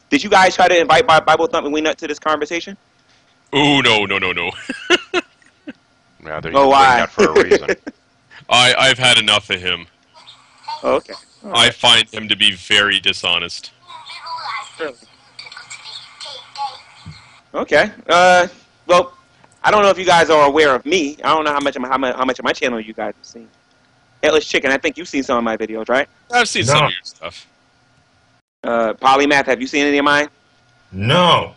Did you guys try to invite Bible Thumping Wingnut to this conversation? Ooh, no. Yeah, they're Oh, using why? Wingnut for a reason. I've had enough of him. Oh, okay. All I right. find him to be very dishonest. Really? Okay. Well, I don't know if you guys are aware of me. I don't know how much of my channel you guys have seen. Headless Chicken. I think you've seen some of my videos, right? I've seen some of your stuff. Polymath. Have you seen any of mine? No.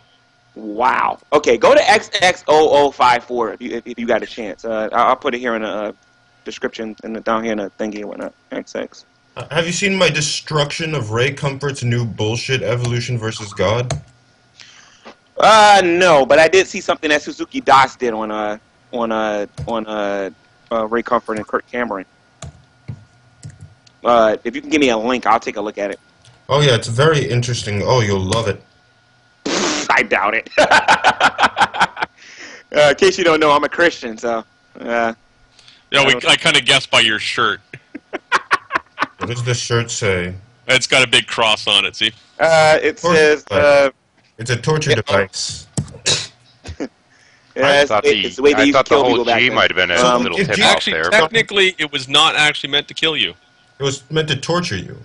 Wow. Okay. Go to XX0054 if you got a chance. I'll put it here in the description and down here in the thingy and whatnot. XX. Have you seen my destruction of Ray Comfort's new bullshit Evolution versus God? No, but I did see something that Suzuki Das did on Ray Comfort and Kurt Cameron. If you can give me a link, I'll take a look at it. Oh yeah, it's very interesting. Oh, you'll love it. I doubt it. In case you don't know, I'm a Christian, so. Yeah, I kind of guessed by your shirt. What does the shirt say? It's got a big cross on it, see? It says. It's a torture device. I thought it's the way they I used thought to the kill whole people back G then. might have been a little if tip G- off Actually, there. technically, it was not actually meant to kill you. It was meant to torture you.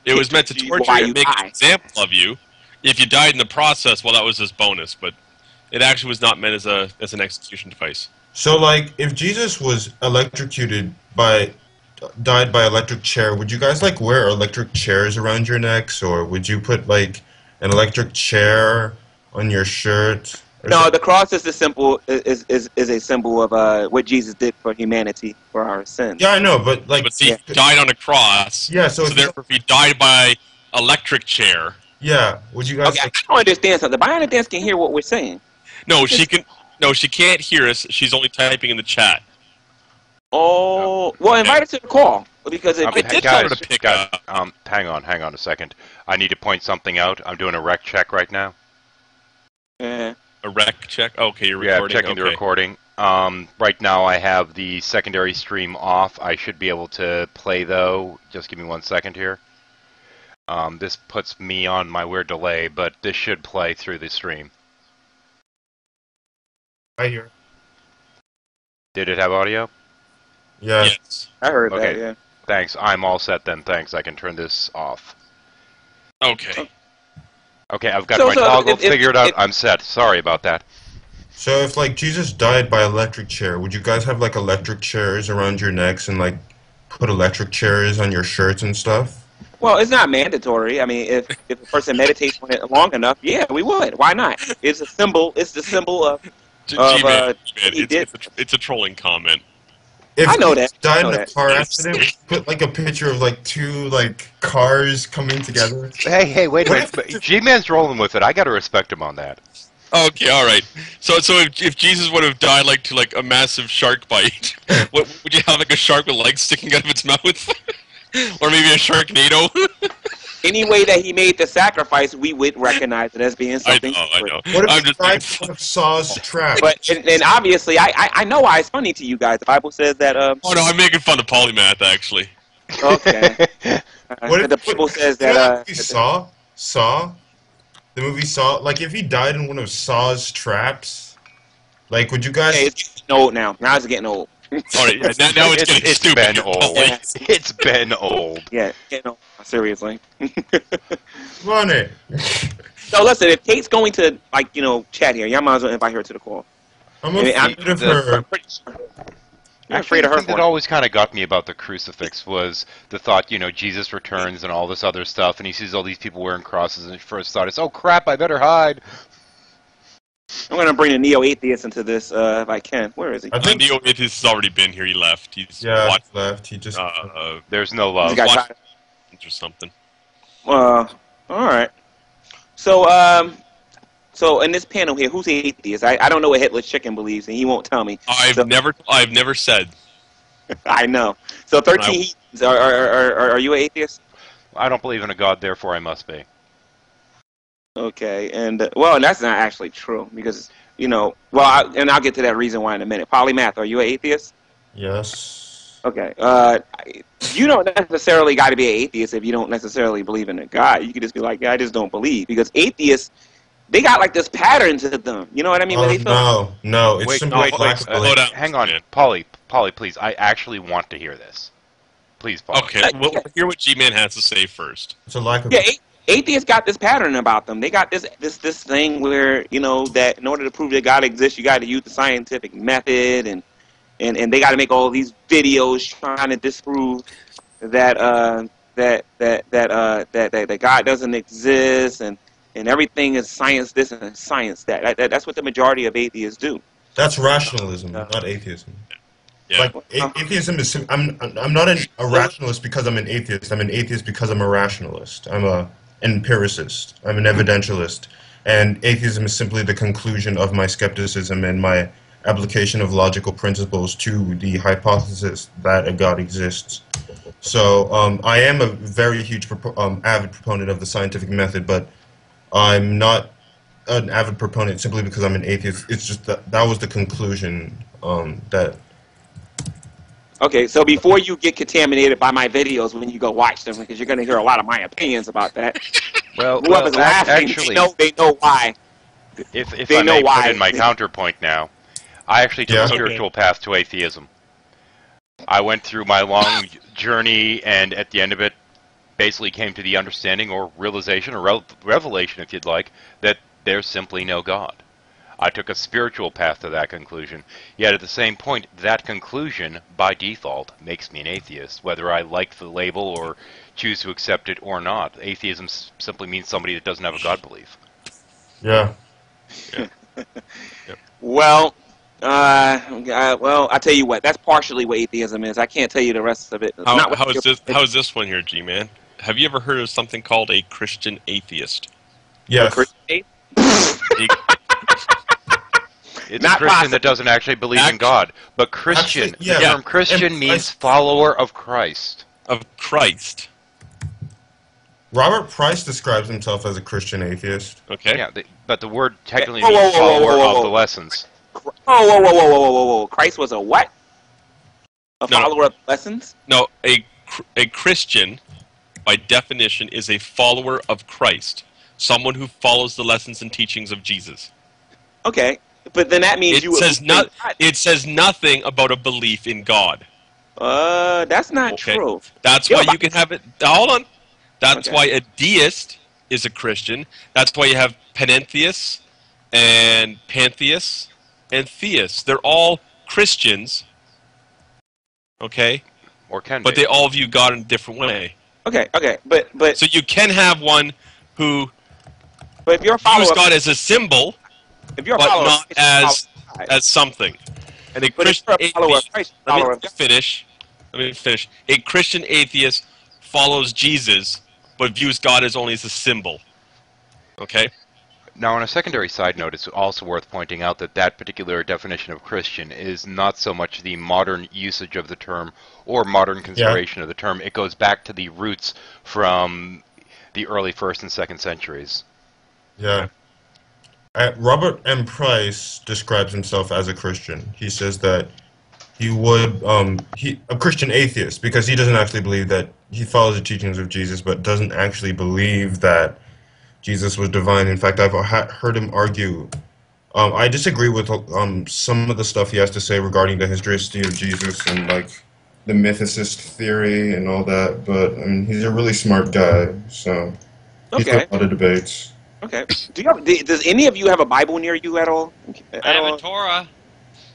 It was meant to Gee, torture why you you and make die? an example of you. If you died in the process, well, that was his bonus, but it actually was not meant as an execution device. So, like, if Jesus was died by electric chair, would you guys, like, wear electric chairs around your necks, or would you put, like, an electric chair on your shirt? No, the cross is a symbol. Is a symbol of what Jesus did for humanity for our sins. Yeah, I know, but, like... But see, Yeah. he died on a cross. Yeah, so if therefore, if he died by electric chair, Yeah, would you guys... Okay, I like, don't understand something. Bionic Dance can hear what we're saying. no, she can. No, she can't hear us. She's only typing in the chat. Oh, well, invite her to the call because it, I did tell her to pick up. Hang on a second. I need to point something out. I'm doing a rec check right now. A rec check. Okay, you're Yeah, recording. checking the recording. Right now I have the secondary stream off. I should be able to play though. Just give me 1 second here. This puts me on my weird delay, but this should play through the stream. I hear. Did it have audio? Yeah. Yes. I heard Okay. that. Yeah. Thanks. I'm all set then. Thanks. I can turn this off. Okay. Okay, I've got So- my so toggle if- figured out. if- I'm set. Sorry about that. So if, like, Jesus died by electric chair, would you guys have, like, electric chairs around your necks and, like, put electric chairs on your shirts and stuff? Well, it's not mandatory. I mean, if a person meditates on it long enough, yeah, we would. Why not? It's a symbol. It's the symbol of. G-Man, he did. it's a trolling comment. If I know that. Jesus died I know in a that. car accident, would you put, like, a picture of, like, two, like, cars coming together? Hey, wait a minute. G-Man's rolling with it. I gotta respect him on that. Okay, all right. So if Jesus would have died like a massive shark bite, what would you have, like a shark with legs sticking out of its mouth, or maybe a sharknado? Any way that he made the sacrifice, we would recognize it as being I something. know. What I'm if just he died making in one of Saw's traps? But and obviously, I know why it's funny to you guys. The Bible says that. Oh no, I'm making fun of polymath actually. Okay. What if the Bible says you know that. movie Saw? The movie Saw? Like, if he died in one of Saw's traps, like, would you guys... Okay, it's getting old now. Now it's getting old. All right, yeah, now it's getting It's stupid. been You're old. polling. It's been old. Yeah, getting old. Seriously. Funny. So listen, if Kate's going to chat here, y'all might as well invite her to the call. I'm I mean, I'm- afraid of her. I'm pretty sure. You're afraid of The her thing for that it. always kind of got me about the crucifix was the thought, Jesus returns and all this other stuff, and he sees all these people wearing crosses, and his first thought is, oh crap, I better hide. I'm going to bring a neo-atheist into this if I can. Where is he? I think... Neo Atheist has already been here. He left. He's Yeah, watched left. He just... There's no love. He's got watch- tired. or something. All right. So, so in this panel here, who's atheist? I don't know what Headless Chicken believes, and he won't tell me. I've So- never said. I know. So 13 heathens, are you an atheist? I don't believe in a god, therefore I must be. Okay, and well, that's not actually true because and I'll get to that reason why in a minute. Polymath, are you an atheist? Yes. Okay. You don't necessarily got to be an atheist if you don't necessarily believe in a God. You could just be like, yeah, I just don't believe. Because atheists, they got like this pattern to them. You know what I mean? When they feel no, it's simply wait, lack of belief. hold on. Hang on, Polly, please. I actually want to hear this. Please, Polly. Okay, we'll hear what G-Man has to say first. It's a lack of Yeah, atheists got this pattern about them. They got this thing where, you know, that in order to prove that God exists, you got to use the scientific method, and they got to make all these videos trying to disprove that that God doesn't exist, and everything is science this and science that. That's what the majority of atheists do. That's rationalism, not atheism. Yeah. Like atheism is. I'm not a rationalist because I'm an atheist. I'm an atheist because I'm a rationalist. I'm a empiricist. I'm an evidentialist, and atheism is simply the conclusion of my skepticism and my application of logical principles to the hypothesis that a God exists. So I am a very huge avid proponent of the scientific method, but I'm not an avid proponent simply because I'm an atheist. It's just that was the conclusion that. Okay, so before you get contaminated by my videos when you go watch them, because you're going to hear a lot of my opinions about that. Well, Whoever's laughing, actually, they know why. if they I know may why. put in my counterpoint now, I actually took Yeah. a spiritual path to atheism. I went through my long journey, and at the end of it, basically came to the understanding or realization or revelation, if you'd like, that there's simply no God. I took a spiritual path to that conclusion. Yet at the same point, that conclusion, by default, makes me an atheist, whether I like the label or choose to accept it or not. Atheism simply means somebody that doesn't have a God belief. Yeah. Well, I tell you what, that's partially what atheism is. I can't tell you the rest of it. It's not what How is this one here, G-Man? Have you ever heard of something called a Christian atheist? Yes. It's Not a Christian possible. that doesn't actually believe in God. But Christian, Actually, yeah. the term Christian means follower of Christ. Of Christ. Robert Price describes himself as a Christian atheist. Okay. Yeah, but the word technically Whoa, whoa, means whoa, whoa, follower whoa, whoa. of the lessons. Whoa. Christ was a what? A follower of lessons? No, a Christian, by definition, is a follower of Christ. Someone who follows the lessons and teachings of Jesus. Okay, but then that means It says nothing about a belief in God. That's not Okay. true. That's Yeah, why but- you can have it. Hold on. That's Okay. why a deist is a Christian. That's why you have panentheists and pantheists and theists. They're all Christians. Okay? Or can But be. they all view God in a different way. Okay, but So you can have one who if you're a follower, views God as a symbol, if you're a but follower, not of Christ, as something. And a But if Christian you're a follower of Christ, let follower me of God. finish. A Christian atheist follows Jesus, but views God as only as a symbol. Okay? Now, on a secondary side note, it's also worth pointing out that that particular definition of Christian is not so much the modern usage of the term or modern consideration of the term. It goes back to the roots from the early 1st and 2nd centuries. Yeah. Robert M. Price describes himself as a Christian. He says that he would, a Christian atheist, because he doesn't actually believe that he follows the teachings of Jesus, but doesn't actually believe that Jesus was divine. In fact, I've heard him argue. I disagree with some of the stuff he has to say regarding the historicity of Jesus and like the mythicist theory and all that. But I mean, he's a really smart guy, so he's Okay. had a lot of debates. Okay. Does any of you have a Bible near you at all? I have a Torah.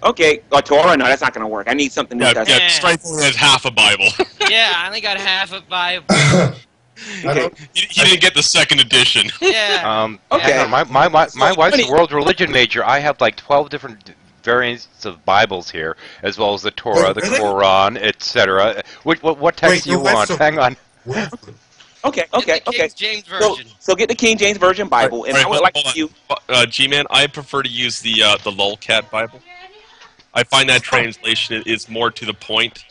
Okay. A Torah? No, that's not going to work. I need something new. Yeah, Yeah. Strife only has half a Bible. Yeah, I only got half a Bible. I don't, He didn't get the second edition. Yeah. Okay. hang on, my wife's funny. a world religion major. I have like 12 different variants of Bibles here, as well as the Torah, Wait, the really? Quran, etc. What text do you your wife's want? so- Hang on. Okay. Get the King James So, Version. so get the King James Version Bible, and I would like you. G-Man, I prefer to use the Lolcat Bible. I find that translation is more to the point.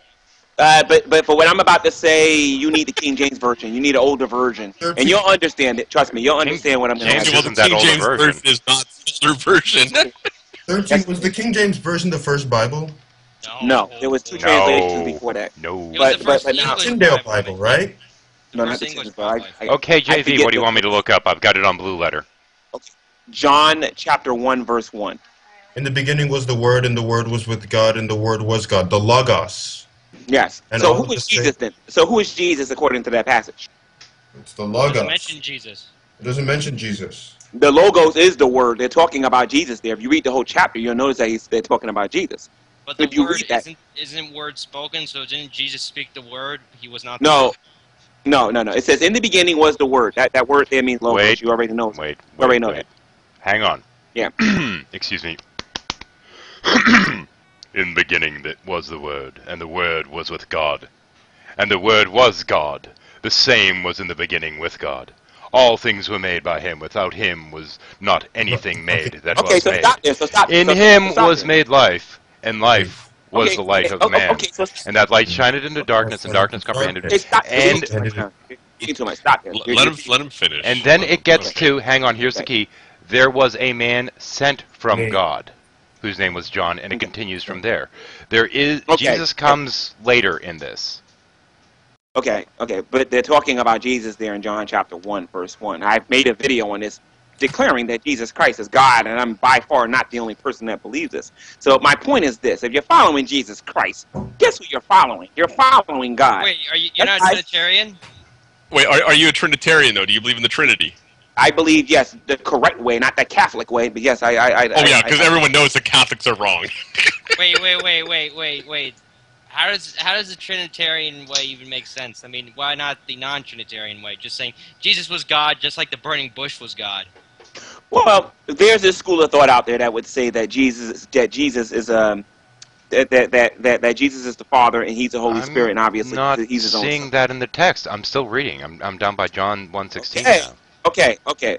But for what I'm about to say, you need the King James Version. You need an older version, and you'll understand it. Trust me, you'll understand what I'm going to James say. Well, the isn't that King older James version. version is not the older version. 13, was the King James Version the first Bible? No, there was two No. translations before that. No. It was the first but now- English Tyndale Bible, Bible, I think. right? No, not First the English English Bible. Bible. Okay, I JV, forget what do you the- want me to look up? I've got it on Blue Letter. John chapter 1 verse 1. In the beginning was the Word, and the Word was with God, and the Word was God. The Logos. Yes. And So all who of is the Jesus then? So who is Jesus according to that passage? It's the It Logos. doesn't mention Jesus. It doesn't mention Jesus. The Logos is the word. They're talking about Jesus there. If you read the whole chapter, you'll notice that they're talking about Jesus. But the If you word read that- isn't word spoken, so didn't Jesus speak the word? He was not No. No. It says, in the beginning was the word. That word there means Logos. Wait. You already know. Wait, You already know wait. that. Hang on. Yeah. Excuse me. In the beginning that was the Word, and the Word was with God. And the Word was God. The same was in the beginning with God. All things were made by him. Without him was not anything made that Okay, was so made. stop there. So stop. In so him stop was there. made life, and life was Okay, the light okay, of okay, man. okay, so- And that light shined into darkness, and darkness comprehended Okay, it. stop. You're And getting too much now. You're getting too much. Stop there. Let him finish. and then Let it him- gets okay. to, hang on, here's the key. There was a man sent from Name. God, whose name was John, and it continues from there. There is Okay. Jesus comes later in this. Okay, but they're talking about Jesus there in John chapter 1, verse 1. I've made a video on this declaring that Jesus Christ is God, and I'm by far not the only person that believes this. So my point is this. If you're following Jesus Christ, guess who you're following? You're following God. Wait, you're not a I- Trinitarian? Wait, are you a Trinitarian though? Do you believe in the Trinity? I believe, yes, the correct way, not the Catholic way, but yes, Oh yeah, because everyone knows the Catholics are wrong. Wait. How does the Trinitarian way even make sense? I mean, why not the non-Trinitarian way? Just saying Jesus was God, just like the burning bush was God. Well, there's this school of thought out there that would say that Jesus is that Jesus is the Father and He's the Holy Spirit, and obviously not He's His own seeing Son. that in the text. I'm still reading. I'm down by John 1:16 Okay. now.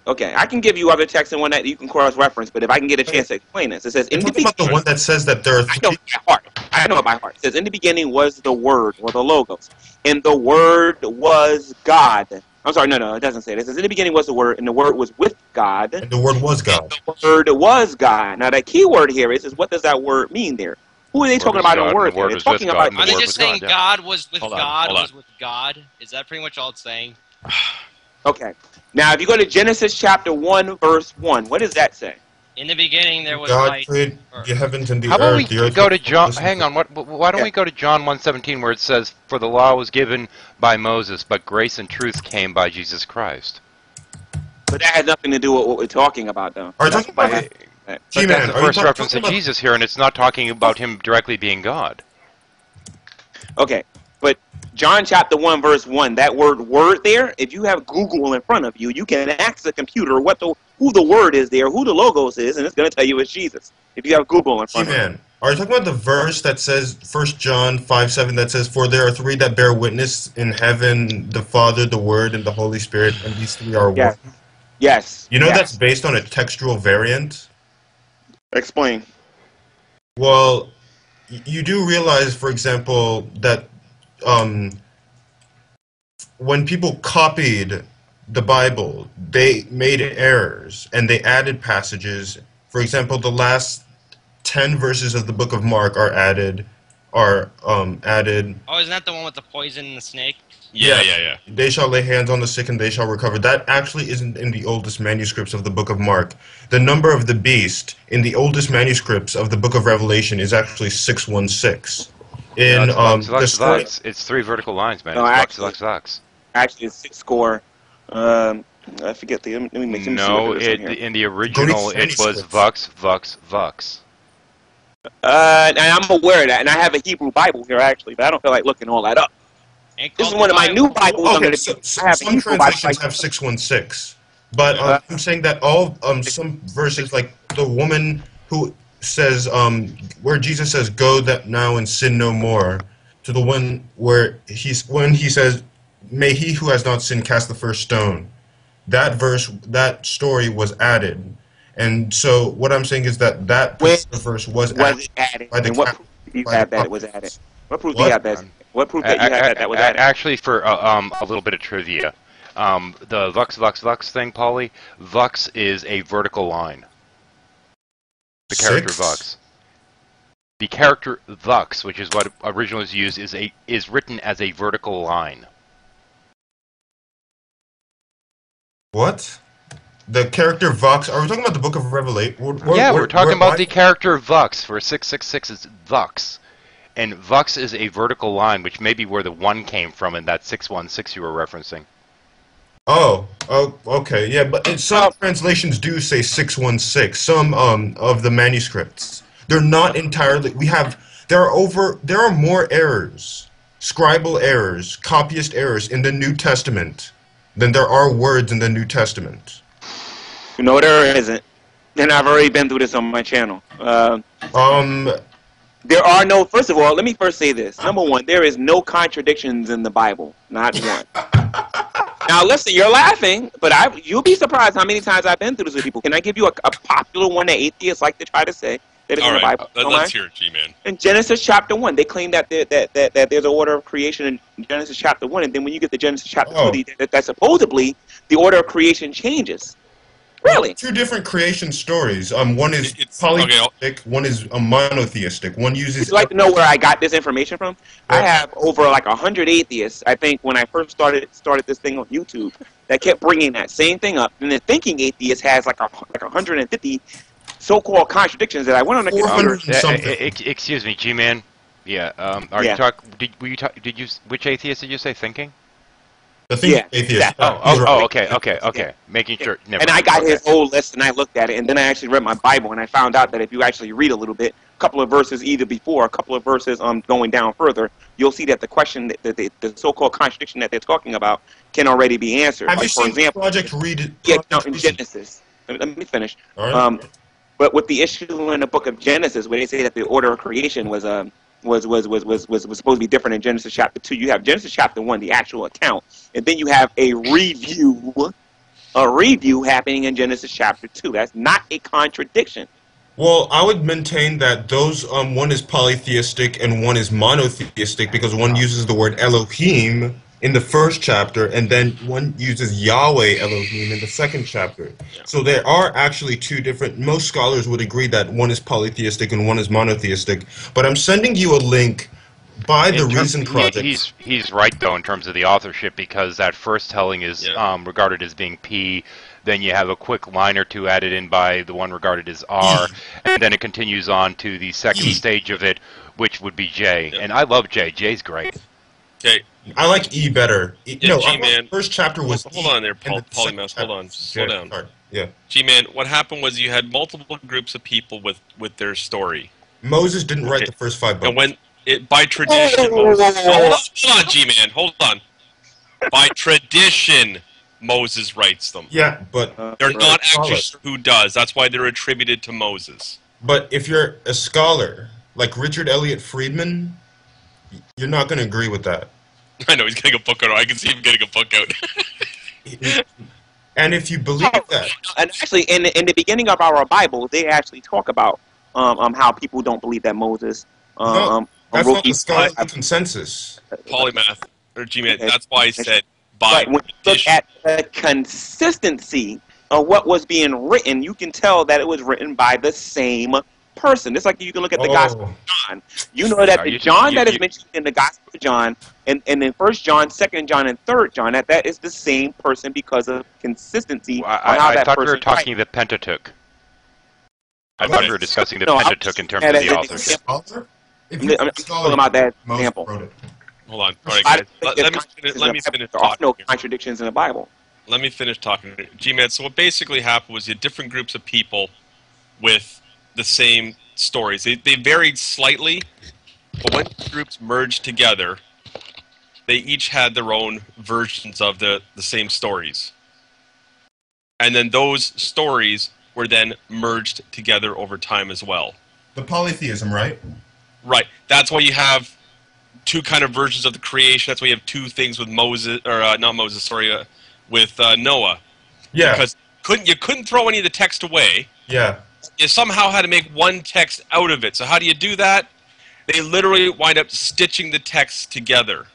Okay. I can give you other texts and one that you can cross-reference, but if I can get a chance to explain this, it says in You're the talking about the beginning. one that says that there are I know three. it by heart. I know it by heart. It says in the beginning was the Word or the Logos, and the Word was God. I'm sorry, no, it doesn't say it. It says in the beginning was the Word, and the Word was with God. And the Word was God. The Word was God. Now, the key word here is what does that word mean there? Who are they Word talking was about God, in and Word the there? Word They're was talking with about. God, and Are the they Word just was saying God, yeah. God was with Hold on, God hold on. was with God? Is that pretty much all it's saying? Okay. Now, if you go to Genesis chapter 1, verse 1, what does that say? In the beginning there was God light. created the heavens and the How about earth. The we earth go was to John? formless and Hang on. Why don't Yeah. we go to John 1:17, where it says, "For the law was given by Moses, but grace and truth came by Jesus Christ." But that has nothing to do with what we're talking about, though. Are you That's talking why about- that- But G-Man, that's the are you first reference to talking about- Jesus here, and it's not talking about him directly being God. Okay, but John chapter 1, verse 1, that word there, if you have Google in front of you, you can ask the computer who the word is there, who the Logos is, and it's going to tell you it's Jesus. If you have Google in front of you. G-Man, are you talking about the verse that says 1 John 5:7 that says, "For there are three that bear witness in heaven, the Father, the Word, and the Holy Spirit, and these three are Yes. one." Yes. You know yes. that's based on a textual variant? Explain. Well, you do realize, for example, that when people copied the Bible, they made errors and they added passages. For example, the last 10 verses of the book of Mark are added. Oh, isn't that the one with the poison and the snake? Yeah. They shall lay hands on the sick and they shall recover. That actually isn't in the oldest manuscripts of the book of Mark. The number of the beast in the oldest manuscripts of the book of Revelation is actually 616. In No, it's the Lux, story, Lux. It's three vertical lines, man. No, It's Lux, actually- Lux, Lux. Actually, it's 6 score. I forget the. Let me see No, what it is in here. in the original it was manuscripts. Vux. And I'm aware of that, and I have a Hebrew Bible here actually, but I don't feel like looking all that up. Ain't This is called one the of my Bible. new Bibles. I'm okay, gonna so, I have a some Hebrew Bible. translations have 616, but I'm saying that all some verses, like the woman who says, where Jesus says, "Go that now and sin no more," to the one where when he says, "May he who has not sinned cast the first stone." That verse, that story was added, and so what I'm saying is that particular verse was Was added it added? by the And what Catholic- proof do you by the have that it was Catholics. added? What proof do you What? have that? What proof that you have that was added? Actually, for a little bit of trivia, the Vux thing, Paulie, Vux is a vertical line. The character Six? Vux. The character "thux," which is what originals use, is written as a vertical line. What? The character Vox. Are we talking about the Book of Revelation? Yeah, we're talking about the character Vux, where 666 is Vux. And Vux is a vertical line, which may be where the 1 came from in that 616 you were referencing. Oh, okay, yeah, but some translations do say 616. Some of the manuscripts, they're not entirely. There are more errors, scribal errors, copyist errors in the New Testament than there are words in the New Testament. No, there isn't. And I've already been through this on my channel. There are no. First of all, let me first say this. Number one, there is no contradictions in the Bible. Not one. Now, listen, you're laughing, but you'll be surprised how many times I've been through this with people. Can I give you a popular one that atheists like to try to say that is in the Bible? Let's hear it, G-Man. In Genesis chapter 1, they claim that there's an order of creation in Genesis chapter 1, and then when you get to Genesis chapter 2, that supposedly the order of creation changes. Really? Two different creation stories. One is polytheistic, one is monotheistic. One uses. Would you like to know where I got this information from? I have over like 100 atheists. I think when I first started this thing on YouTube, that kept bringing that same thing up. And the thinking atheist has like 150 so-called contradictions that I went on the computer. Excuse me, G-Man. Yeah. You talking? Which atheist did you say thinking? The thinking atheist. Okay. Making sure. And I got his whole list, and I looked at it, and then I actually read my Bible, and I found out that if you actually read a little bit, a couple of verses either before, a couple of verses going down further, you'll see that the question, the so-called contradiction that they're talking about, can already be answered. Have like, you seen for example, Project Read? in Genesis. Let me finish. All right. But with the issue in the book of Genesis, where they say that the order of creation was supposed to be different in Genesis chapter 2. You have Genesis chapter 1, the actual account, and then you have a review happening in Genesis chapter 2. That's not a contradiction. Well, I would maintain that those one is polytheistic and one is monotheistic because one uses the word Elohim in the first chapter, and then one uses Yahweh Elohim in the second chapter. Yeah. So there are actually two different. Most scholars would agree that one is polytheistic and one is monotheistic. But I'm sending you a link by the Reason Project. He's right though in terms of the authorship, because that first telling is regarded as being P. Then you have a quick line or two added in by the one regarded as R, and then it continues on to the second stage of it, which would be J. Yeah. And I love J. J's great. Okay. I like E better. G-Man. First chapter was Hold on there, Polymouse. Hold on. Slow down. Yeah. G-Man, what happened was you had multiple groups of people with their story. Moses didn't write the first 5 books. And when by tradition, hold on, G-Man. Hold on. By tradition, Moses writes them. Yeah, but they're not actually sure who does. That's why they're attributed to Moses. But if you're a scholar like Richard Elliott Friedman, you're not going to agree with that. I know, he's getting a book out. I can see him getting a book out. And if you believe that... And actually, in the beginning of our Bible, they actually talk about how people don't believe that Moses... no, that's not the scholarly consensus. Polymath, or G-Man, that's why I said by right, when you look at the consistency of what was being written, you can tell that it was written by the same person. Just like you can look at the Gospel of John. You know that the John that is mentioned in the Gospel of John, and in 1 John, 2 John, and 3 John, that is the same person because of consistency. I thought we were talking the Pentateuch. I thought we were discussing the Pentateuch in terms of the authorship. I'm talking about that example. Hold on. All right, guys. Let me finish talking. There are no contradictions in the Bible. Let me finish talking. G-Man, so what basically happened was you had different groups of people with the same stories. They varied slightly, but when groups merged together, they each had their own versions of the same stories. And then those stories were then merged together over time as well. The polytheism, right? Right. That's why you have two kind of versions of the creation. That's why you have two things with Moses, or not Moses, sorry, with Noah. Yeah. Because you couldn't throw any of the text away. Yeah. You somehow had to make one text out of it. So how do you do that? They literally wind up stitching the text together.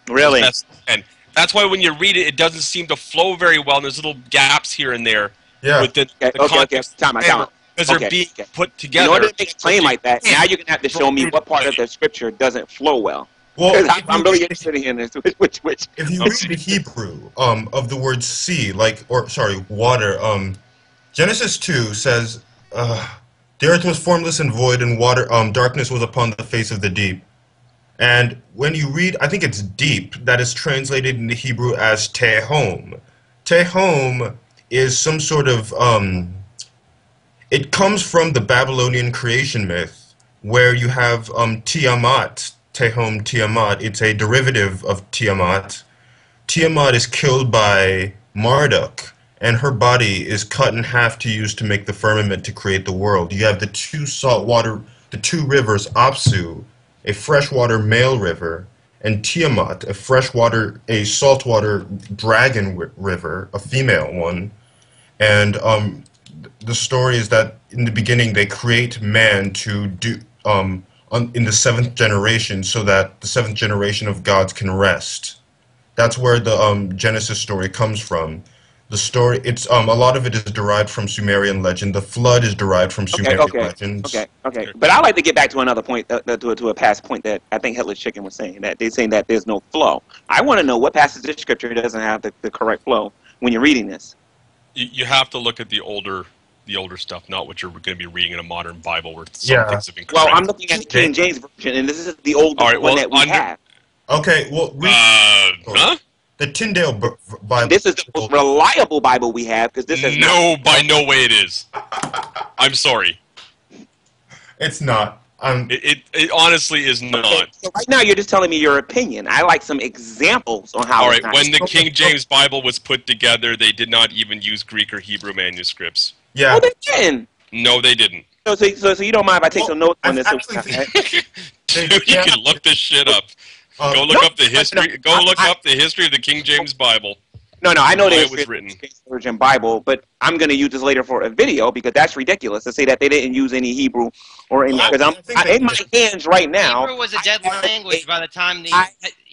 Really? And that's why when you read it, it doesn't seem to flow very well. And there's little gaps here and there. Yeah. Within okay. Time. because they're being put together. In order to make a claim like that, now you're gonna have to show me what part of the scripture doesn't flow well. Well, I'm really interested in this. Which? If you read the Hebrew of the word sea, water, Genesis 2 says, "The earth was formless and void, and water, darkness was upon the face of the deep." And when you read, I think it's deep, that is translated in the Hebrew as tehom. Tehom is some sort of, it comes from the Babylonian creation myth, where you have Tiamat, Tehom Tiamat. It's a derivative of Tiamat. Tiamat is killed by Marduk, and her body is cut in half to use to make the firmament to create the world. You have the two rivers, Apsu, a freshwater male river, and Tiamat, a saltwater dragon river, a female one. And the story is that in the beginning they create man to do in the seventh generation, so that the seventh generation of gods can rest. That's where the Genesis story comes from. The story, it's a lot of it is derived from Sumerian legend. The flood is derived from Sumerian legends. Okay. But I'd like to get back to another point, to a past point that I think Hitler's Chicken was saying, that they're saying that there's no flow. I want to know what passage of scripture doesn't have the correct flow when you're reading this. You have to look at the older stuff, not what you're going to be reading in a modern Bible where some things have been correct. Well, I'm looking at the King James Version, and this is the old one that we have. Okay, well, the Tyndale Bible. This is the most reliable Bible we have, because this is by no way it is. I'm sorry. It's not. It honestly is not. Okay, so right now you're just telling me your opinion. I like some examples on how. All right, when the King James Bible was put together, they did not even use Greek or Hebrew manuscripts. Yeah. Oh, they didn't. No, they didn't. So you don't mind if I take some notes on this? Dude, you can look this shit up. Go look up the history. Go look up the history of the King James Bible. No, I know it was written. Version Bible, but I'm going to use this later for a video because that's ridiculous to say that they didn't use any Hebrew or any. Because I'm in my hands right now. Hebrew was a deadly language by the time the.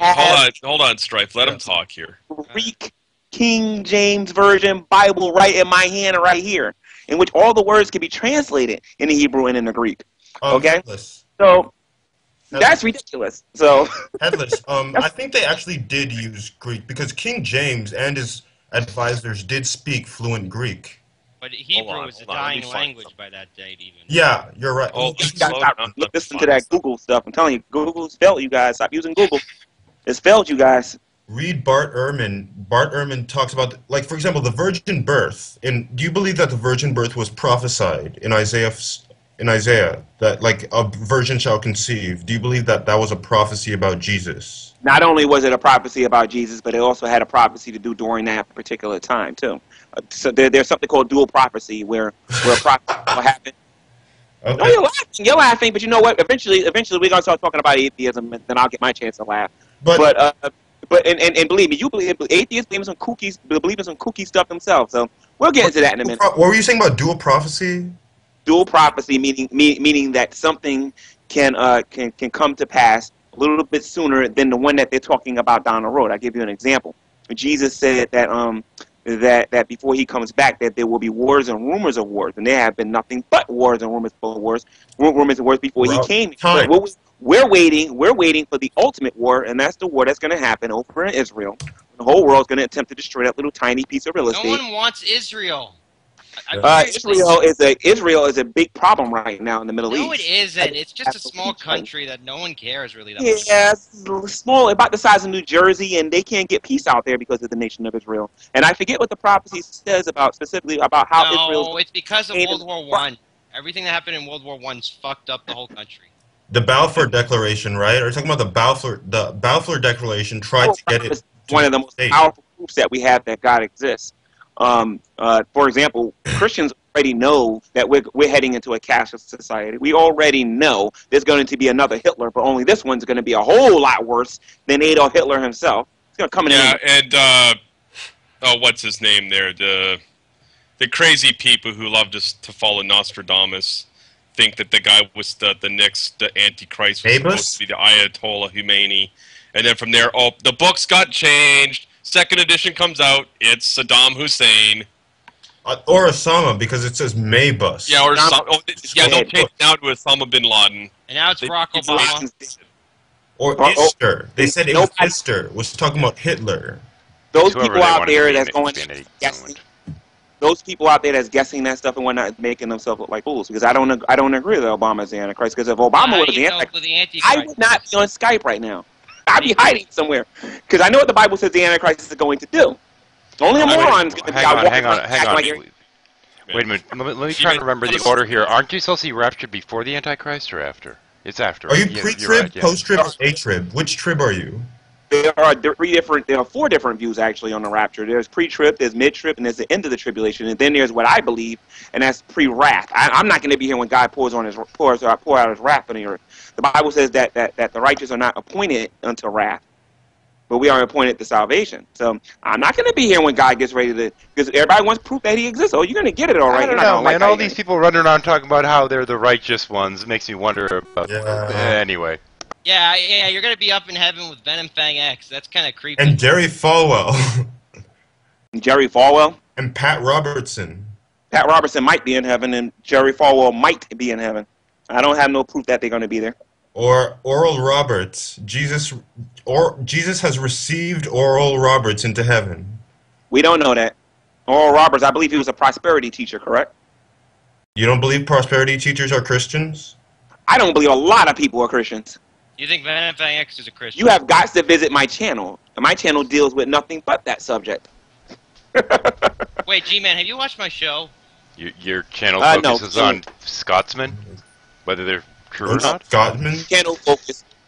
Hold on, Strife. Let him talk here. Greek King James Version Bible right in my hand right here, in which all the words can be translated in the Hebrew and in the Greek. Okay, so. That's ridiculous. So Headless. I think they actually did use Greek because King James and his advisors did speak fluent Greek. But Hebrew was a dying language by that date, even. Yeah, you're right. Listen to that Google stuff. I'm telling you, Google's failed you guys. Stop using Google. It's failed you guys. Read Bart Ehrman. Bart Ehrman talks about, like, for example, the virgin birth. Do you believe that the virgin birth was prophesied in Isaiah? That like a virgin shall conceive. Do you believe that that was a prophecy about Jesus? Not only was it a prophecy about Jesus, but it also had a prophecy to do during that particular time too. So there's something called dual prophecy where a prophecy will happen. Okay. No, you're laughing, but you know what? Eventually we're gonna start talking about atheism, and then I'll get my chance to laugh. But believe me, you believe atheists believe in some kooky stuff themselves. So we'll get into that in a minute. What were you saying about dual prophecy? Dual prophecy meaning that something can come to pass a little bit sooner than the one that they're talking about down the road. I'll give you an example. Jesus said that that before he comes back that there will be wars and rumors of wars, and there have been nothing but wars and rumors of wars before he came. We're waiting for the ultimate war, and that's the war that's going to happen over in Israel. The whole world's going to attempt to destroy that little tiny piece of real estate. No one wants Israel. Israel is a big problem right now in the Middle East. No, it isn't. It's just a small country that no one cares really that much. Yeah, it's small, about the size of New Jersey, and they can't get peace out there because of the nation of Israel. And I forget what the prophecy says specifically about how Israel. No, it's because of World War One. Everything that happened in World War One fucked up the whole country. The Balfour Declaration, right? Are you talking about the Balfour Declaration? Tried to get it. One of the most powerful proofs that we have that God exists. For example, Christians already know that we're heading into a cashless society. We already know there's going to be another Hitler, but only this one's going to be a whole lot worse than Adolf Hitler himself. It's going to come in. Yeah, and what's his name there? The crazy people who love to follow Nostradamus think that the guy was the next Antichrist was supposed to be the Ayatollah Khomeini, and then from there, the books got changed. Second edition comes out. It's Saddam Hussein. Or Osama, because it says Maybus. Yeah, or Osama- yeah, they'll change it now to Osama bin Laden. And now it's They- Barack it's Obama. Or Or- Ister. They said it was Nobody- Ister. Was talking about Hitler. Those Whoever people they out wanted to there be that's in going Xfinity guessing, ruined. those people out there that's guessing that stuff and whatnot, making themselves look like fools. Because I don't agree that Obama's the Antichrist. Because if Obama was the Antichrist, With the I Antichrist. would not be on Skype right now. I'd be hiding somewhere. Because I know what the Bible says the Antichrist is going to do. Only a moron's going to be out walking Hang around on. acting like you're- Wait a minute. Let me try to remember the order here. Aren't you supposed to be raptured before the Antichrist or after? It's after. Are you Yeah, pre-trib, you're right, yeah. post-trib, or A-trib? Which trib are you? There are 4 different views actually on the rapture. There's pre-trib, there's mid-trib, and there's the end of the tribulation. And then there's what I believe, and that's pre-wrath. I'm not going to be here when God pour out his wrath on the earth. The Bible says that the righteous are not appointed unto wrath, but we are appointed to salvation. So I'm not going to be here when God gets ready to, because everybody wants proof that he exists. Oh, you're going to get it all right. I You're don't not know, gonna like man. how All you- these people running around talking about how they're the righteous ones makes me wonder about. Yeah. Anyway, Yeah, you're gonna be up in heaven with Venom Fang X. That's kind of creepy. And Jerry Falwell. Jerry Falwell. And Pat Robertson. Pat Robertson might be in heaven, and Jerry Falwell might be in heaven. I don't have no proof that they're going to be there. Or Oral Roberts. Jesus has received Oral Roberts into heaven. We don't know that. Oral Roberts, I believe he was a prosperity teacher, correct? You don't believe prosperity teachers are Christians? I don't believe a lot of people are Christians. You think Venom Fang X is a Christian? You have got to visit my channel. And my channel deals with nothing but that subject. Wait, G-Man, have you watched my show? your channel No. focuses on Scotsmen, whether they're true or not. Scotsman?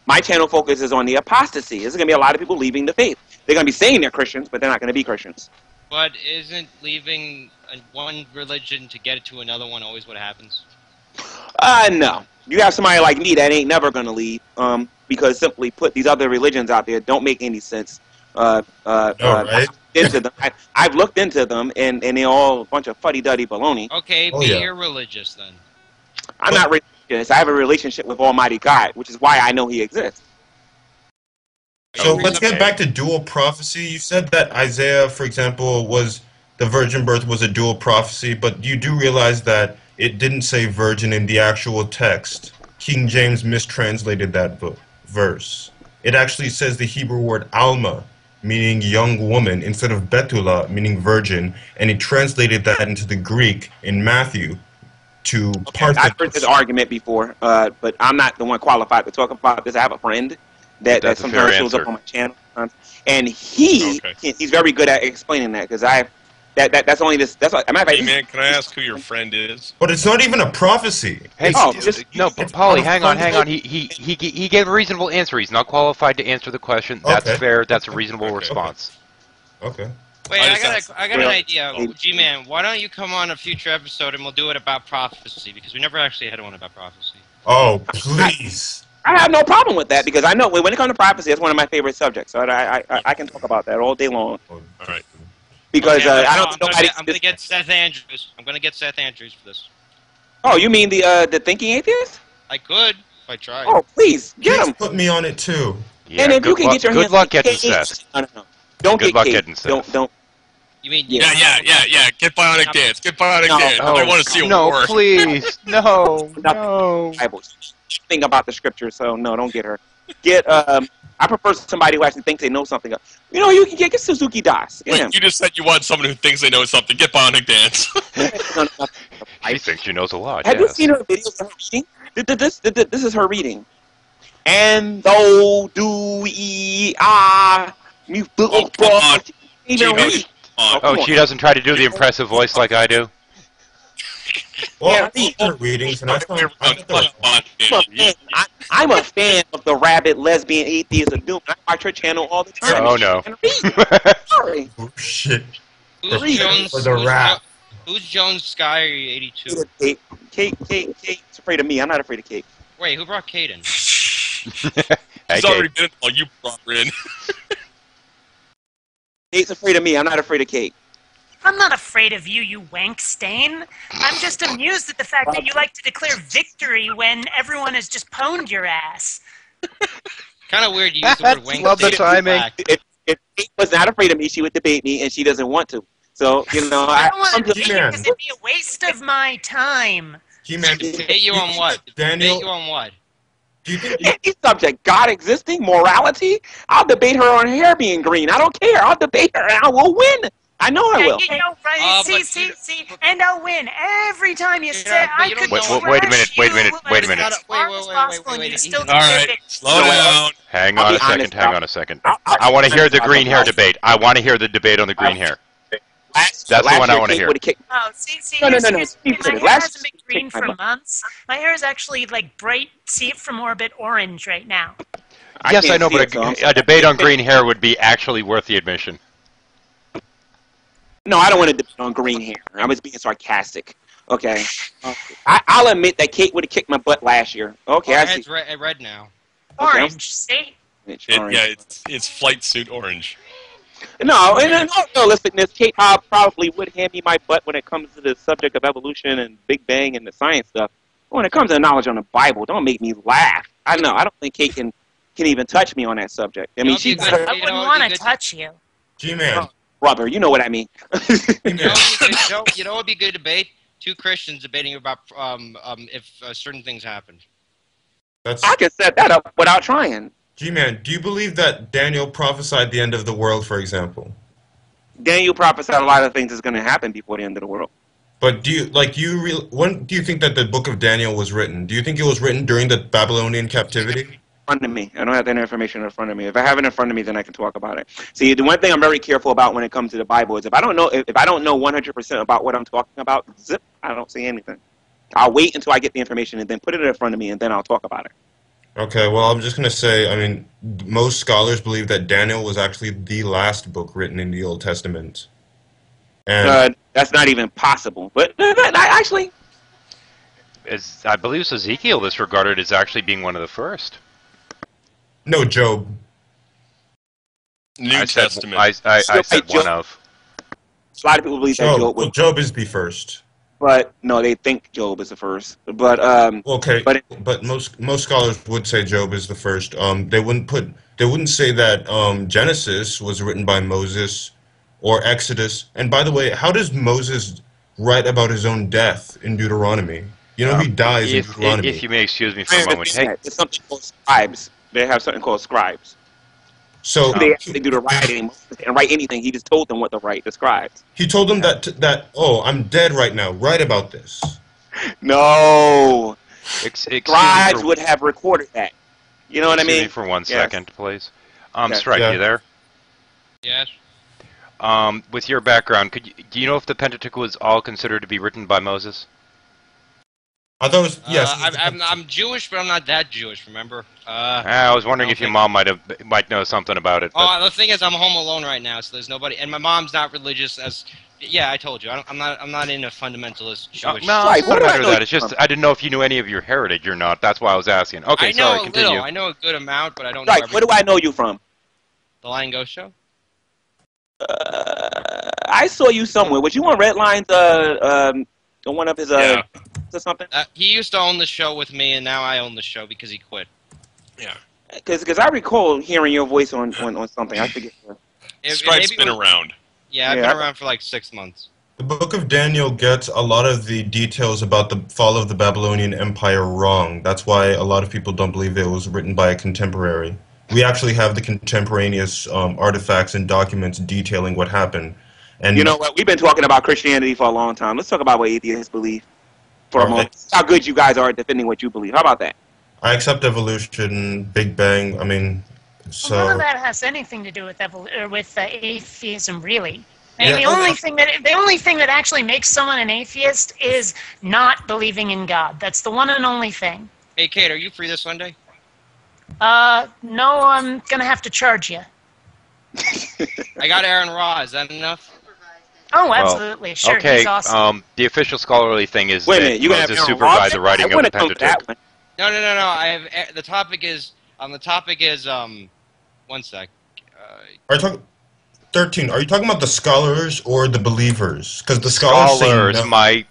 My channel focuses on the apostasy. There's going to be a lot of people leaving the faith. They're going to be saying they're Christians, but they're not going to be Christians. But isn't leaving one religion to get to another one always what happens? No. You have somebody like me that ain't never going to leave, because simply put, these other religions out there don't make any sense. Right? Into them. I've looked into them, and they're all a bunch of fuddy-duddy baloney. Okay, Oh, be yeah. irreligious then. I'm not religious. I have a relationship with Almighty God, which is why I know He exists. So Oh, let's get okay. back to dual prophecy. You said that Isaiah, for example, was the virgin birth was a dual prophecy, but you do realize that it didn't say virgin in the actual text. King James mistranslated that verse. It actually says the Hebrew word alma, meaning young woman, instead of betula, meaning virgin, and he translated that into the Greek in Matthew to I've heard this argument before, but I'm not the one qualified to talk about this. I have a friend that That's a fair sometimes shows answer. up on my channel, and he's very good at explaining that, because that's only this. That's what, a matter of Hey, fact, man, can I ask who your friend is? But it's not even a prophecy. Hey, Oh, no, it's Polly, part of hang on. He gave a reasonable answer. He's not qualified to answer the question. That's Okay. fair. That's a reasonable response. Okay. Wait, I I just got asked- an idea. G-Man, why don't you come on a future episode and we'll do it about prophecy, because we never actually had one about prophecy. Oh, please. I have no problem with that, because I know when it comes to prophecy, it's one of my favorite subjects. So I can talk about that all day long, All right. because Okay, I don't I'm think nobody. gonna get Seth Andrews. I'm gonna get Seth Andrews for this. Oh, you mean the thinking atheist? I could if I tried. Oh, please get Please him. put me on it too. Yeah, And if good you can luck, get your good hands luck on getting Kate- Seth. No. Don't Good get luck Kate. getting Seth. Don't. You mean Yeah. Get Bionic Dance. Get Bionic No. Dance. Oh, I want to see it No, work. please, no, no. Bible thing about the scripture, so no, don't get her. Get I prefer somebody who actually thinks they know something. You know, you can get Suzuki Das. Get Wait, him. you just said you want someone who thinks they know something. Get Bionic Dance. She thinks she knows a lot. Have you Yes. seen her videos of her reading? This is her reading. And though do me Oh, come on. even Gee, read. on. Oh, she doesn't try to do the impressive voice like I do. Well, Yeah, I watched her readings, and I thought I'm a fan of the rabid lesbian atheist of doom. I watch her channel all the time. Oh, no. And read. Sorry. oh shit. Who's Read Jones? for the rap. Who's Jones Sky 82? Kate's afraid of me. I'm not afraid of Kate. Wait, who brought Kate in? Hey, She's already been. Oh, you brought her in. Kate's afraid of me. I'm not afraid of Kate. I'm not afraid of you, you wank stain. I'm just amused at the fact that you like to declare victory when everyone has just pwned your ass. Kind of weird you use the word wank. Love the stain. timing. Black. If Kate was not afraid of me, she would debate me, and she doesn't want to. So, you know, I don't want I'm to just, debate you because it'd be a waste of my time. G-Man, Debate you on what? Daniel, Debate you on what? do you think any subject, God existing, morality, I'll debate her on her hair being green. I don't care. I'll debate her and I will win. I know I will. You know, right? See, and I'll win every time you say but I you could don't know- Wait a minute, crush wait a minute, you wait a as minute. far as possible, and you still All right, debate it. slow down. Hang I'll on be a second, honest, hang I'll- on a second. I'll- I want to hear the I'll- green hair debate. I want to hear the debate on the green hair. That's the one I want to hear. Oh, see, No, no, here's- no, no. here's- Keep my it. hair Last- hasn't been green take my for butt. months. My hair is actually like bright, see it from orbit orange right now. Yes, I can't know, see but it, so I'm a debate on green hair would be actually worth the admission. No, I don't want to debate on green hair. I was being sarcastic. Okay. I'll admit that Kate would have kicked my butt last year. Okay, Our I see. head's red now. Okay. Orange, see? It's flight suit orange. No, in all realisticness, Kate probably would hand me my butt when it comes to the subject of evolution and Big Bang and the science stuff. But when it comes to knowledge on the Bible, don't make me laugh. I don't think Kate can even touch me on that subject. I mean, You'll she's be good. I You know wouldn't what would want be to good? touch you. G-Man, brother. You know what I mean. G-Man, You know what would be a good debate? Two Christians debating about if certain things happened. that's I can set that up without trying. G-Man. Do you believe that Daniel prophesied the end of the world, for example? Daniel prophesied a lot of things that's going to happen before the end of the world. But when do you think that the book of Daniel was written? Do you think it was written during the Babylonian captivity? In front of me. I don't have that information in front of me. If I have it in front of me, then I can talk about it. See, the one thing I'm very careful about when it comes to the Bible is if I don't know 100% about what I'm talking about, zip, I don't see anything. I'll wait until I get the information and then put it in front of me and then I'll talk about it. Okay, well, I'm just going to say, I mean, most scholars believe that Daniel was actually the last book written in the Old Testament. And That's not even possible. But actually, I believe it's Ezekiel that's regarded as actually being one of the first. no, Job. New I said, Testament. I said Job. one of. a lot of people believe that Job. Job was, Well, Job is the first. but no, they think Job is the first. But Okay, But but most scholars would say Job is the first. They wouldn't say that Genesis was written by Moses or Exodus. And by the way, how does Moses write about his own death in Deuteronomy? You know, he dies in Deuteronomy. If you may excuse me for a moment. Hey, it's something called scribes. They have something called scribes. So They actually do the writing and write anything. He just told them what to write. The scribes. he told them that I'm dead right now. Write about this. No, excuse scribes me for, would have recorded that. You know what I excuse mean? me for 1 Yes. second, please. Okay. Strike, Yeah. you there? Yes. With your background, do you know if the Pentateuch was all considered to be written by Moses? I thought it was, yes. I'm Jewish, but I'm not that Jewish. Remember? I was wondering if your mom might know something about it. But Oh, the thing is, I'm home alone right now, so there's nobody, and my mom's not religious. Yeah, I told you, I'm not in a fundamentalist Jewish. no, Right, it's what not do a I matter of know that. It's just I didn't know if you knew any of your heritage or not. That's why I was asking. Okay, I know sorry, a continue. little. I know a good amount, but I don't know Right. everything. Where do I know you from? The Lion Ghost Show? I saw you somewhere. Was you on Redline's one of his Yeah. or something? He used to own the show with me, and now I own the show because he quit. Yeah. Because I recall hearing your voice on something. I forget. Scribe's Maybe been it was- around. Yeah, I've Yeah, been around for like 6 months. The Book of Daniel gets a lot of the details about the fall of the Babylonian Empire wrong. That's why a lot of people don't believe it was written by a contemporary. We actually have the contemporaneous artifacts and documents detailing what happened. And You know what? We've been talking about Christianity for a long time. Let's talk about what atheists believe for a All right. moment. How good you guys are at defending what you believe. How about that? I accept evolution, Big Bang. I mean, Well, none of so that has anything to do with atheism, really. I Yeah. mean, the only thing that actually makes someone an atheist is not believing in God. That's the one and only thing. Hey, Kate, are you free this Sunday? No, I'm gonna have to charge you. I got Aaron Raw. Is that enough? Oh, Well, absolutely, sure. okay, He's awesome. the official scholarly thing is Wait a that minute. You gonna have Moses Aaron supervised Ross? the writing I of the wanna come to Pentateuch. that one. No. I have the topic is one sec. are you talking 13? Are you talking about the scholars or the believers? Because the scholars say Scholars, no. my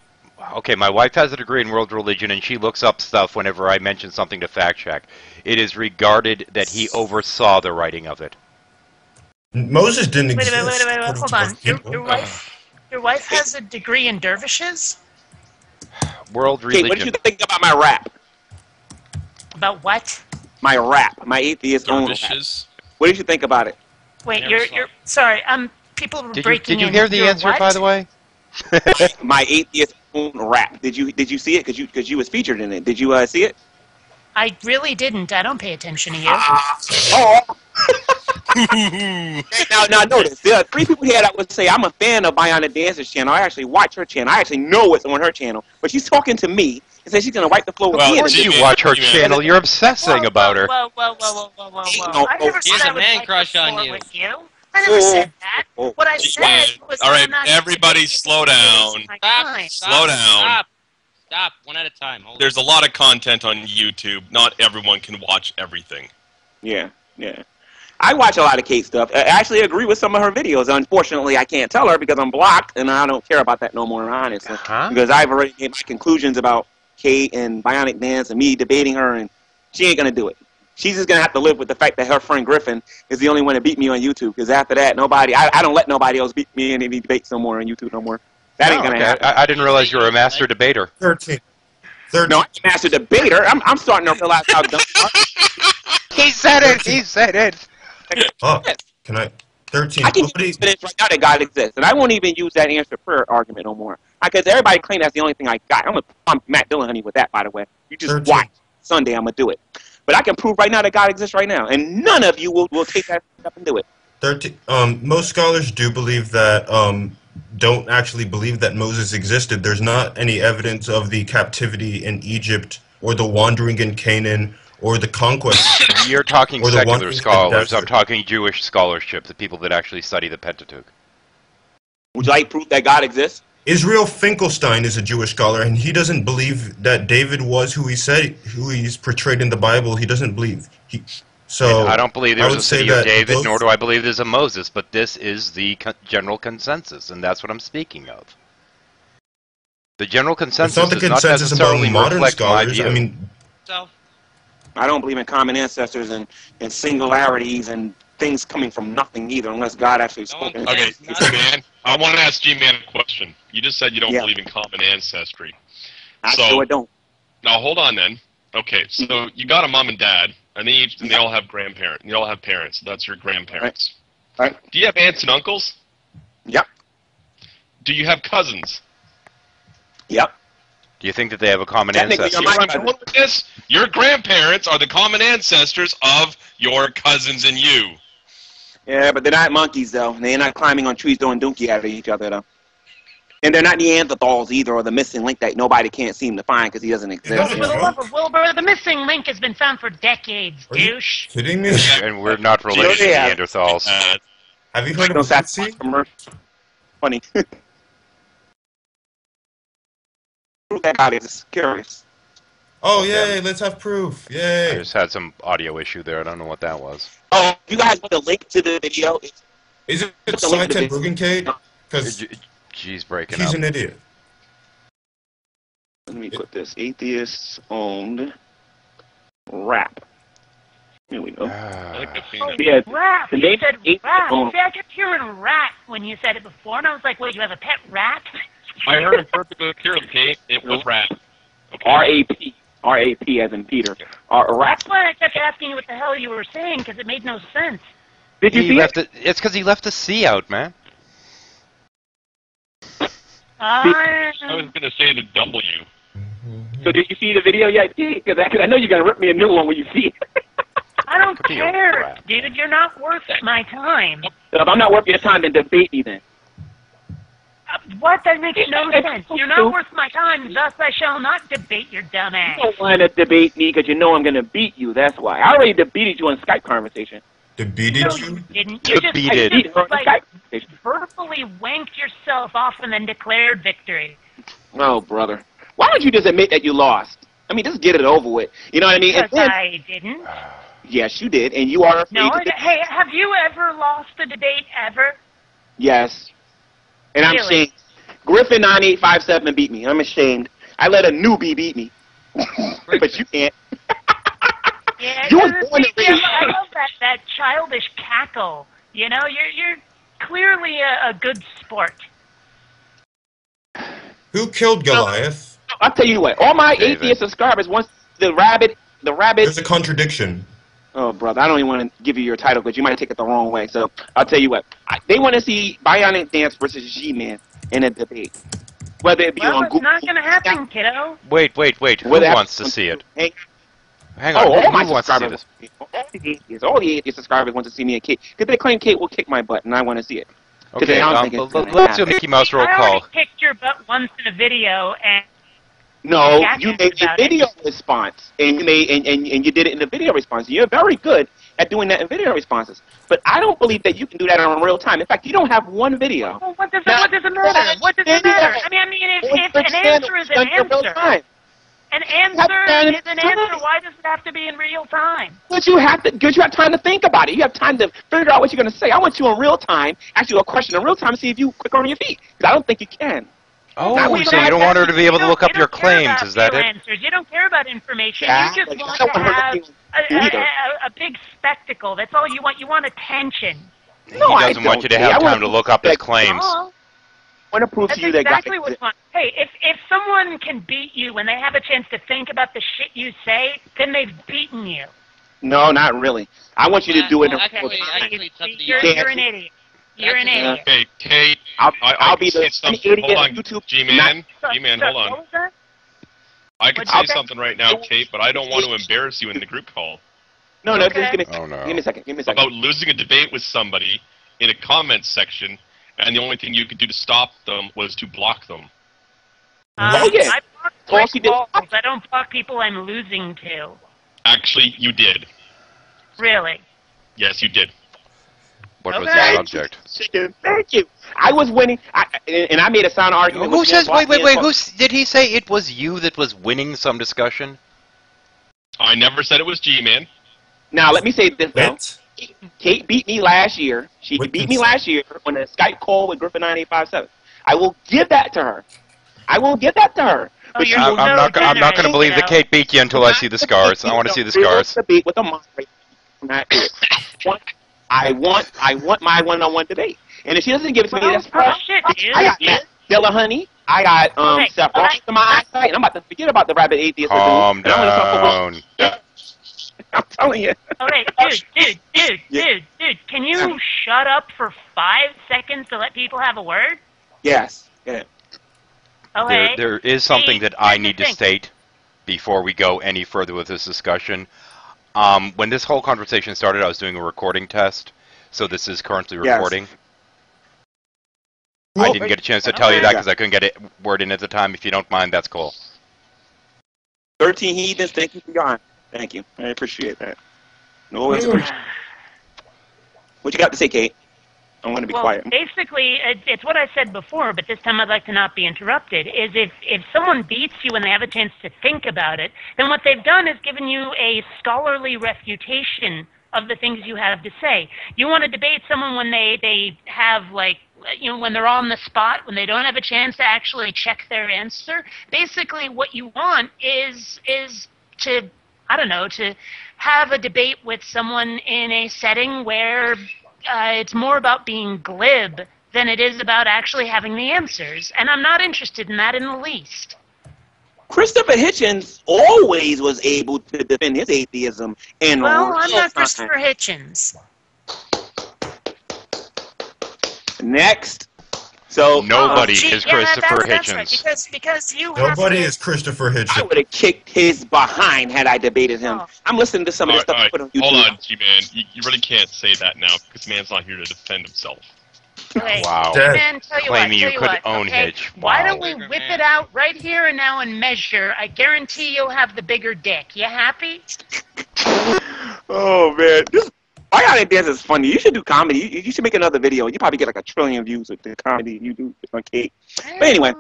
wife has a degree in world religion, and she looks up stuff whenever I mention something to fact check. It is regarded that he oversaw the writing of it. Moses didn't Wait, exist. hold according to on. most people. Your wife? Your wife has a degree in dervishes? World Kate, religion. what did you think about my rap? About what? My rap, my atheist own rap. Dervishes. What did you think about it? Wait, Never you're sorry. People were Did breaking you in. hear the Your answer, what? by the way? My atheist own rap. Did you see it? Because you was featured in it. Did you see it? I really didn't. I don't pay attention to you. Oh. Now notice there are 3 people here that would say I'm a fan of Bionic Dancer's channel. I actually watch her channel. I actually know what's on her channel. But she's talking to me and says she's gonna wipe the floor with Well, me. Once you watch her channel, you're obsessing about her. Whoa. No, I never he said has I a would man like crush the on floor you. with you. I never said that. Oh. What I said was All right, I'm not everybody interested slow in down. wasting my Stop, time. stop, Slow down. Stop. One at a time. Hold There's a lot of content on YouTube. Not everyone can watch everything. Yeah. I watch a lot of Kate stuff. I actually agree with some of her videos. Unfortunately, I can't tell her because I'm blocked, and I don't care about that no more, honestly. Huh? Because I've already made my conclusions about Kate and Bionic Dance and me debating her, and she ain't gonna do it. She's just gonna have to live with the fact that her friend Griffin is the only one that beat me on YouTube. Because after that, I don't let nobody else beat me in any debates no more on YouTube no more. That ain't gonna happen. I didn't realize you were a master debater. 13. No, I'm a master debater. I'm starting to realize how dumb you are. He said it! Oh, can I? 13. I can Nobody, use evidence right now that God exists, and I won't even use that answer prayer argument no more. Because everybody claims that's the only thing I got. I'm Matt Dillahunty with that, by the way. You just 13. watch. Sunday, I'm gonna do it. But I can prove right now that God exists right now, and none of you will take that up and do it. 13. Most scholars do believe that, don't actually believe that Moses existed. There's not any evidence of the captivity in Egypt or the wandering in Canaan or the conquest. You're talking Or the secular one- scholars. that's I'm talking Jewish scholarship, the people that actually study the Pentateuch. Would you like proof that God exists? Israel Finkelstein is a Jewish scholar, and he doesn't believe that David was who he's portrayed in the Bible. He doesn't believe. So I don't believe I there's would a say city of that David, those- nor do I believe there's a Moses, but this is the general consensus, and that's what I'm speaking of. The general It's consensus not the does not consensus among necessarily modern reflect my scholars. view. I mean, So, I don't believe in common ancestors and singularities and things coming from nothing either, unless God actually No one spoke. can. Okay, G-Man, I want to ask G-Man a question. You just said you don't Yeah. believe in common ancestry. I So- sure don't. Now, hold on then. Okay, so you got a mom and dad, and they all have grandparents. You all have parents. That's your grandparents. Right. Do you have aunts and uncles? Yep. Do you have cousins? Yep. Do you think that they have a common Technically, ancestor? See where I'm going with this? Your grandparents are the common ancestors of your cousins and you. Yeah, but they're not monkeys, though. They're not climbing on trees doing dookie at each other, though. And they're not Neanderthals either, or the missing link that nobody can't seem to find because he doesn't exist. doesn't For the know. love of Wilbur, the missing link has been found for decades, Are you- douche. kidding me? And we're not related to Yeah. Neanderthals. Have you heard No of satisfying Lucy? commercial. Funny. Prove that God is curious. Oh, yay, let's have proof. I Yay. just had some audio issue there. I don't know what that was. Oh, you guys want the link to the video? Is it Put the link to Scientific the Rugen Kate? Because G's breaking he's up. an idiot. Let me put this atheist-owned rap. Here we go. I like the Oh, peanut. Yeah, rat. the You name- said it- rat. oh. See, I kept hearing rat when you said it before, and I was like, wait, you have a pet rat? I heard him perfectly clearly, Kate. It was rat. Okay. R-A-P. R-A-P as in Peter. Rap. That's why I kept asking you what the hell you were saying, because it made no sense. Did you He see left it? It's because he left the C out, man. I was going to say the W. So did you see the video yet? Because I know you're going to rip me a new one when you see it. I don't Could be a care, rat. dude. You're not worth my time. If I'm not worth your time, then debate me then. What? That makes no sense. You're not worth my time, thus I shall not debate your dumb ass. You don't want to debate me because you know I'm going to beat you. That's why. I already defeated you on Skype conversation. Debated No, you? you didn't. You just, Defeated. you Beat her on just like, Skype conversation. verbally wanked yourself off and then declared victory. Oh, brother. Why don't you just admit that you lost? I mean, just get it over with. You know what I mean? And Because then, I didn't. yes, you did. And you are afraid No, to hey, have you ever lost a debate ever? Yes. And I'm Really? ashamed. Griffin 9857 beat me. I'm ashamed. I let a newbie beat me. But you can't. Yeah, You it was doesn't born make to me- raise- I love that childish cackle. You know, you're clearly a good sport. Who killed Goliath? I'll tell you what. All my David. atheist subscribers want the rabbit. There's a contradiction. Oh, brother, I don't even want to give you your title because you might take it the wrong way. So I'll tell you what. They want to see Bionic Dance versus G-Man in a debate. Whether it be Well, on it's Google. not going to happen, kiddo. Wait. Who Whether it wants to happens see it? Hey, Hang on. all my Who wants to see subscribers. this? All the atheist subscribers want to see me and Kate because they claim Kate will kick my butt, and I want to see it. Okay, I don't think it's gonna let's do a happen. Mickey Mouse roll I already call. kicked your butt once in a video, and No, Yeah, you made a about video response, and you made and you did it in the video response. You're very good at doing that in video responses, but I don't believe that you can do that in real time. In fact, you don't have one video. well, what does it Now, matter? What does it matter? I mean, if an answer is an answer, an answer is an answer. Why does it have to be in real time? But you have time to think about it. You have time to figure out what you're going to say. I want you in real time, ask you a question in real time, see if you quick on your feet. Because I don't think you can. Oh, That was so you don't want her to be able to look up your claims, is that it? Answers. You don't care about information. Yeah, You just like, want I to don't want her have to be either. a big spectacle. That's all you want. You want attention. No, He I doesn't want you to don't. have I time to look up his claims. Oh, I want to prove that's to you that exactly God what's fun. Hey, if someone can beat you when they have a chance to think about the shit you say, then they've beaten you. No, not really. I want you to do it in Okay, real wait, time. actually, it's up to you. You're an idiot. You're an idiot. Okay, Kate. I'll be can the say something. idiot Hold on on, YouTube. G-Man. Sorry, G-Man, sorry, hold what on. was that? I can Okay. say something right now, Kate, but I don't want to embarrass you in the group call. No, Okay. just give me a Oh, second. no. Give me a second. Give me a second. About losing a debate with somebody in a comment section, and the only thing you could do to stop them was to block them. Oh, yeah. I block All brick she did- walls. I don't block people I'm losing to. Actually, you did. Really. Yes, you did. What was Okay. the subject? Thank you. I was winning, and I made a sound argument. Who with says, Jan wait, Boston. did he say it was you that was winning some discussion? I never said it was G-Man. Now, let me say this, though. What? Kate beat me last year. She With beat me consent. last year on a Skype call with Griffin 9857. I will give that to her. I will give that to her. Oh, But you're she I'm will so not going to generous, believe that kiddo. Kate beat you until I see the scars. I want to see the scars. Debate with a moderator. Not do it. I want my one-on-one debate. And if she doesn't give it to me, Well, that's fine. shit, dude. I got Matt Dillahunty. I got Okay, Seth okay. Ross in my eyesight, and I'm about to forget about the rabbit atheist. Calm And I'm gonna talk down. about- I'm telling you. Okay, dude, can you shut up for 5 seconds to let people have a word? Yes. Yeah. Okay. There is something See, that I here's the need to thing. state before we go any further with this discussion. When this whole conversation started, I was doing a recording test, so this is currently Yes. recording. I Well, didn't get a chance to tell you that Okay. because I couldn't get it word in at the time. If you don't mind, that's cool. 13 heathens. Thank you for your honor. Thank you. I appreciate that. No, it's appreciated. What you got to say, Kate? I want to be Well, quiet. basically, it's what I said before, but this time I'd like to not be interrupted, is if someone beats you and they have a chance to think about it, then what they've done is given you a scholarly refutation of the things you have to say. You want to debate someone when they have, like, you know, when they're on the spot, when they don't have a chance to actually check their answer. Basically, what you want is to, I don't know, to have a debate with someone in a setting where it's more about being glib than it is about actually having the answers. And I'm not interested in that in the least. Christopher Hitchens always was able to defend his atheism in Well, real I'm not time. Christopher Hitchens. Next. So Nobody Oh, gee, is yeah, Christopher that's Hitchens. right, because you Nobody have to, is Christopher I Hitchens. would have kicked his behind had I debated him. Oh. I'm listening to some of the stuff All he right, put on YouTube. hold on, G-Man. You really can't say that now because man's not here to defend himself. Okay. Wow. Dead. Man, tell you Claiming what, you tell could what, own okay? Hitch. Why Wow. don't we whip it out right here and now and measure? I guarantee you'll have the bigger dick. You happy? Oh man, this Bionic Dance is funny. You should do comedy. You should make another video. You probably get like 1 trillion views with the comedy you do on Kate. But anyway,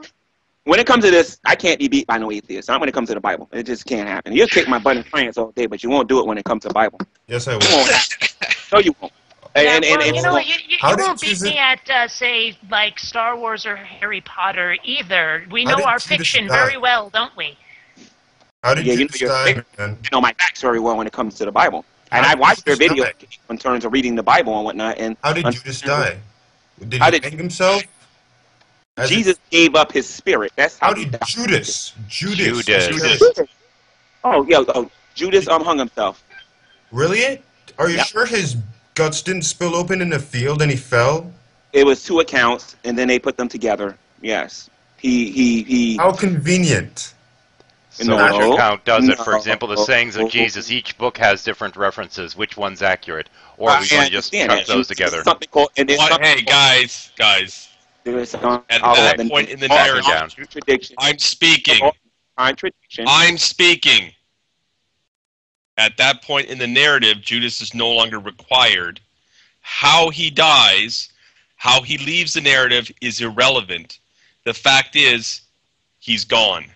when it comes to this, I can't be beat by no atheist. Not when it comes to the Bible. It just can't happen. You'll kick my butt in France all day, but you won't do it when it comes to the Bible. Yes, I You won't will. happen. No, you won't. Yeah, And well, you know what? You How did won't you beat say- me at, say, like Star Wars or Harry Potter either. We How know did our Jesus fiction die? very well, don't we? How did Yeah, you you know you're die, sick. man? you know my facts very well when it comes to the Bible. And How I did watched their Judas video die? in terms of reading the Bible and whatnot. And How did Judas die? Did How he did- hang himself? As Jesus gave up his spirit. That's how how did he died. Judas? Judas. Oh yeah. Oh, Judas hung himself. Really? Are you Yep. sure his guts didn't spill open in the field and he fell? It was 2 accounts, and then they put them together. Yes. He. How convenient. So No. which account does it? For No. example, the sayings of Jesus. Each book has different references. Which one's accurate? Or are we going to just chuck those together? Something called. And there's What, something hey, guys. There's some, At I'll that write point in the I'll write narrative, down. contradiction. I'm speaking. Contradiction. I'm speaking. At that point in the narrative, Judas is no longer required. How he dies, how he leaves the narrative is irrelevant. The fact is, he's gone.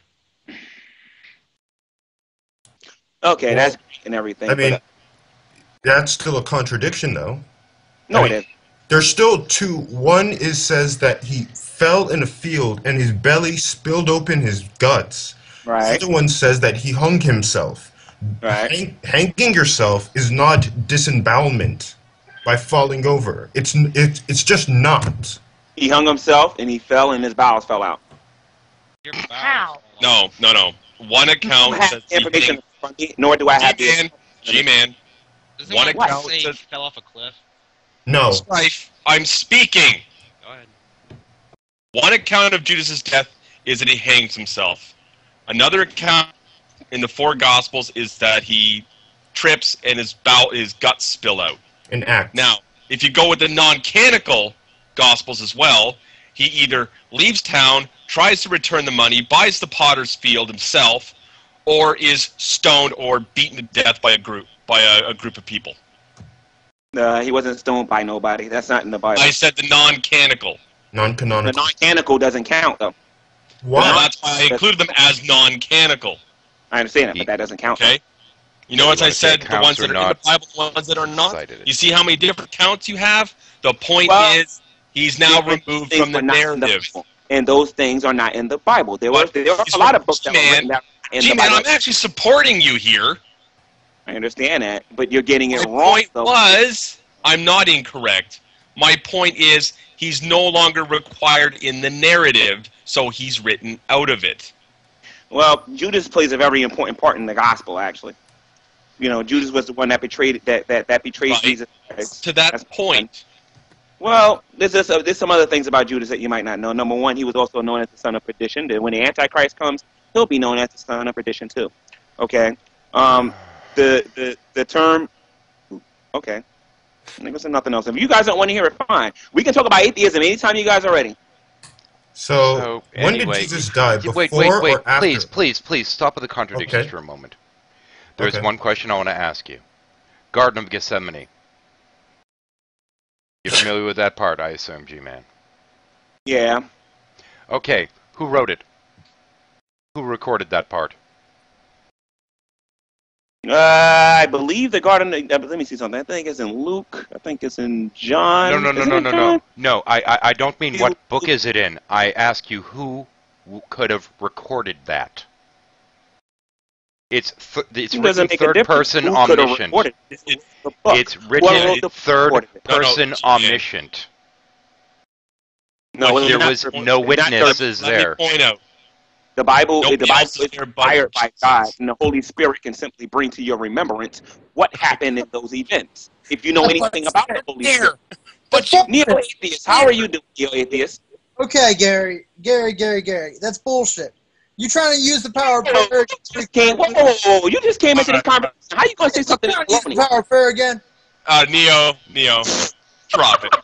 Okay, Well, that's great and everything. I mean, but, that's still a contradiction, though. no, I it mean, is. There's still two. One is says that he fell in a field and his belly spilled open his guts. Right. The other one says that he hung himself. Right. Hanging yourself is not disembowelment by falling over. It's just not. He hung himself and he fell and his bowels fell out. Your bowels How? fall off. No. One I account don't have says he information hanged. in front of me, nor do I have the G-Man. Doesn't One one account say he says- fell off a cliff? No. Strife. I'm speaking. Go ahead. One account of Judas's death is that he hangs himself. Another account in the 4 Gospels is that he trips and his guts spill out. An act. Now, if you go with the non-canonical Gospels as well, he either leaves town, tries to return the money, buys the potter's field himself, or is stoned or beaten to death by a group of people. He wasn't stoned by nobody. That's not in the Bible. I said the non-canonical. The Non-canonical. non-canonical doesn't count, though. Well, Why? that's why I included them as non-canonical. I understand that, but that doesn't count. Okay? You know what I wanna say said? The counts ones or that are in the not Bible, the ones that are not. cited it. You see how many different counts you have? The point Well, is, he's now Different removed things from the are not in narrative. Bible, and those things are not in the Bible. There are But a lot of books that were G-Man, written down in the G-Man, Bible. I'm actually supporting you here. I understand that, but you're getting it My wrong. point though. was, I'm not incorrect. My point is, he's no longer required in the narrative, so he's written out of it. Well, Judas plays a very important part in the gospel, actually. You know, Judas was the one that betrayed that betrayed Right. Jesus Christ. To that That's- point, Well, there's some other things about Judas that you might not know. Number one, he was also known as the son of perdition. Then when the Antichrist comes, he'll be known as the son of perdition too. Okay. The term. Okay. I think there's nothing else. If you guys don't want to hear it, fine. We can talk about atheism anytime you guys are ready. So, when anyway, did Jesus die? Before wait, or after? please, stop with the contradictions Okay. for a moment. There's Okay. one question I want to ask you. Garden of Gethsemane. You're familiar with that part, I assume, G-Man. Yeah. Okay, who wrote it? Who recorded that part? I believe the Garden. Let me see something. I think it's in Luke. I think it's in John. No, Is it in John? No, I don't mean what book is it in. I ask you who could have recorded that. It's It written doesn't make a third difference. person Who could have omniscient. recorded it? It's the book. It's Whoever written wrote the book third recorded it. person No, omniscient. No, What it's There not was third- no it's not third- witnesses let there. me point out. The Bible, Nobody the Bible else is is there but inspired by Jesus. God, and the Holy Spirit can simply bring to your remembrance what happened in those events. If you know anything about the Holy Spirit. But you, Neo-atheist, how are you doing, neo-atheist? Okay, Gary. That's bullshit. You trying to use the power of prayer? Whoa, you just came into this conversation. How you going to say something Trying that's to use the baloney? power of prayer again? Neo, drop it.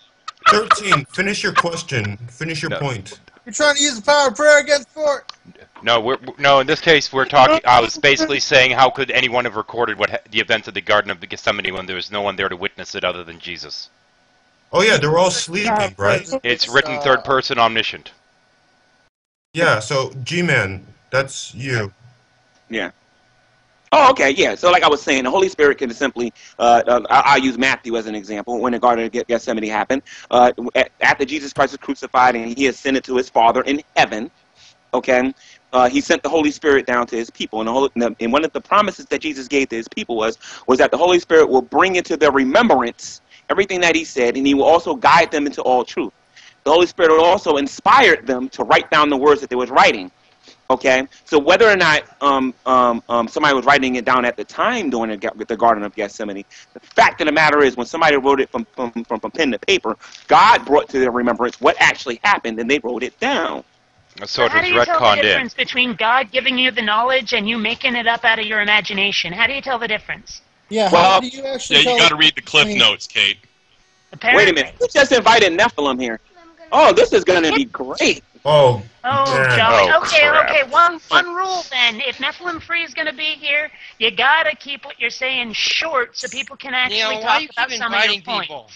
13. Finish your question. Finish your No. point. You're trying to use the power of prayer against Fort? No, in this case, we're talking. I was basically saying, how could anyone have recorded the events of the Garden of Gethsemane when there was no one there to witness it other than Jesus? Oh yeah, they're all sleeping, right? It's written third person omniscient. Yeah. So G-Man, that's you. Yeah. Oh, okay, yeah. So like I was saying, the Holy Spirit can simply, I'll use Matthew as an example. When the Garden of Gethsemane happened, after Jesus Christ was crucified and he ascended to his Father in heaven, okay, he sent the Holy Spirit down to his people. And one of the promises that Jesus gave to his people was that the Holy Spirit will bring into their remembrance everything that he said, and he will also guide them into all truth. the Holy Spirit also inspired them to write down the words that they was writing. Okay, so whether or not somebody was writing it down at the time during the Garden of Gethsemane, the fact of the matter is when somebody wrote it from pen to paper, God brought to their remembrance what actually happened, and they wrote it down. So it how was do you tell the retconned in. difference between God giving you the knowledge and you making it up out of your imagination? How do you tell the difference? Yeah, Well, how do you actually Yeah, tell you got to read the cliff between- notes, Kate. Apparently. Wait a minute, who just invited Nephilim here? Oh, this is going to be great. Oh, Oh, man. jolly. Oh, Okay, crap. okay. One rule then. If Nephilim Free is going to be here, you got to keep what you're saying short so people can actually Neil, why talk you about keep some of your inviting points. people?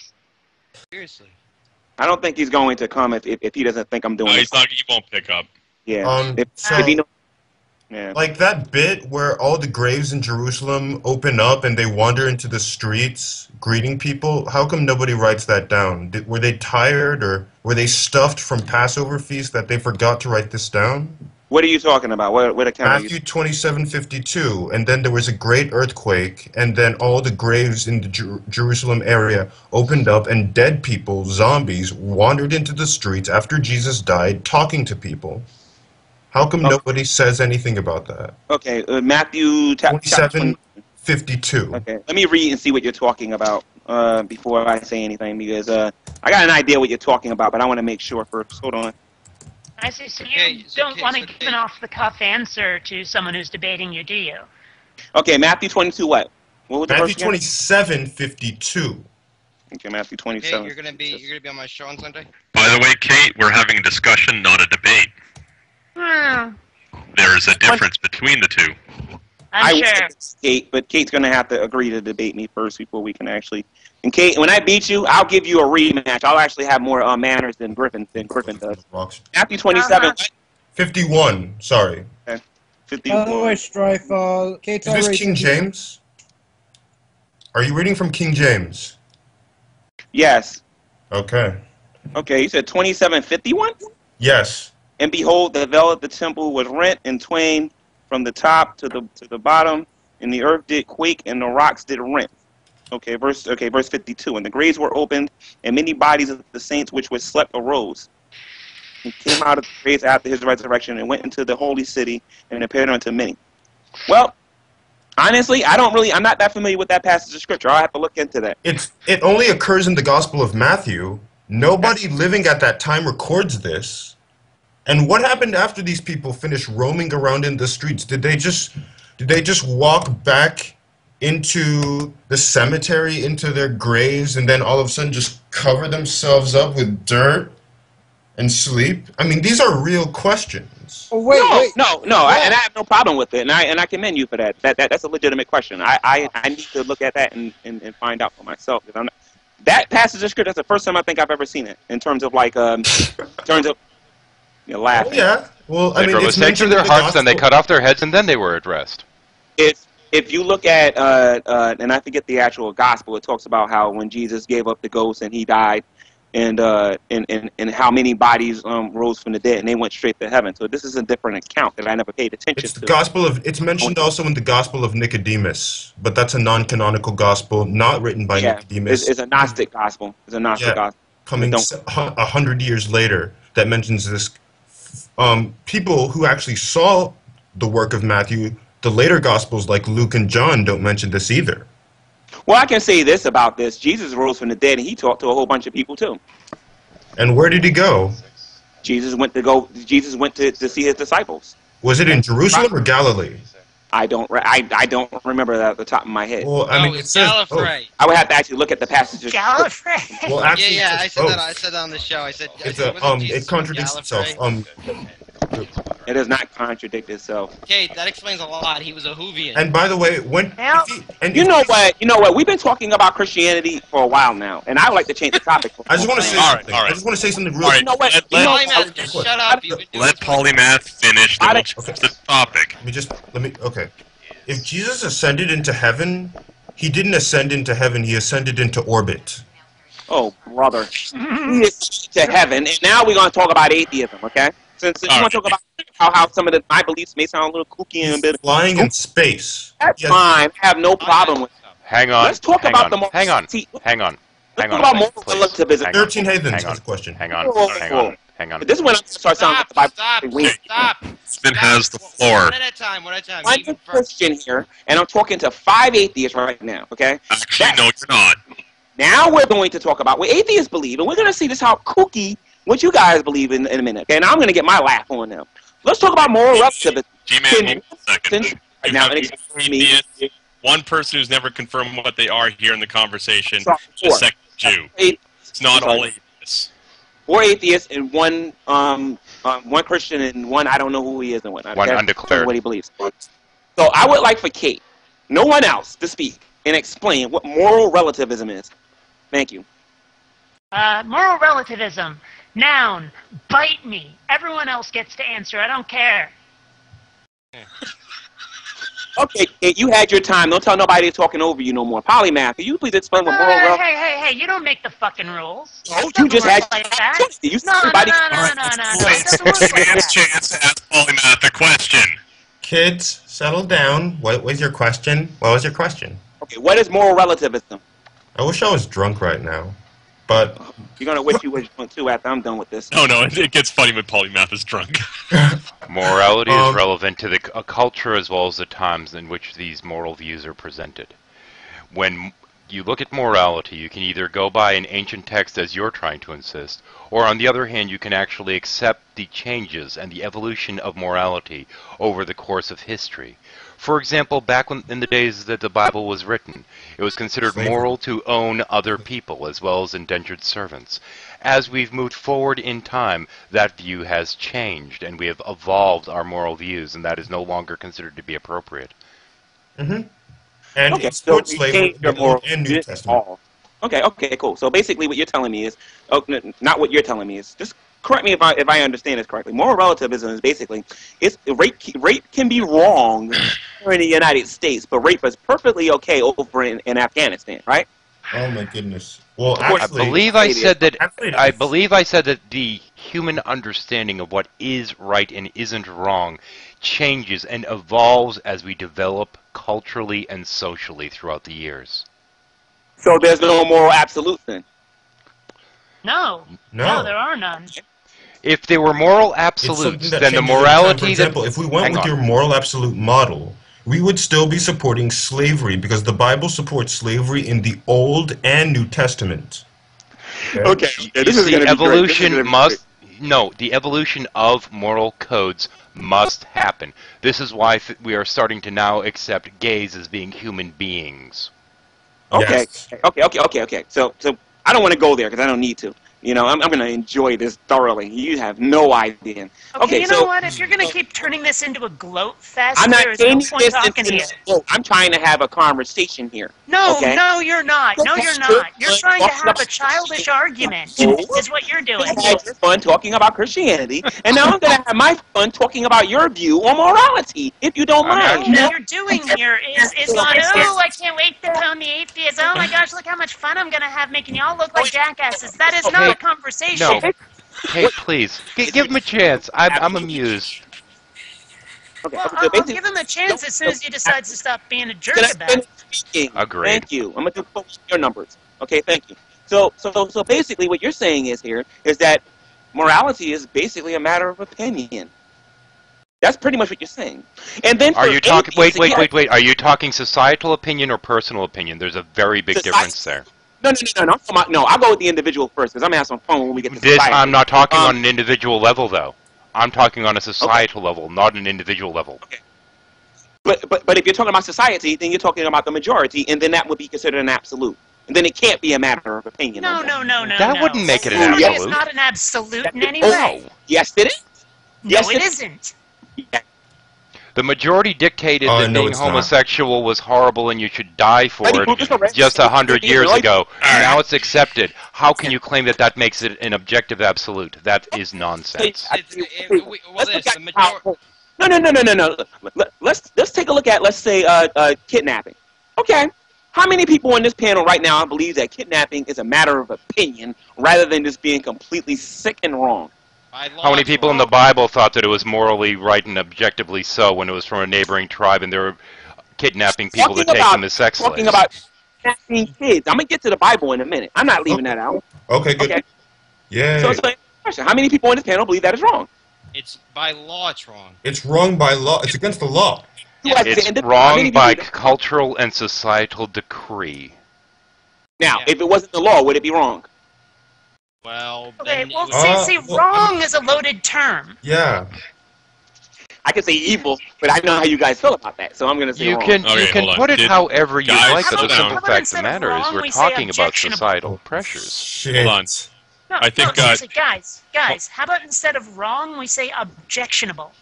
Seriously. I don't think he's going to come if he doesn't think I'm doing No, it. he's not. He won't pick up. Yeah. So, If he know, yeah. like that bit where all the graves in Jerusalem open up and they wander into the streets greeting people, how come nobody writes that down? Were they tired or were they stuffed from Passover feast that they forgot to write this down? What are you talking about? What account are you? Matthew 27:52, and then there was a great earthquake, and then all the graves in the Jerusalem area opened up, and dead people, zombies, wandered into the streets after Jesus died, talking to people. How come nobody says anything about that? Okay, Matthew chapter 20. 27:52. Okay, let me read and see what you're talking about before I say anything, because I got an idea what you're talking about, but I want to make sure first. Hold on. I see. So you Okay, don't want to okay. give an off-the-cuff answer to someone who's debating you, do you? Okay, Matthew 22 what? What was the Matthew verse again? 27:52. Okay, Matthew Hey, 27. you're gonna be on my show on Sunday. By the way, Kate, we're having a discussion, not a debate. Hmm. There's a difference between the two. I I'm will sure. Kate, but Kate's going to have to agree to debate me first before we can actually. And Kate, when I beat you, I'll give you a rematch. I'll actually have more manners than Griffin does. Rocks. Matthew 27, Uh-huh. 51. Sorry. 51. By the way, Strife, Kate's Is this already King James? Are you reading from King James? Yes. Okay. Okay, you said 27:51. Yes. And behold, the veil of the temple was rent in twain from the top to the bottom, and the earth did quake, and the rocks did rent. Okay, verse 52. And the graves were opened, and many bodies of the saints which were slept arose, and came out of the graves after his resurrection, and went into the holy city, and appeared unto many. Well, honestly, I'm not that familiar with that passage of scripture. I'll have to look into that. It only occurs in the Gospel of Matthew. Nobody living at that time records this. And what happened after these people finished roaming around in the streets? Did they just walk back into the cemetery, into their graves, and then all of a sudden just cover themselves up with dirt and sleep? I mean, these are real questions. Oh, wait, wait. No, and I have no problem with it, and I commend you for that. That's a legitimate question. I need to look at that and find out for myself. That passage of scripture, that's the first time I think I've ever seen it in terms of you're laughing. Oh, yeah. Well, I They mean, drove a it's stake mentioned through their in the hearts, then they Gospel. cut off their heads, and then they were addressed. If you look at and I forget the actual gospel, it talks about how when Jesus gave up the ghost and he died, and how many bodies rose from the dead and they went straight to heaven. So this is a different account that I never paid attention It's to. the Gospel of. It's mentioned also in the Gospel of Nicodemus, but that's a non-canonical gospel, not written by Yeah, Nicodemus. it's a Gnostic gospel. It's a Gnostic Yeah. gospel. Coming Don't- 100 years later, that mentions this. People who actually saw the work of Matthew, the later Gospels like Luke and John, don't mention this either. Well, I can say this about this: Jesus rose from the dead, and he talked to a whole bunch of people too. And where did he go? Jesus went to see his disciples. Was it in Jerusalem or Galilee? I don't remember that at the top of my head. Well, I mean, it it's says Gallifrey. I would have to actually look at the passages. Gallifrey. Well, actually, Yeah, it's I said both. that. I said that on the show. I said It's wasn't a, Jesus it contradicts from itself. Gallifrey? It does not contradict itself. Okay, that explains a lot. He was a Whovian. And by the way, when Well, You know what? We've been talking about Christianity for a while now, and I would like to change the topic. I just want to say All right, something. all right. I just want to say something real. All right. You know what? Let- You know- Polymath, just shut up. You've been doing Let this for- Polymath finish, then we'll change the topic. Okay. If Jesus ascended into heaven, he didn't ascend into heaven, he ascended into orbit. Oh, brother. He is to heaven, and now we're going to talk about atheism, okay? Since you want to talk about how some of my beliefs may sound a little kooky and a bit. Flying in space. That's Yes. fine. I have no problem with that. Hang on. Let's talk hang about on, the most. Hang on. See, Hang on. Hang on about a moral second, please. relativism. Hang on. 13 Heathens Hang on. has a question. Hang on. Whoa, Hang whoa. on. Hang on. This is when I start sounding like the Bible. Stop. Stephen has the floor. One at a time. I'm a Christian here, and I'm talking to 5 atheists right now, okay? Actually, no, you're not. Now we're going to talk about what atheists believe, and we're going to see this how kooky what you guys believe in a minute. Okay, and I'm going to get my laugh on them. Let's talk about moral relativism. G-Man, hold on a second. Right now, and explain me. One person who's never confirmed what they are here in the conversation, Sorry, the second Jew. It's not Sorry. all atheists. 4 atheists and one Christian and one I don't know who he is and whatnot. One okay? undeclared. What he believes. So I would like for Kate, no one else, to speak and explain what moral relativism is. Thank you. Moral relativism. Noun. Bite me. Everyone else gets to answer. I don't care. Okay, Kate, you had your time. Don't tell nobody they're talking over you no more. Polymath, can you please explain what moral relativism is? Hey, you don't make the fucking rules. Oh, you just had like that. you No. It doesn't work like G-Man's that. chance to ask Polymath a question. Kids, settle down. What was your question? What was your question? Okay, what is moral relativism? I wish I was drunk right now, but You're going to wish you were drunk too after I'm done with this. No, it gets funny when Polymath is drunk. Morality is relevant to a culture as well as the times in which these moral views are presented. When you look at morality, you can either go by an ancient text as you're trying to insist, or on the other hand, you can actually accept the changes and the evolution of morality over the course of history. For example, back in the days that the Bible was written, it was considered moral to own other people as well as indentured servants. As we've moved forward in time, that view has changed, and we have evolved our moral views, and that is no longer considered to be appropriate. and Okay, it's so sports you slavery changed your moral and New views Testament. all. Okay, cool. So basically what you're telling me is, not what you're telling me is, just correct me if I understand this correctly. Moral relativism is basically, rape can be wrong here in the United States, but rape is perfectly okay over in Afghanistan, right? Oh my goodness. Well, I actually, believe I said that. actually, I believe I said that the human understanding of what is right and isn't wrong changes and evolves as we develop culturally and socially throughout the years. So there's no moral absolute then. No, there are none. If there were moral it's absolutes, something that then the changes over time. morality For example, if we went Hang with on. your moral absolute model, we would still be supporting slavery because the Bible supports slavery in the Old and New Testament. Okay, this is the going to be evolution great. must no. The evolution of moral codes must happen. This is why we are starting to now accept gays as being human beings. Okay, Yes. okay. So I don't want to go there because I don't need to. You know, I'm going to enjoy this thoroughly. You have no idea. Okay, you know what? If you're going to keep turning this into a gloat fest, I'm not there is no saying point this talking into here. I'm trying to have a conversation here. No, okay? no, you're not. No, you're not. You're trying to have a childish argument. Is what you're doing. You had your fun talking about Christianity, and now I'm going to have my fun talking about your view on morality, if you don't mind. What you're doing here is going, oh, I can't wait to tell the atheists, oh my gosh, look how much fun I'm going to have making y'all look like jackasses. That is not a conversation. No. Hey, please, give him a chance. I'm amused. Okay, Well, so I'll basically, give him a chance as soon as he decides to stop being a jerk Can I about it. finish speaking? Agreed. Thank you. I'm going to focus your numbers. Okay, thank you. So basically what you're saying is that morality is basically a matter of opinion. That's pretty much what you're saying. And then Are you talking? Wait. again, Are you talking societal opinion or personal opinion? There's a very big difference there. No. I'll go with the individual first because I'm going to have some fun when we get to This society. I'm not talking on an individual level, though. I'm talking on a societal level, not an individual level. Okay. But if you're talking about society, then you're talking about the majority, and then that would be considered an absolute. And then it can't be a matter of opinion. No. That wouldn't make it an Authority absolute. is not an absolute in any Oh, way. yes, it is. Yes, No, it isn't. The majority dictated Oh, that no, being it's not. homosexual was horrible and you should die for Buddy, it just arrest just me. 100 years Right. ago. Now it's accepted. How can you claim that makes it an objective absolute? That is nonsense. No. Let's take a look at, let's say, kidnapping. Okay. How many people on this panel right now believe that kidnapping is a matter of opinion rather than just being completely sick and wrong? How many people in the Bible thought that it was morally right and objectively so when it was from a neighboring tribe and they were kidnapping people to take them as sex slaves? having kids. I'm gonna get to the Bible in a minute. I'm not leaving that out. Okay, good. Okay. Yeah. So it's a question. How many people in this panel believe that is wrong? It's by law. It's wrong. It's wrong by law. It's against the law. It's wrong by cultural and societal decree. Now, Yeah. if it wasn't the law, would it be wrong? Well, Okay, then. well, it would- see, well, wrong is a loaded term. Yeah. I could say evil, but I know how you guys feel about that, so I'm gonna say You wrong. can Okay, you can hold on. put it Did- however you guys, like, but slow the simple down. fact of Instead the of matter is wrong, we're we say talking about objectionable. societal pressures. Shit. Hold on. No, I think, no, seriously, guys, how about instead of wrong, we say objectionable?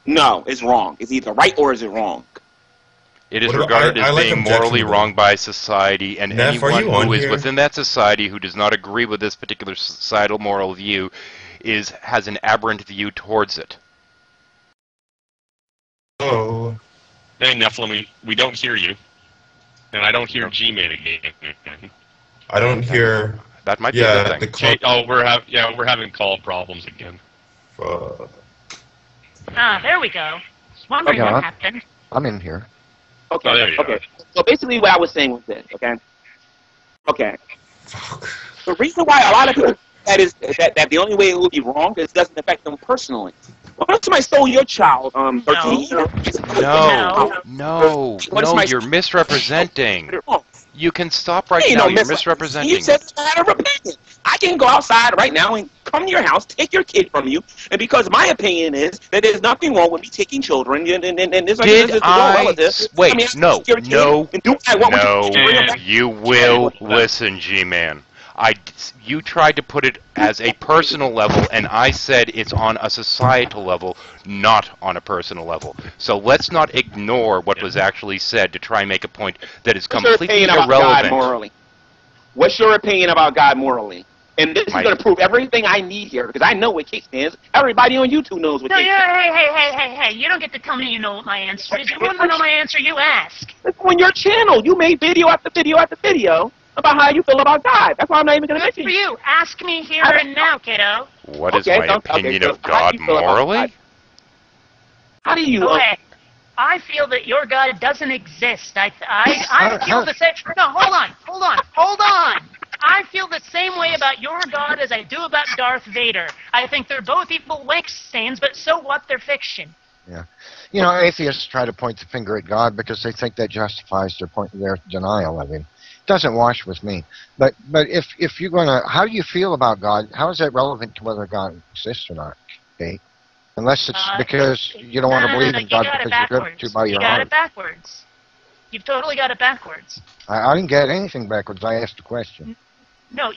No, it's wrong. It's either right or is it wrong? It is What about- regarded I as like being morally objectionable. wrong by society, and Neff, are anyone you on who is here? within that society who does not agree with this particular societal moral view has an aberrant view towards it. Oh. Hey, Nephilim, we don't hear you. And I don't hear G-Man again. I don't hear. That might be a Yeah, good the thing. call. Oh, we're having call problems again. Ah, there we go. Wondering Yeah. what happened. I'm in here. Okay, Oh, there you okay. So basically what I was saying was this, okay? Okay. Fuck. The reason why a lot of people that the only way it would be wrong is it doesn't affect them personally. What if somebody stole your child, 13 No, What is my- you're misrepresenting. You can stop right Hey, now. no, You're miss- misrepresenting. You said it's a matter of opinion. I can go outside right now and come to your house, take your kid from you, and because my opinion is that there's nothing wrong with me taking children, and there's like Did this I? relative. Wait, I mean, no, take your kid no, and do what I want with no. you. Bring her back. You will listen, G-Man. You tried to put it as a personal level, and I said it's on a societal level, not on a personal level. So let's not ignore what was actually said to try and make a point that is What's your completely opinion about God irrelevant. morally? What's your opinion about God morally? And this is going to prove everything I need here, because I know what case stands. Everybody on YouTube knows what No, case yeah, hey, you don't get to tell me you know what my answer is. You want to know my answer, you ask. It's on your channel. You made video after video after video about how you feel about God. That's why I'm not even going to Good mention for you. you. Ask me here and now, kiddo. What is Okay, my okay, opinion so of how do God you feel about morally? God? How do you... Okay. I feel that your God doesn't exist. I feel the same. No, hold on. I feel the same way about your God as I do about Darth Vader. I think they're both evil wank stains, but so what? They're fiction. Yeah. You know, atheists try to point the finger at God because they think that justifies their denial of him. Doesn't wash with me. But if you're going to, how do you feel about God? How is that relevant to whether God exists or not? Okay. Unless it's because you don't want to believe in God because you're driven to by your You got heart. it backwards. You've totally got it backwards. I didn't get anything backwards. I asked a question. No,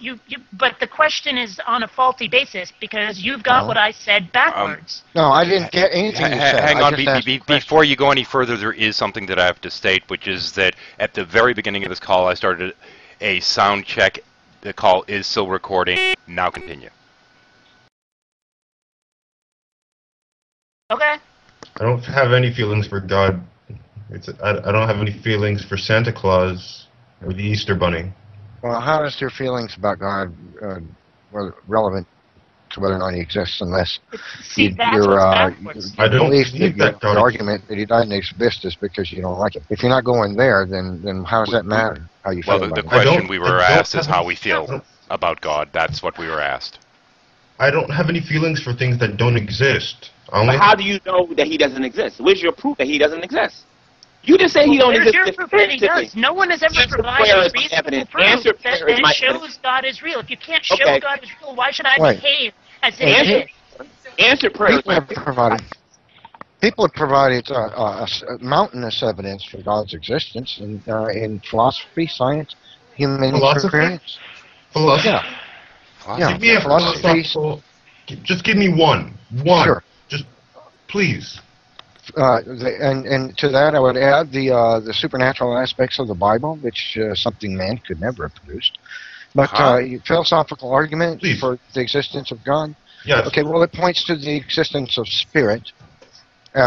but the question is on a faulty basis because you've got what I said backwards. No, I didn't get anything you said. Hang I on, just asked a question. before you go any further, there is something that I have to state, which is that at the very beginning of this call, I started a sound check. The call is still recording. Now continue. Okay. I don't have any feelings for God. I don't have any feelings for Santa Claus or the Easter Bunny. Well, how is your feelings about God relevant to whether or not he exists unless See, that's your what's backwards. I don't belief believe that that God your argument that he doesn't exist is because you don't like it. If you're not going there, then how does that matter? How you feel Well, about the it? question we I were don't asked is have how any- we feel about God. That's what we were asked. I don't have any feelings for things that don't exist. I only But how do you know that he doesn't exist? Where's your proof that he doesn't exist? You just say he don't There's exist. your proof that he does. No one has ever Answer provided prayer is my reasonable evidence. proof Answer that prayer is then my shows evidence. God is real. If you can't show Okay. God is real, why should I Wait. behave as if Answer, it is? answer prayer. People have provided mountainous evidence for God's existence in philosophy, science, human Philosophy? experience. philosophy. Yeah, yeah. Give me a philosophy. Just give me one. One. Sure. Just please. And to that, I would add the supernatural aspects of the Bible, which something man could never have produced. But philosophical argument Please. for the existence of God. Yes. Okay, well, it points to the existence of spirit,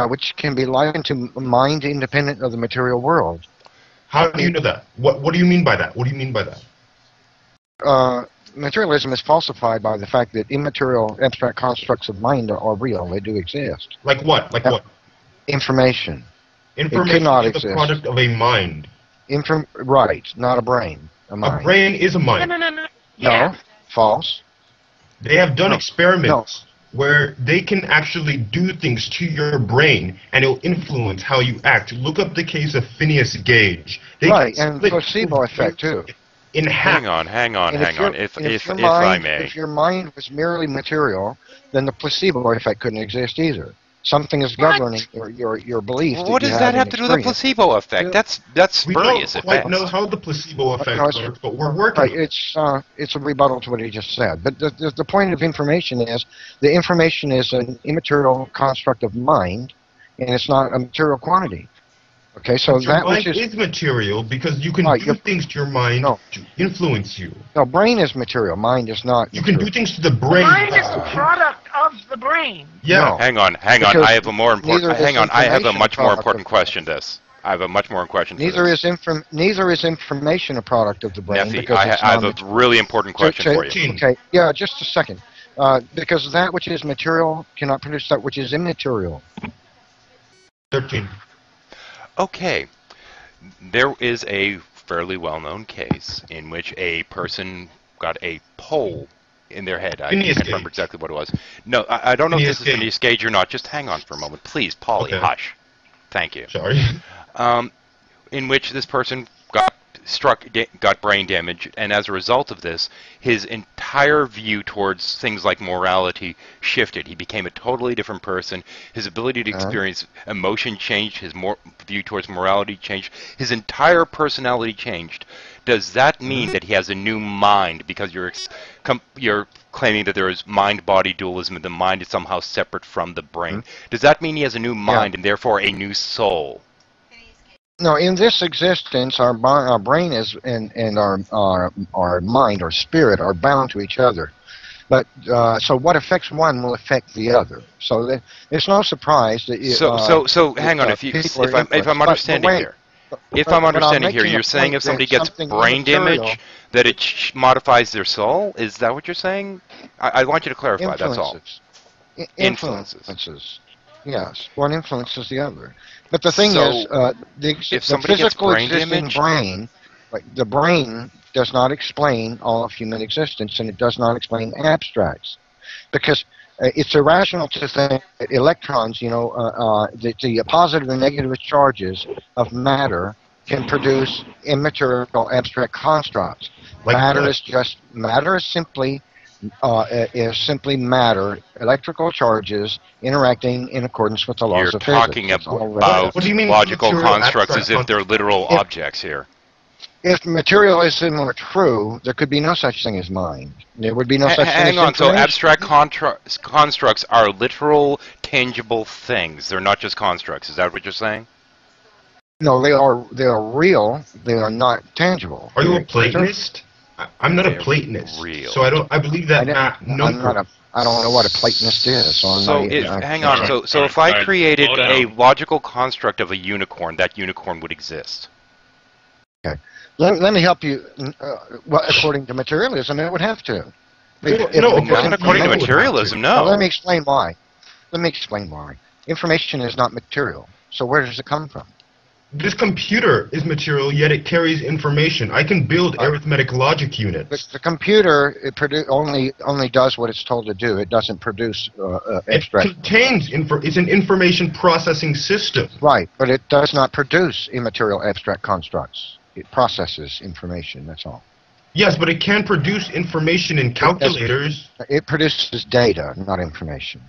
which can be likened to mind independent of the material world. How do you know that? What do you mean by that? What do you mean by that? Materialism is falsified by the fact that immaterial abstract constructs of mind are real. They do exist. Like what? Like what? Information. Information cannot is the exist. product of a mind. Right, not a brain, a A mind. brain is a mind. No. Yeah. No, false. They have done No. experiments where they can actually do things to your brain and it'll influence how you act. Look up the case of Phineas Gage. They Right, can and split placebo your effect brain too. in half. Hang on. If your I mind, may. if your mind was merely material, then the placebo effect couldn't exist either. Something is governing your belief. What does that have to do with the placebo effect? That's We don't spurious at quite best. know how the placebo effect No, it's- works, but we're working Right, on it. it's a rebuttal to what he just said. But the point of information is the information is an immaterial construct of mind, and it's not a material quantity. Okay, so Your that which mind is is material because you can Right, do your- things to your mind No. to influence you. no brain is material. Mind is not. You can do material. things to the The brain. mind is a product of the brain. Yeah. No. Hang on. Because I have a more important. neither is Hang on. I have a information much a more product important of- question. I have a much more important question. Neither is information a product of the brain. Neffy, because I it's have a non-material. really important question for you. 13. Okay, yeah, just a second. Because that which is material cannot produce that which is immaterial. 13. Okay. There is a fairly well-known case in which a person got a pole in their head. I Phineas can't remember Gage. exactly what it was. No, I don't know if Phineas this is Gage. Phineas Gage or not. Just hang on for a moment. Please, Polly, Okay. hush. Thank you. Sorry. In which this person got brain damage, and as a result of this, his entire view towards things like morality shifted. He became a totally different person. His ability to experience emotion changed. His view towards morality changed. His entire personality changed. Does that mean that he has a new mind? Because you're claiming that there is mind-body dualism, and the mind is somehow separate from the brain. Does that mean he has a new mind and therefore a new soul? No, in this existence, our brain is and our mind or spirit are bound to each other. But so what affects one will affect the other. So it's no surprise that. So hang on. If I'm understanding here, you're saying if somebody gets brain damage, that it modifies their soul. Is that what you're saying? I want you to clarify. That's all. Influences. Yes, one influences the other. But the thing So, is, the somebody gets physical brain existing damage- brain, like the brain does not explain all of human existence, and it does not explain abstracts, because it's irrational to think that electrons, the positive and negative charges of matter can produce immaterial abstract constructs. Like matter what? is simply matter, electrical charges interacting in accordance with the laws You're of physics. talking That's all about that is. What do you mean logical material constructs abstract as if they're literal If- objects here. If materialism were true, there could be no such thing as mind. There would be no such thing as Hang on, so information. abstract constructs are literal, tangible things. They're not just constructs. Is that what you're saying? No, they are real. They are not tangible. Are you a Platonist? I'm not a They're Platonist. real. So I believe that I don't know what a Platonist is. So, Hang on. So if I Alright, created slow a down. logical construct of a unicorn, that unicorn would exist. Let me help you. Well, according to materialism, it would have to. Not according to materialism, Well, no. let me explain why. Information is not material. So where does it come from? This computer is material, yet it carries information. I can build arithmetic logic units. The computer only does what it's told to do. It doesn't produce It abstract. contains it's an information processing system. Right, but it does not produce immaterial abstract constructs. It processes information. That's all. Yes, but it can produce information in calculators. It produces data, not information.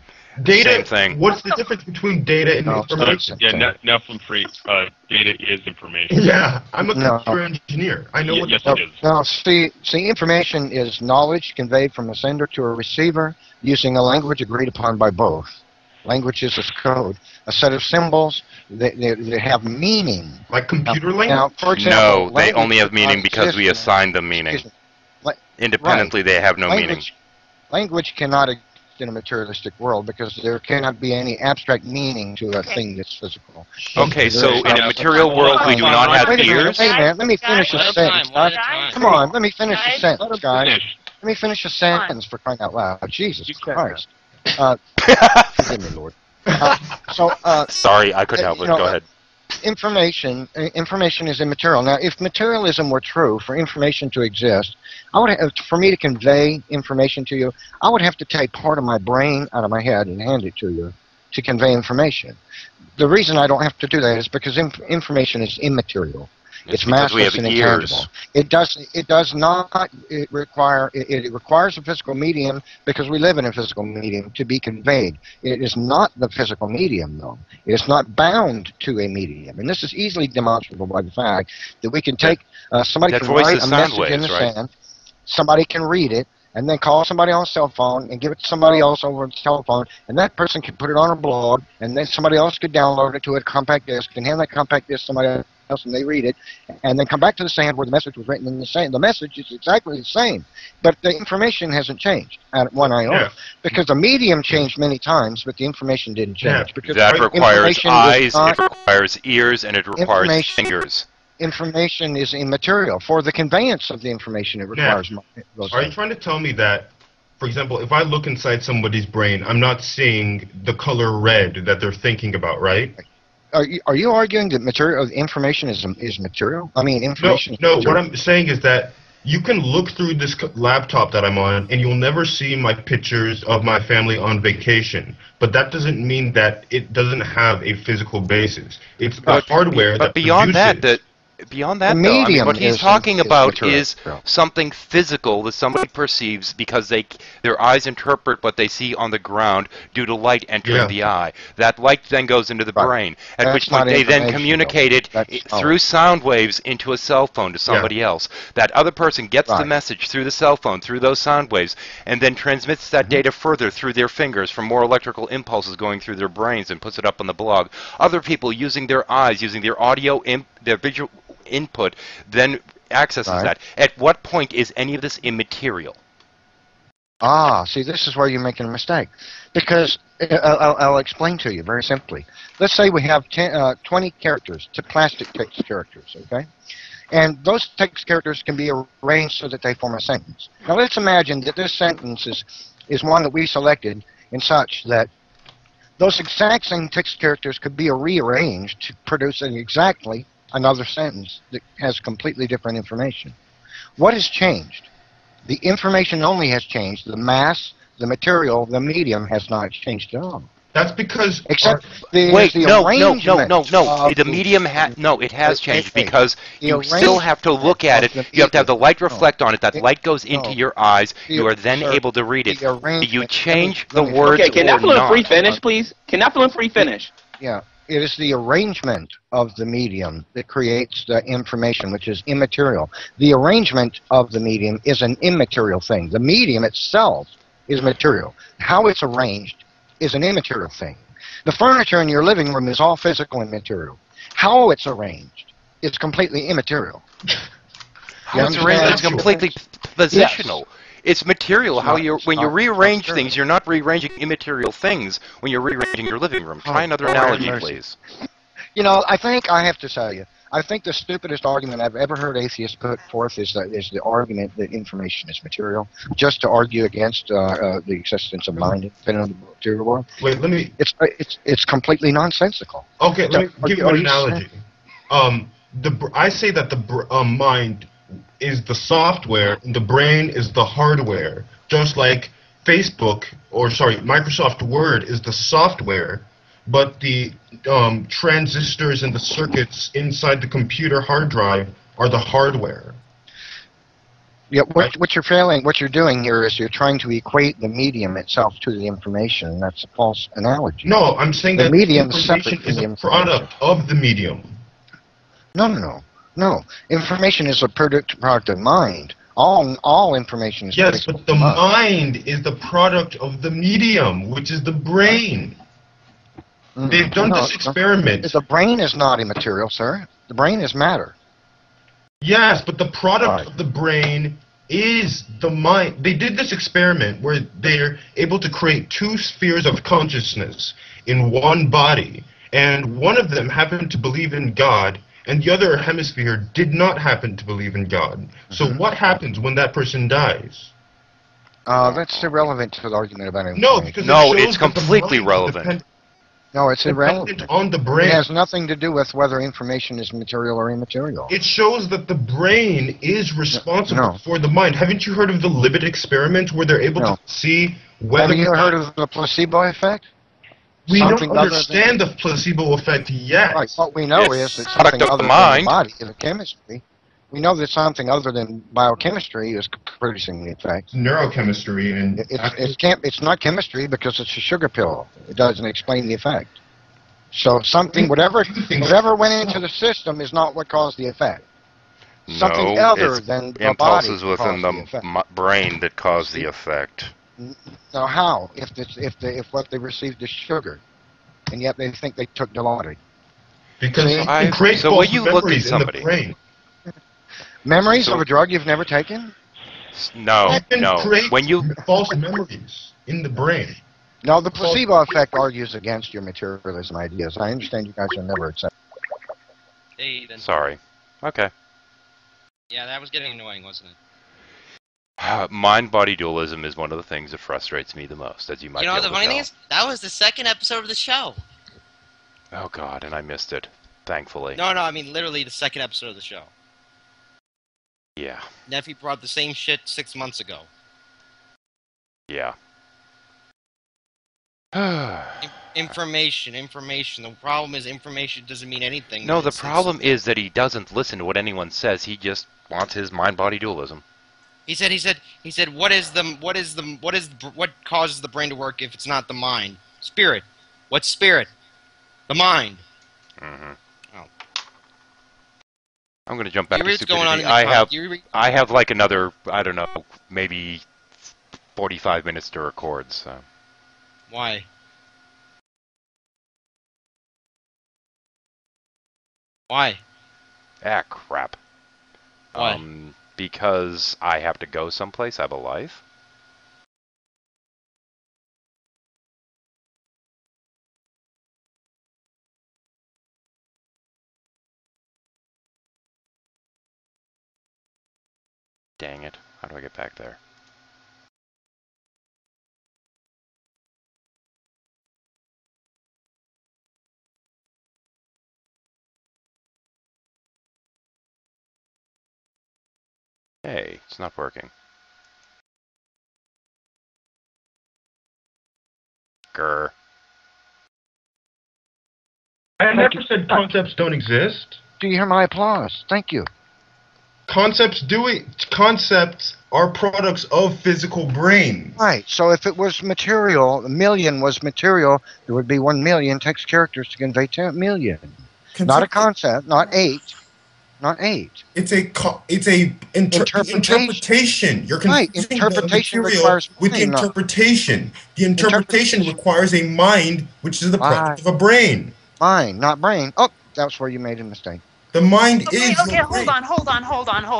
Data. Same thing. What's the difference between data and No, information? Yeah, Nephilim free. Data is information. Yeah, I'm a No. computer engineer. I know what Yes, the it is. Now, see, information is knowledge conveyed from a sender to a receiver using a language agreed upon by both. Language is its code. A set of symbols, they have meaning. like computer language. Now, for example, No, they language only have meaning because we exists- assign them meaning. excuse me, Independently, they have no meaning. Language cannot exist in a materialistic world because there cannot be any abstract meaning to a thing that's physical. Okay, so There is in no- a material world, we do not have Wait a minute, ears? wait a minute, let me finish a One at a sentence. time, one guys. at a time. Come on, let me finish a Guys, sentence, guys. Finish. Let me finish a sentence for crying out loud. Jesus You said Christ. Forgive me, Lord. So, Sorry, I couldn't help it. you know, Go ahead. information is immaterial. Now, if materialism were true, for information to exist, for me to convey information to you, I would have to take part of my brain out of my head and hand it to you to convey information. The reason I don't have to do that is because information is immaterial. It's massless and intangible. It requires a physical medium because we live in a physical medium to be conveyed. It is not the physical medium, though. It is not bound to a medium. And this is easily demonstrable by the fact that we can take somebody can write a message in the sand, somebody can read it, and then call somebody on a cell phone and give it to somebody else over the telephone, and that person can put it on a blog, and then somebody else could download it to a compact disc and hand that compact disc to somebody else, and they read it, and then come back to the sand where the message was written in the sand. The message is exactly the same, but the information hasn't changed at one iota, because the medium changed many times, but the information didn't change. Because that requires eyes, it requires ears, and it requires fingers. Information is immaterial. For the conveyance of the information, it requires those Are you trying to tell me that, for example, if I look inside somebody's brain, I'm not seeing the color red that they're thinking about, right? Are you arguing that information is material? I mean, information. No, what I'm saying is that you can look through this laptop that I'm on, and you'll never see my pictures of my family on vacation. But that doesn't mean that it doesn't have a physical basis. It's the hardware that produces. Beyond that, though, I mean, what he's talking about is something physical that somebody perceives because their eyes interpret what they see on the ground due to light entering the eye. That light then goes into the brain, at which point they then communicate it through sound waves into a cell phone to somebody else. That other person gets the message through the cell phone, through those sound waves, and then transmits that data further through their fingers from more electrical impulses going through their brains and puts it up on the blog. Other people using their eyes, using their audio, their visual input, then accesses that. At what point is any of this immaterial? See, this is where you're making a mistake. Because I'll explain to you very simply. Let's say we have 20 characters, plastic text characters, okay? And those text characters can be arranged so that they form a sentence. Now let's imagine that this sentence is one that we selected in such that those exact same text characters could be rearranged to produce exactly another sentence that has completely different information. What has changed? The information only has changed. The mass, the material, the medium has not changed at all. That's because... Except no. The medium it has changed because you still have to look at it. You have to have the light reflect on it. That light goes into your eyes. You are then able to read it. You change the words Okay, can Nephilim Free finish, please? Can Nephilim Free finish? Yeah. It is the arrangement of the medium that creates the information, which is immaterial. The arrangement of the medium is an immaterial thing. The medium itself is material. How it's arranged is an immaterial thing. The furniture in your living room is all physical and material. How it's arranged is completely immaterial. How it's arranged is completely positional. Yes. It's material. When you rearrange things, you're not rearranging immaterial things when you're rearranging your living room. Try another analogy, please. You know, I think I have to tell you, I think the stupidest argument I've ever heard atheists put forth is the argument that information is material, just to argue against the existence of mind independent of the material world. Wait, let me... It's completely nonsensical. Okay, let me give you an analogy. I say that the mind is the software, and the brain is the hardware. Just like Microsoft Word is the software, but the transistors and the circuits inside the computer hard drive are the hardware. Yeah, what you're doing here is you're trying to equate the medium itself to the information, and that's a false analogy. No, I'm saying that medium information is a product of the medium. No. Information is a product of mind. All information is yes, but the mind is the product of the medium, which is the brain. They've done this experiment. The brain is not immaterial, sir. The brain is matter. Yes, but the product of the brain is the mind. They did this experiment where they're able to create two spheres of consciousness in one body, and one of them happened to believe in God, and the other hemisphere did not happen to believe in God. So what happens when that person dies? That's irrelevant to the argument about information. No, because it's completely relevant. No, it's irrelevant. dependent on the brain. It has nothing to do with whether information is material or immaterial. It shows that the brain is responsible for the mind. Haven't you heard of the Libet experiment where they're able to see whether... Have you heard of the placebo effect? We Something don't understand the placebo effect yet. Right. What we know is that Product something of other the than mind. the body is chemistry. We know that something other than biochemistry is producing the effect. Neurochemistry and... It's not chemistry because it's a sugar pill. It doesn't explain the effect. So something, whatever went into the system is not what caused the effect. Something other than the impulses body within caused the brain that cause the effect. Now how? If what they received is sugar, and yet they think they took Dilaudid. Because it creates false when you look at memories in somebody, the brain. Memories of a drug you've never taken? No. Create When you false memories in the brain. No, the placebo effect argues against your materialism ideas. I understand you guys are never accepted. Hey, then. Sorry. Okay. Yeah, that was getting annoying, wasn't it? Mind-body dualism is one of the things that frustrates me the most, as you might be able The to funny thing tell. is, that was the second episode of the show. Oh God, and I missed it, thankfully. No, I mean literally the second episode of the show. Yeah. Neffy brought the same shit 6 months ago. Yeah. Information. The problem is information doesn't mean anything. No, the problem is that he doesn't listen to what anyone says. He just wants his mind-body dualism. He said, what causes the brain to work if it's not the mind? Spirit. What's spirit? The mind. Mm-hmm. Oh. I'm going to jump back to what's stupidity. going on in the I have like another, I don't know, maybe 45 minutes to record, so. Why? Why? Ah, crap. Why? Because I have to go someplace. I have a life. Dang it. How do I get back there? Hey, it's not working. Grr. I never said concepts don't exist. Do you hear my applause? Thank you. Concepts are products of physical brains. Right. So if it was material, a million was material, there would be 1 million text characters to convey 10 million. Not a concept, not 8. Not 8. It's a interpretation. You're right. confusing Interpretation the material requires with the interpretation. The interpretation requires a mind, which is the product of a brain. Mind, not brain. Oh, that's where you made a mistake. The mind is. Okay, hold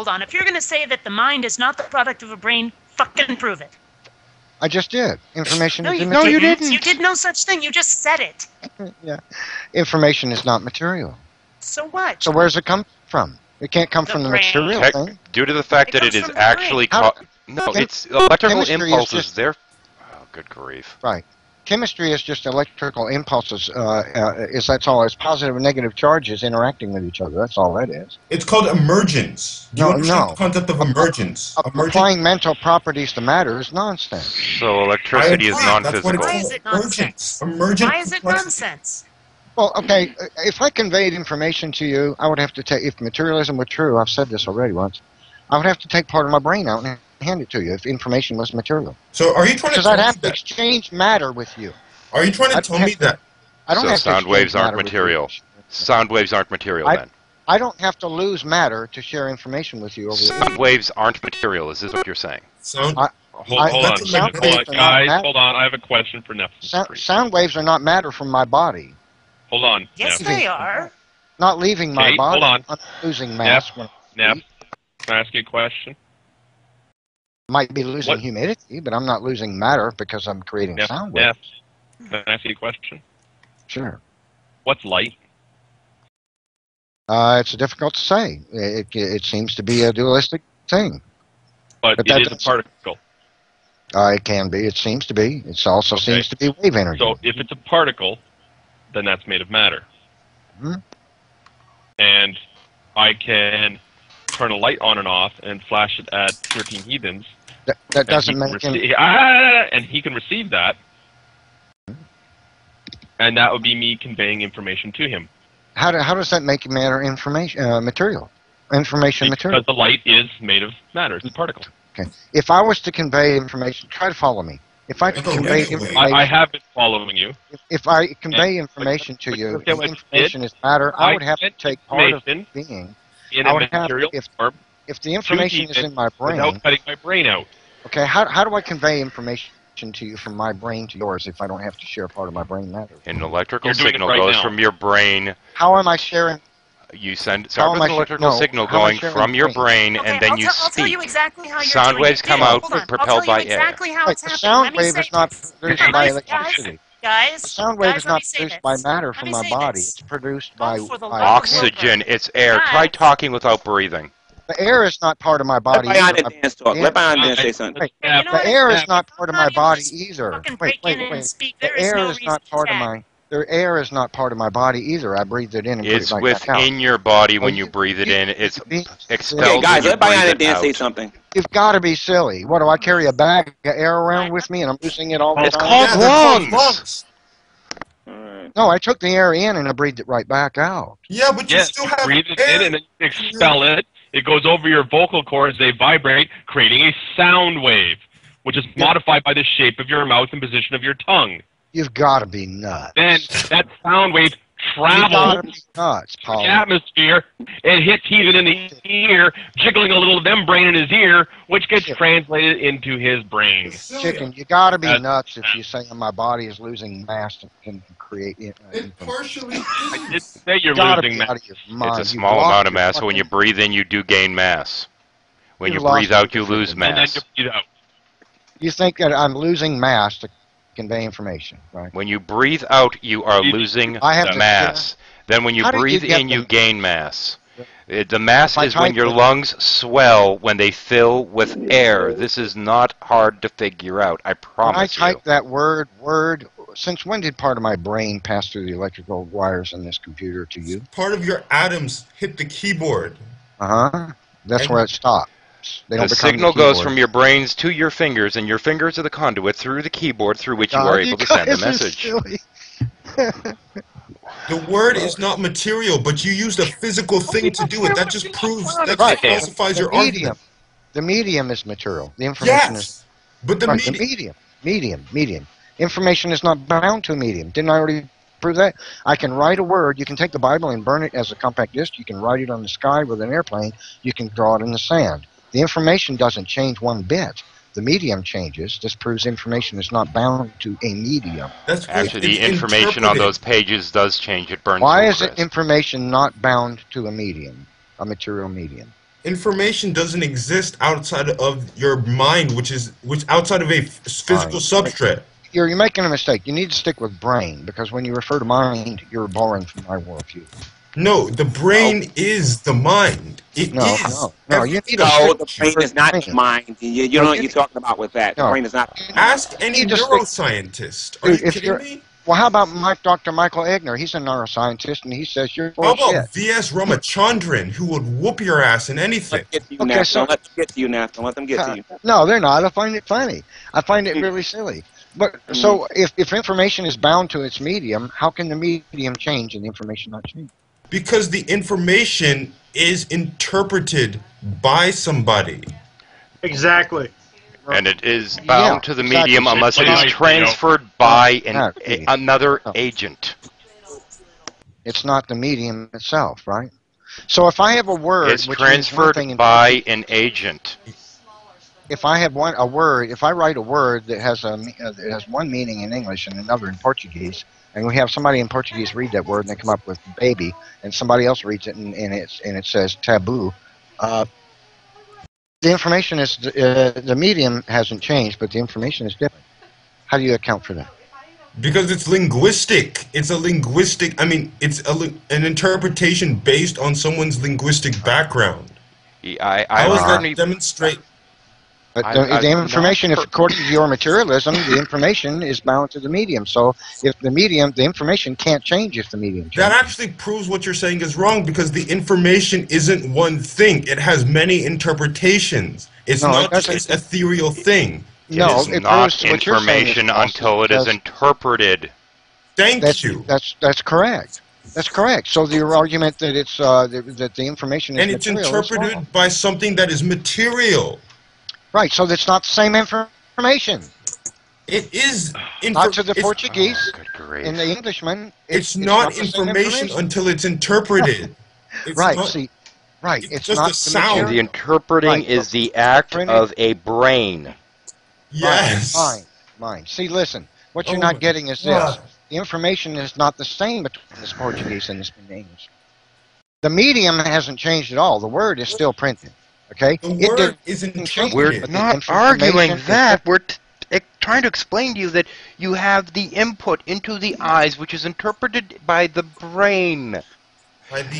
on. If you're going to say that the mind is not the product of a brain, fucking prove it. I just did. Information is No, you immaterial. didn't. You did no such thing. You just said it. Yeah. Information is not material. So what? So where does it come from? It can't come from the brain. material thing. Due to the fact that it is actually... No, it's electrical impulses. They're... Oh, good grief. Right. Chemistry is just electrical impulses. That's all. It's positive and negative charges interacting with each other. That's all that is. It's called emergence. Do you understand the concept of emergence? Applying mental properties to matter is nonsense. So electricity is non-physical. Why is it nonsense? Why is it nonsense? Well, okay, if I conveyed information to you, I would have to take, if materialism were true, I've said this already once, I would have to take part of my brain out and hand it to you if information was material. So are you trying to Because I'd have to exchange matter with you. Are you trying to tell me that? I don't so have sound to waves aren't matter material. Sound waves aren't material then. I don't have to lose matter to share information with you over the Sound waves aren't material. Is this what you're saying? Hold on, guys. Hold on. I have a question for Nephilim. Sound waves are not matter from my body. Hold on. Yes, Neff. they are. Not leaving my Kate, body. hold on. I'm losing mass. Neff, can I ask you a question? Might be losing humidity, but I'm not losing matter because I'm creating sound waves. Neff, can I ask you a question? Sure. What's light? It's difficult to say. It seems to be a dualistic thing. But it is a particle. It can be. It seems to be. It also seems to be wave energy. So if it's a particle, then that's made of matter. Mhm. And I can turn a light on and off and flash it at 13 heathens. That doesn't make him. And he can receive that. And that would be me conveying information to him. How does that make matter information material? Information material. Because the light is made of matter. It's a particle. Okay. If I was to convey information, try to follow me. If I could convey information, I have been following you. if I convey information to you, Okay, and what information is matter, I would have to take part of being. In I a would have, material form if the information is in my brain. without cutting my brain out. Okay, how do I convey information to you from my brain to yours if I don't have to share part of my brain matter? An electrical You're doing it signal right goes now. from your brain. How am I sharing? You start How with am an I electrical no, signal how am I going sharing from your brain? brain, Okay, and then I'll you I'll tell speak. you exactly how you're Sound doing waves it. come Hold out on. propelled I'll tell by you air. exactly how Wait, it's the happening. sound Let me wave say is not this. produced by Guys, electricity. Guys, The sound wave guys, is let me not say produced this. by matter Let from me my say body. this. It's produced Oh, by for the by love of Oxygen, it's air. Try Guys. talking without breathing. The air is not part of my Let body Bion either. and dance talk. Let Bion and dance say something. Wait, Hey, you know the what? air is If not part of my somebody body just either. fucking Wait, break in and wait. speak, The there is air no is reason not to part of attack. my. The air is not part of my body either. I breathed it in and It's put it back out. within your body when Oh, you you- breathe it you- in. It's you- expelled Okay, guys, when you let Bion breathe and it dance say out. something. You've got to be silly. What do I carry a bag of air around with me and I'm losing it all the It's time? called Yeah, they're called lungs. lungs. No, I took the air in and I breathed it right back out. Yeah, but you Yes, still you have breathe it air. in and then you expel it. It goes over your vocal cords. They vibrate, creating a sound wave, which is modified by the shape of your mouth and position of your tongue. You've got to be nuts. Then that sound wave You've got travels to be nuts, through Paul. the atmosphere and hits Heathen in the ear, jiggling a little membrane in his ear, which gets translated into his brain. Chicken, you got to be That's- nuts if you say my body is losing mass and can create. It partially I did is. say you're Gotta losing be mass. out of your mind. It's a You've small lost amount of your mass. When you fucking- breathe in, you do gain mass. When You've you breathe lost out, you lose And then mass. you breathe out. You think that I'm losing mass to convey information, right? When you breathe out, you are losing I have to mass. Then when you How did you breathe get in, you the- gain mass. The mass If I is when type your it- lungs swell when they fill with air. This is not hard to figure out. I When I promise you. type that word, since when did part of my brain pass through the electrical wires in this computer to you? Part of your atoms hit the keyboard. Uh-huh. That's And- where it stops. They don't The become signal the goes keyboard. from your brains to your fingers, and your fingers are the conduit through the keyboard through which you are able to send a guys are message. silly. The word is not material, but you used a physical thing to do it. That just proves, that Right. just falsifies The your medium. argument. The medium is material. The information is Yes, but the right, the medium. medium. Information is not bound to a medium. Didn't I already prove that? I can write a word. You can take the Bible and burn it as a compact disc. You can write it on the sky with an airplane. You can draw it in the sand. The information doesn't change one bit. The medium changes. This proves information is not bound to a medium. That's good. Actually, the It's information on interpreted. those pages does change. It burns Why to a is crisp. information not bound to a medium, a material medium? Information doesn't exist outside of your mind, which outside of a physical substrate. You're making a mistake. You need to stick with brain, because when you refer to mind, you're borrowing from my worldview. No, the brain is the mind. It No, is. no, you need to No, stick the with brain your is not brain. mind. You know what you're talking about with that. The No. brain is not. Ask any You just stick- neuroscientist. Are you If kidding you're- me? Well, how about Dr. Michael Egner? He's a neuroscientist, and he says you're full How of about shit. V.S. Ramachandran, who would whoop your ass in anything? Let's get to you, Okay, Nath. so- Don't let them get to you, Nath. Don't let them get to you. No, they're not. I find it funny. I find it really silly. But so if information is bound to its medium, how can the medium change and the information not change? Because the information is interpreted by somebody. Exactly. And it is bound to the exactly. medium unless it Right, is transferred by No, another no. agent. It's not the medium itself, right? So if I have a word, It's which means one thing transferred in- by an agent. if I have a word, if I write a word that has that has one meaning in English and another in Portuguese, and we have somebody in Portuguese read that word and they come up with baby, and somebody else reads it and it says taboo, the information is the medium hasn't changed, but the information is different. How do you account for that? Because it's linguistic. It's a linguistic. I mean, it's an interpretation based on someo's linguistic background. I How does learned that demonstrate? But the information, if according to your materialism, the information is bound to the medium. So if the information can't change if the medium changes. That actually proves what you're saying is wrong, because the information isn't one thing. It has many interpretations. It's not just an ethereal thing. No, it is not information until it is interpreted. Thank you. That's correct. That's correct. So the argument that it's that the information is and it's material interpreted by something that is material. Right. So that's not the same information. It is. Not to the Portuguese and the Englishman. It's not information until it's interpreted. It's right. Not, see. Right. It's just not a sound. The interpreting is the act of a brain. Yes. Mind. See, listen. What you're not getting is this. The information is not the same between this Portuguese and this English. The medium hasn't changed at all. The word is still printed. Okay? The word isn't interpreted. We're not arguing that. We're trying to explain to you that you have the input into the eyes, which is interpreted by the brain.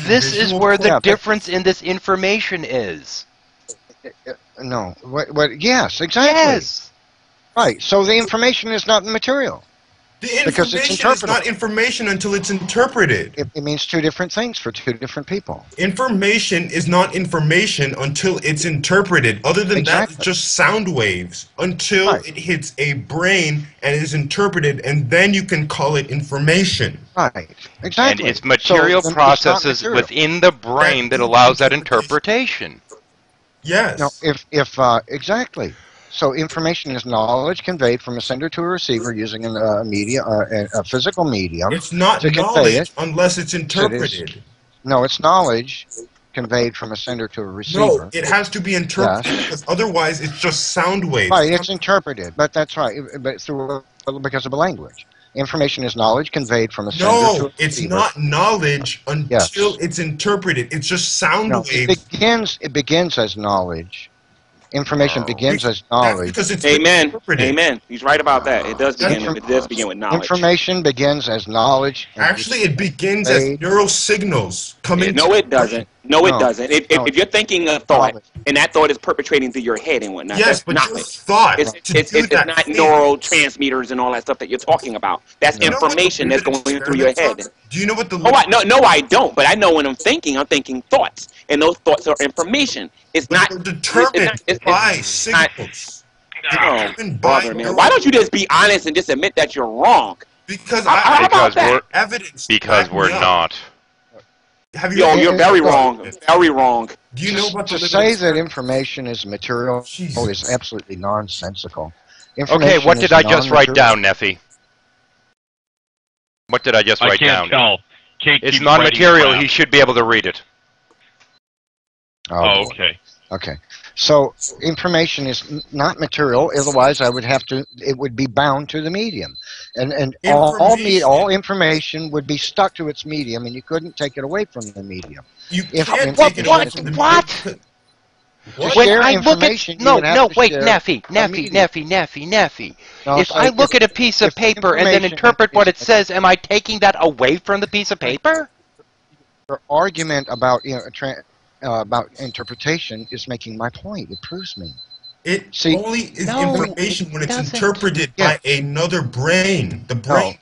This is where the difference in this information is. No. Yes, exactly. Yes. Right. So the information is not material. The information is not information until it's interpreted. It means two different things for two different people. Information is not information until it's interpreted. Other than that, it's just sound waves until it hits a brain and is interpreted, and then you can call it information. Right. Exactly. And it's material processes within the brain that allows that interpretation. Yes. No, exactly. So information is knowledge conveyed from a sender to a receiver using a physical medium. It's not knowledge unless it's interpreted. No, it's knowledge conveyed from a sender to a receiver. No, it has to be interpreted, because otherwise it's just sound waves. Right, it's interpreted, but that's right, but because of a language. Information is knowledge conveyed from a sender to a receiver. No, it's not knowledge until it's interpreted. It's just sound waves. It begins as knowledge. Information begins as knowledge. Because it's Amen. Amen. He's right about that. It does begin with knowledge. Information begins as knowledge. Actually, it begins as neural signals coming. No, it doesn't. No, it doesn't. If you're thinking a thought, and that thought is perpetrating through your head and whatnot, yes, but your thought. It's not neurotransmitters and all that stuff that you're talking about. That's information that's going through your head. Do you know what the? No, I don't. But I know when I'm thinking thoughts, and those thoughts are information. It's not determined by signals. Bother, man. Why don't you just be honest and just admit that you're wrong? Because we're not. You're very wrong. Very wrong. Do you know what to say that information is material is absolutely nonsensical. Okay, what did I just write down, Neffy? What did I just write down? I can't tell. It's non-material. He should be able to read it. Oh, okay. Okay. So information is not material. Otherwise, it would be bound to the medium, and all information would be stuck to its medium, and you couldn't take it away from the medium. You can't take it away from the medium. When I look at Neffy. If I look at a piece of paper and then interpret what it says, am I taking that away from the piece of paper? Your argument about about interpretation is making my point. It proves me. It only is information when it's interpreted by another brain. The brain.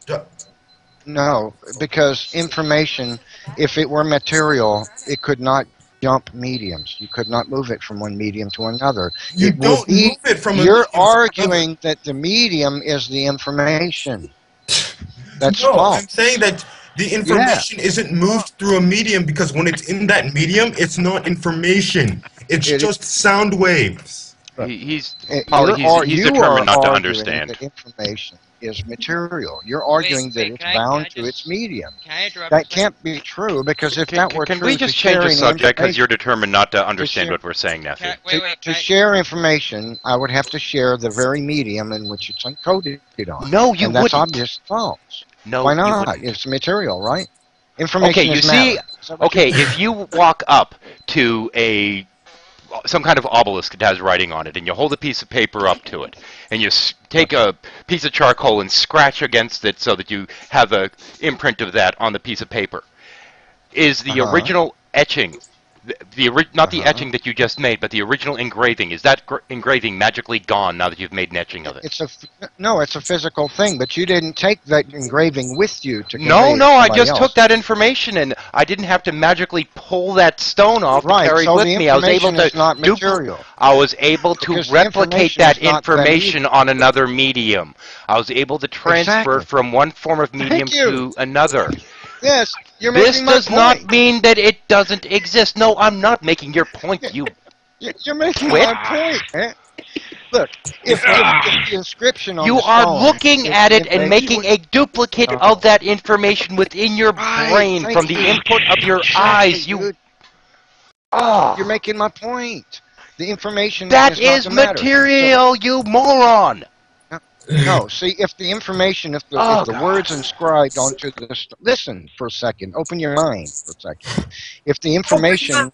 No, because information, if it were material, it could not jump mediums. You could not move it from one medium to another. You don't move it from a You're arguing that the medium is the information. That's false. I'm saying that the information isn't moved through a medium, because when it's in that medium, it's not information. It's just sound waves. He's determined not to understand. That information is material. You're arguing that it's bound to its medium. Can I interrupt? That can't be true, because if that were true, can we just change the subject, because you're determined not to understand what we're saying, Neffy? To share information, I would have to share the very medium in which it's encoded on. No, you wouldn't. That's wouldn't. obvious false. No, why not? It's material, right? Information is matter. Okay, if you walk up to some kind of obelisk that has writing on it, and you hold a piece of paper up to it, and you take a piece of charcoal and scratch against it so that you have an imprint of that on the piece of paper, is the original etching Not the etching that you just made, but the original engraving. Is that engraving magically gone now that you've made an etching of it? No, it's a physical thing, but you didn't take that engraving with you to convey No, it no, to I somebody just else. took that information and I didn't have to magically pull that stone off to Right, carry so with the me. I was able information is not to material. I was able to Because the replicate information that is not that information on another medium. I was able to transfer it from one form of medium to another. Yes, you're This making my does point. not mean that it doesn't exist. No, I'm not making your point. You're making Quit. my point, man. Look, if the inscription on You the are stone looking is at it information- and making a duplicate of that information within your brain Thank from the you. input of your Exactly, eyes. You dude. Oh. You're making my point. The information That is not is the matter. material, you moron. No, see, if the information, if the words inscribed onto the listen for a second, open your mind for a second. If the information,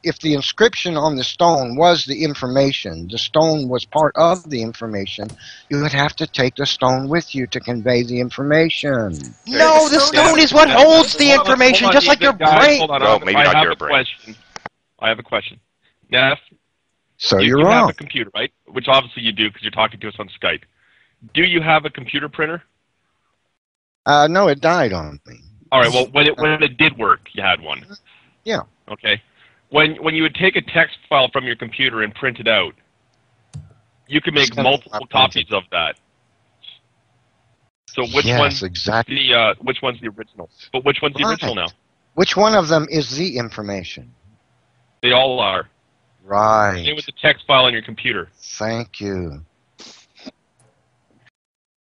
if the inscription on the stone was the information, the stone was part of the information, you would have to take the stone with you to convey the information. No, the stone is what holds the information, just like your brain. Hold on, Well, maybe not your brain. Question. I have a question. Neff, So you you're have wrong. a computer, right? Which obviously you do because you're talking to us on Skype. Do you have a computer printer? No, it died on me. All right. Well, when it did work, you had one. Yeah. Okay. When you would take a text file from your computer and print it out, you could make multiple copies of that. So which Yes, one? exactly. Which one's the original? But which one's the original now? Which one of them is the information? They all are. Right. Same with the text file on your computer. Thank you.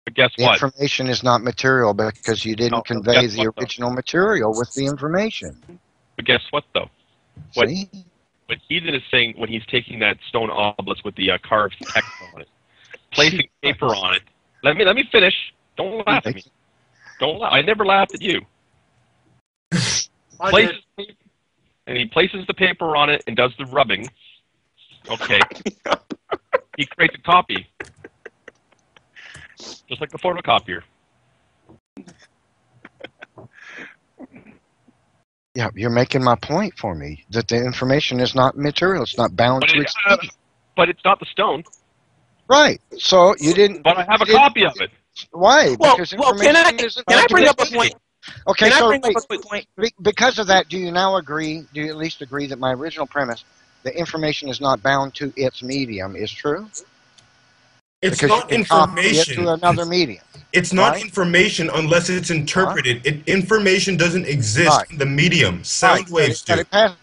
But guess The what? information is not material because you didn't convey guess the what, though? original material with the information. But guess what, though? What See? Ethan is saying when he's taking that stone obelisk with the carved text on it, placing paper on it. Let me finish. Don't laugh at me. Don't laugh. I never laughed at you. And he places the paper on it and does the rubbing. Okay. He creates a copy. Just like the photocopier. Yeah, you're making my point for me that the information is not material. It's not bound to its medium. But it's not the stone. Right. So you didn't. But I have a you didn't- copy of it. Why? Well, Because well, can I information isn't can I bound to bring its up a medium. point? Okay, Can I so bring up wait, a quick point? because of that, do you now agree? Do you at least agree that my original premise, the information is not bound to its medium, is true? It's Because not you can copy it information. to another medium. It's not Right? information unless it's interpreted. Information doesn't exist Right. in the medium. Sound Right, waves but do. it passes,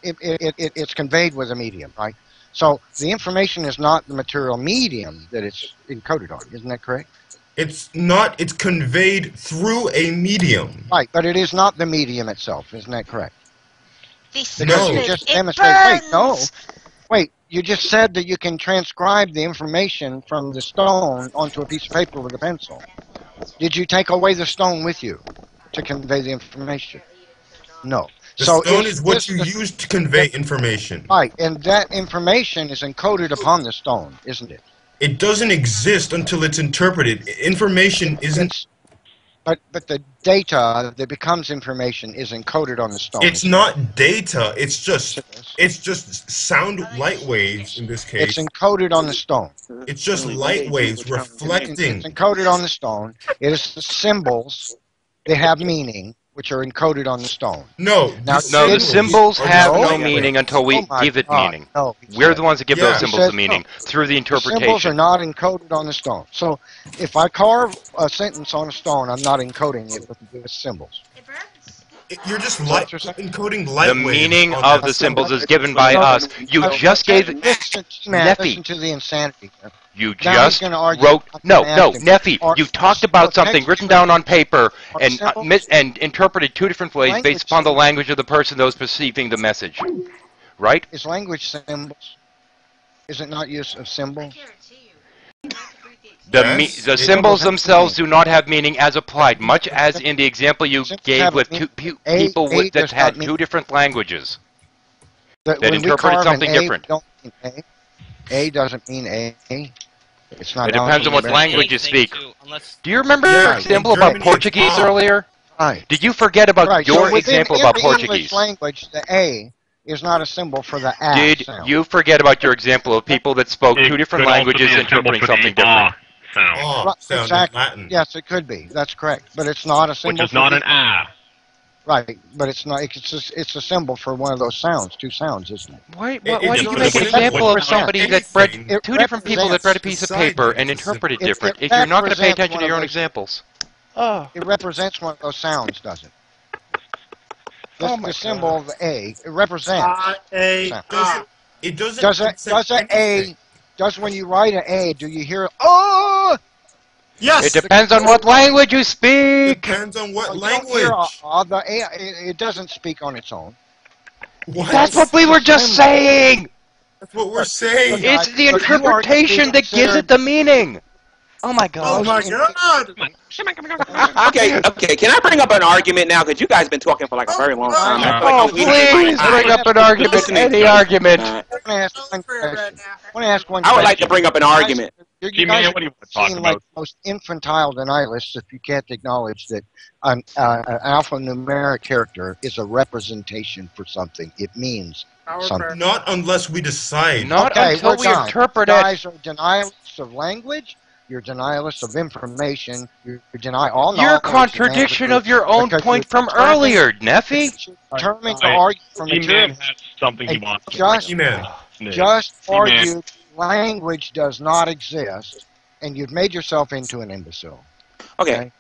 it's conveyed with a medium, right? So the information is not the material medium that it's encoded on. Isn't that correct? It's not. It's conveyed through a medium. Right, but it is not the medium itself. Isn't that correct? This Because No. you just demonstrated. Wait, no. Wait, you just said that you can transcribe the information from the stone onto a piece of paper with a pencil. Did you take away the stone with you to convey the information? No. The So stone if is what this- you use to convey information. Right, and that information is encoded upon the stone, isn't it? It doesn't exist until it's interpreted. Information isn't. But the data that becomes information is encoded on the stone. It's not data. It's just sound light waves in this It's case. encoded on the stone. It's just light waves reflecting. It's encoded on the stone. It is the symbols. They have meaning, which are encoded on the stone. No, Now, No, the didn't- symbols are have just no light meaning waves. until we Oh my give it God, meaning. no, We're the ones that give Yeah. those He symbols said the meaning through the The symbols are interpretation. not encoded on the stone. So if I carve a sentence on a stone, I'm not encoding it with symbols. You're just what you're saying? encoding light The waves. meaning on of that the symbol. symbols is given by us. You just gave Listen, man, Neffy. listen to the insanity. You Now he's just gonna argue wrote about no, the Neffy. or- You talked or about something text written down on paper or and symbols. and interpreted two different ways Language based upon the language of the person that was perceiving the message. Right? Is language symbols? Is it not use of symbol? Yes, The it- symbols have themselves meaning. do not have meaning as applied, much as in the example you Symbols gave have with meaning. people A that does had not mean- two different languages. That That when we interpreted carve an something A, different. we don't mean A. A doesn't mean A. It's not. It depends on what alphanumeric. language you speak. Unless Do you remember Yeah, your in example about Germany, it's Portuguese off. earlier? Right. Did you forget about Right. your so within, example in about the Portuguese? English language, the A is not a symbol for the A Did sound. you forget about your example of people that spoke It two different could also languages be a symbol interpreting for the something different? sound, Oh, Right, sound exactly. in Latin. Yes, it could be. That's correct. But it's not a symbol which is for not the- an ah. Right, but it's not. It's a symbol for one of those sounds, two sounds, isn't it? Why It- did it's you not make a an symbol example of without somebody that anything. read It two different people that read a piece of represents paper society. and It's a interpreted symbol. different? It If you're not going to pay represents attention one to of your own those- examples. It represents one of those sounds, does it? Oh The my symbol of A. It represents. It doesn't. Does represent a anything. does when you write an A, do you hear oh? Yes. It depends on what language you speak. Depends on what You don't language. hear the A. It doesn't speak on its own. What? That's what we were just saying. That's what we're saying. It's the But you are interpretation that gives it the meaning. Oh my Oh god. my God. Okay. Can I bring up an argument now? Because you guys been talking for like a very long time. I feel like Oh, I'm wasting my please time. bring up an argument. Listening Any to it. argument. Uh, I want to ask one question. I would like to bring up an argument. You G-Man, guys what do you want to seem talk like about? the most infantile denialists if you can't acknowledge that an alphanumeric character is a representation for something. It means something. Not unless we decide. Not Okay, until we're we done. interpret You it. guys are denialists of language. You're denialists of information. You deny all Your knowledge. contradiction of your own because point you're from earlier, Neffy. determined to Hey, argue from G-Man material. has something he And wants to just- bring G-Man. up. Just G-Man. argue language does not exist, and you've made yourself into an imbecile. Okay. Okay.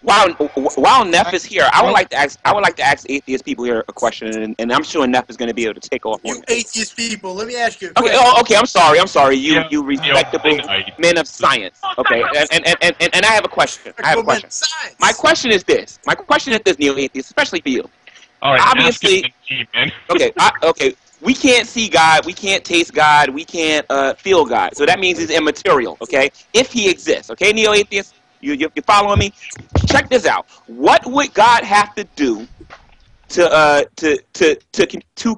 While Neff is here, I would like to ask atheist people here a question, and I'm sure Neff is going to be able to take off on You this. atheist people, let me ask you a Okay. question. Oh, okay. I'm sorry. You Yeah, respectable yeah, men of science. Okay. And I have a question. Science. My question is this, neo atheist, especially for you. All right, Obviously- ask it, G-Man. Okay. We can't see God. We can't taste God. We can't feel God. So that means he's immaterial. Okay. If he exists. Okay, neo atheist. You following me? Check this out. What would God have to do to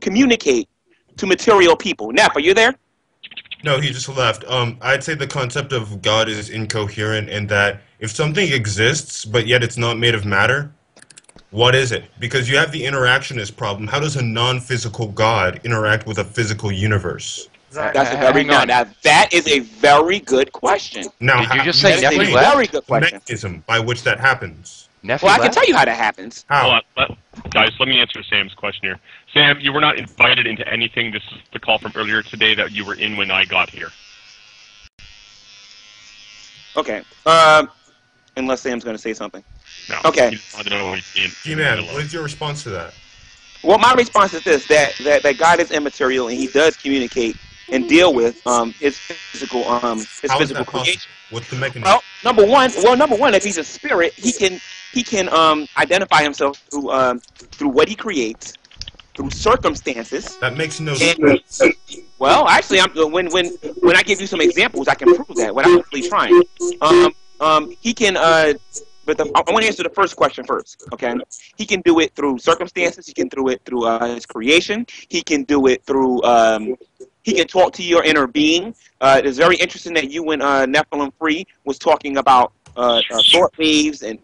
communicate to material people? Neff, are you there? No, he just left. I'd say the concept of God is incoherent in that if something exists but yet it's not made of matter, what is it? Because you have the interactionist problem. How does a non-physical God interact with a physical universe? That's a very hang on. now that is a very good question. Now, Did you how- just say That is Neffy a left? very good the question. mechanism by which that happens? Neffy Well, I can left? tell you how that happens. How? Hold on. Guys, let me answer Sam's question here. Sam, you were not invited into anything. This is the call from earlier today that you were in when I got here. Okay. Unless Sam's going to say something. No. Okay. I don't know what he's in. G-Man, what is your response to that? Well, my response is this: that God is immaterial and He does communicate and deal with His physical How is physical that possible? creation. What's the mechanism? Well, number one, if He's a spirit, He can identify Himself through what He creates, through circumstances. That makes no And, sense. well, actually, when I give you some examples, I can prove that. What I'm really trying. He can. But I want to answer the first question first. Okay, he can do it through circumstances. He can do it through his creation. He can do it through. He can talk to your inner being. It's very interesting that you, when Nephilim Free was talking about thought waves and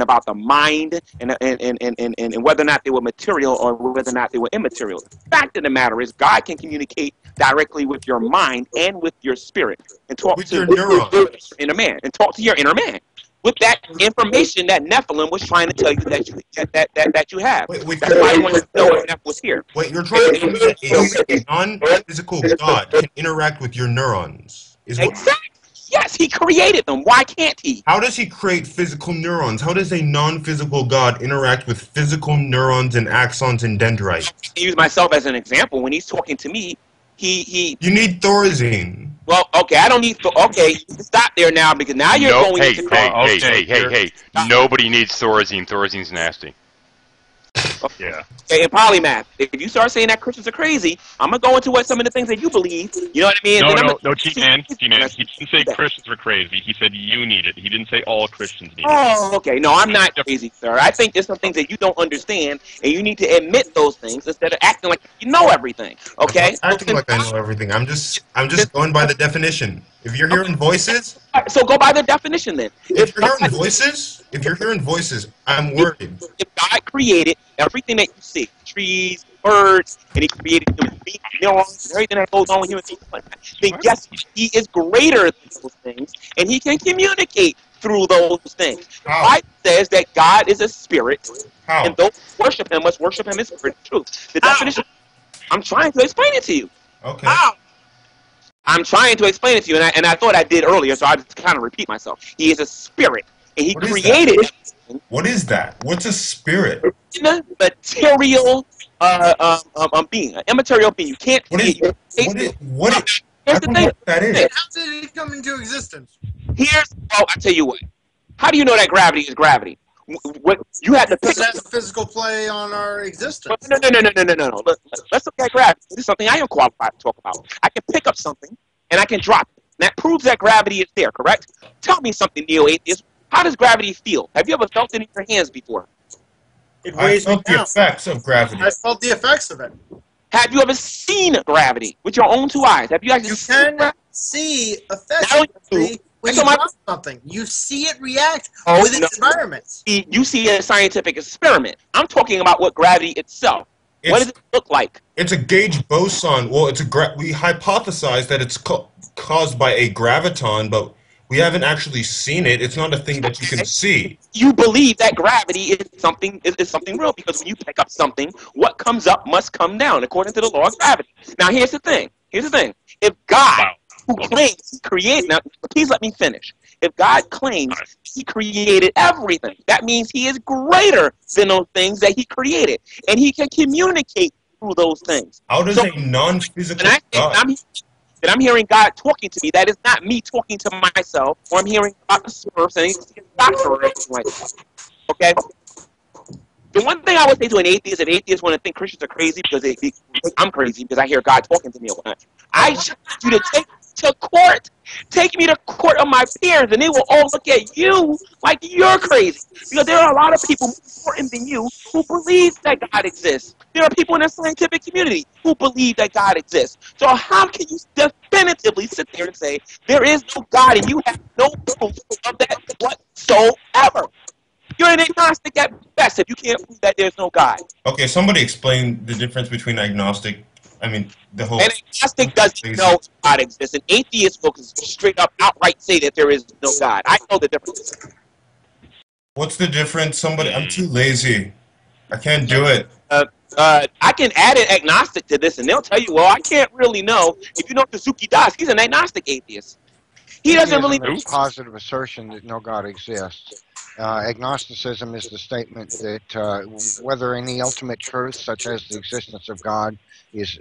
about the mind and whether or not they were material or whether or not they were immaterial. The fact of the matter is, God can communicate directly with your mind and with your spirit and talk With to your neurons. inner man and talk to your inner man with that information that Nephilim was trying to tell you that you have. Wait, That's why I wanted to know if Neph was here. Wait, you're trying to tell me that a non-physical God can interact with your neurons? Is what? Exactly. Yes, he created them. Why can't he? How does he create physical neurons? How does a non-physical God interact with physical neurons and axons and dendrites? I use myself as an example. When he's talking to me, he You need Thorazine. well, okay, I don't need to, okay, stop there now because now you're No, going hey, into hey. Nobody needs Thorazine. Thorazine's nasty. Yeah. Okay, in polymath. If you start saying that Christians are crazy, I'm gonna go into what some of the things that you believe. You know what I mean? No, Then I'm no, gonna- no, G-Man. He didn't say Christians were crazy. He said you need it. He didn't say all Christians need it. Oh, okay. No, I'm not crazy, sir. I think there's some things that you don't understand, and you need to admit those things instead of acting like you know everything. Okay? I'm not acting like I know everything. I'm just going by the definition. If you're hearing voices, So go by the definition then. If you're hearing voices, I'm worried. If God created everything that you see, trees, birds, and He created human beings, neurons, and everything that goes on with human beings, then yes, He is greater than those things, and He can communicate through those things. The Bible says that God is a spirit, and those who worship Him must worship Him in spirit and truth. The definition. I'm trying to explain it to you. Okay. I'm trying to explain it to you, and I thought I did earlier, so I just kind of repeat myself. He is a spirit, and He created everything. What is that? What's a spirit? Material being, an immaterial being. You can't see it. Here's the thing. How did it come into existence? I tell you what. How do you know that gravity is gravity? What you had to pick Does it have a physical play on our existence? No. Let's look at gravity. This is something I am qualified to talk about. I can pick up something and I can drop it. And that proves that gravity is there, correct? Tell me something, neo-atheist. How does gravity feel? Have you ever felt it in your hands before? It weighs me I felt the down. effects of gravity. I felt the effects of it. Have you ever seen gravity with your own two eyes? Have you actually seen gravity? See effects Now of gravity when you drop something. You see it react with its environment. You see a scientific experiment. I'm talking about what gravity itself. What does it look like? It's a gauge boson. Well, we hypothesize that it's caused by a graviton, but we haven't actually seen it. It's not a thing that you can see. You believe that gravity is something real because when you pick up something, what comes up must come down according to the law of gravity. Now, here's the thing. If God, who claims He created, now please let me finish. If God claims He created everything, that means He is greater than those things that He created, and He can communicate through those things. How does a non-physical God? That I'm hearing God talking to me. That is not me talking to myself, or I'm hearing Dr. Smurf saying he's a doctor or anything like that. Okay? The one thing I would say to an atheist, if atheists want to think Christians are crazy because they think I'm crazy because I hear God talking to me all the time, I challenge you to take me to court. Take me to court of my peers, and they will all look at you like you're crazy. Because there are a lot of people more important than you who believe that God exists. There are people in the scientific community who believe that God exists. So how can you definitively sit there and say there is no God and you have no proof of that whatsoever? You're an agnostic at best if you can't prove that there's no God. Okay, somebody explain the difference between agnostic. The whole. An agnostic doesn't know God exists. An atheist will straight up outright say that there is no God. I know the difference. What's the difference? I'm too lazy. I can't do it. I can add an agnostic to this, and they'll tell you, well, I can't really know. If you know Suzuki Das, he's an agnostic atheist. He doesn't really know. It's a positive assertion that no God exists. Agnosticism is the statement that whether any ultimate truth, such as the existence of God, is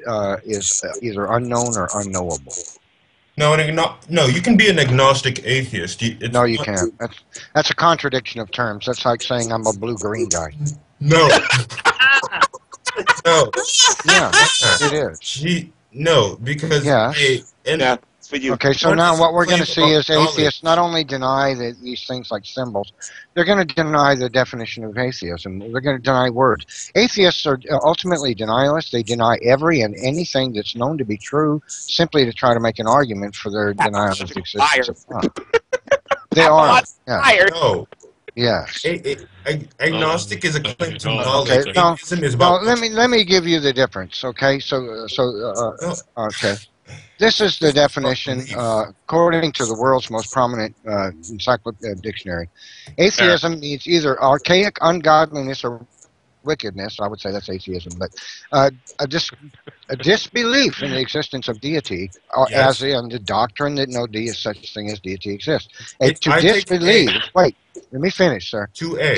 either unknown or unknowable. No, you can be an agnostic atheist. No, you can't. That's a contradiction of terms. That's like saying I'm a blue-green guy. No. No. Yeah, it is. No, because for you. Okay, so now what we're going to see is atheists not only deny these things like symbols, they're going to deny the definition of atheism. They're going to deny words. Atheists are ultimately denialists. They deny every and anything that's known to be true simply to try to make an argument for their denial of the existence of God. They are. Yeah. No. Yes. Agnostic is a claim to knowledge. Okay, Atheism is about. let me give you the difference. Okay, okay. This is the definition, according to the world's most prominent encyclopedia dictionary. Atheism means either archaic ungodliness or wickedness. I would say that's atheism, but a disbelief in the existence of deity, as in the doctrine that no such thing as deity exists. To disbelieve. Wait. Let me finish, sir. 2A.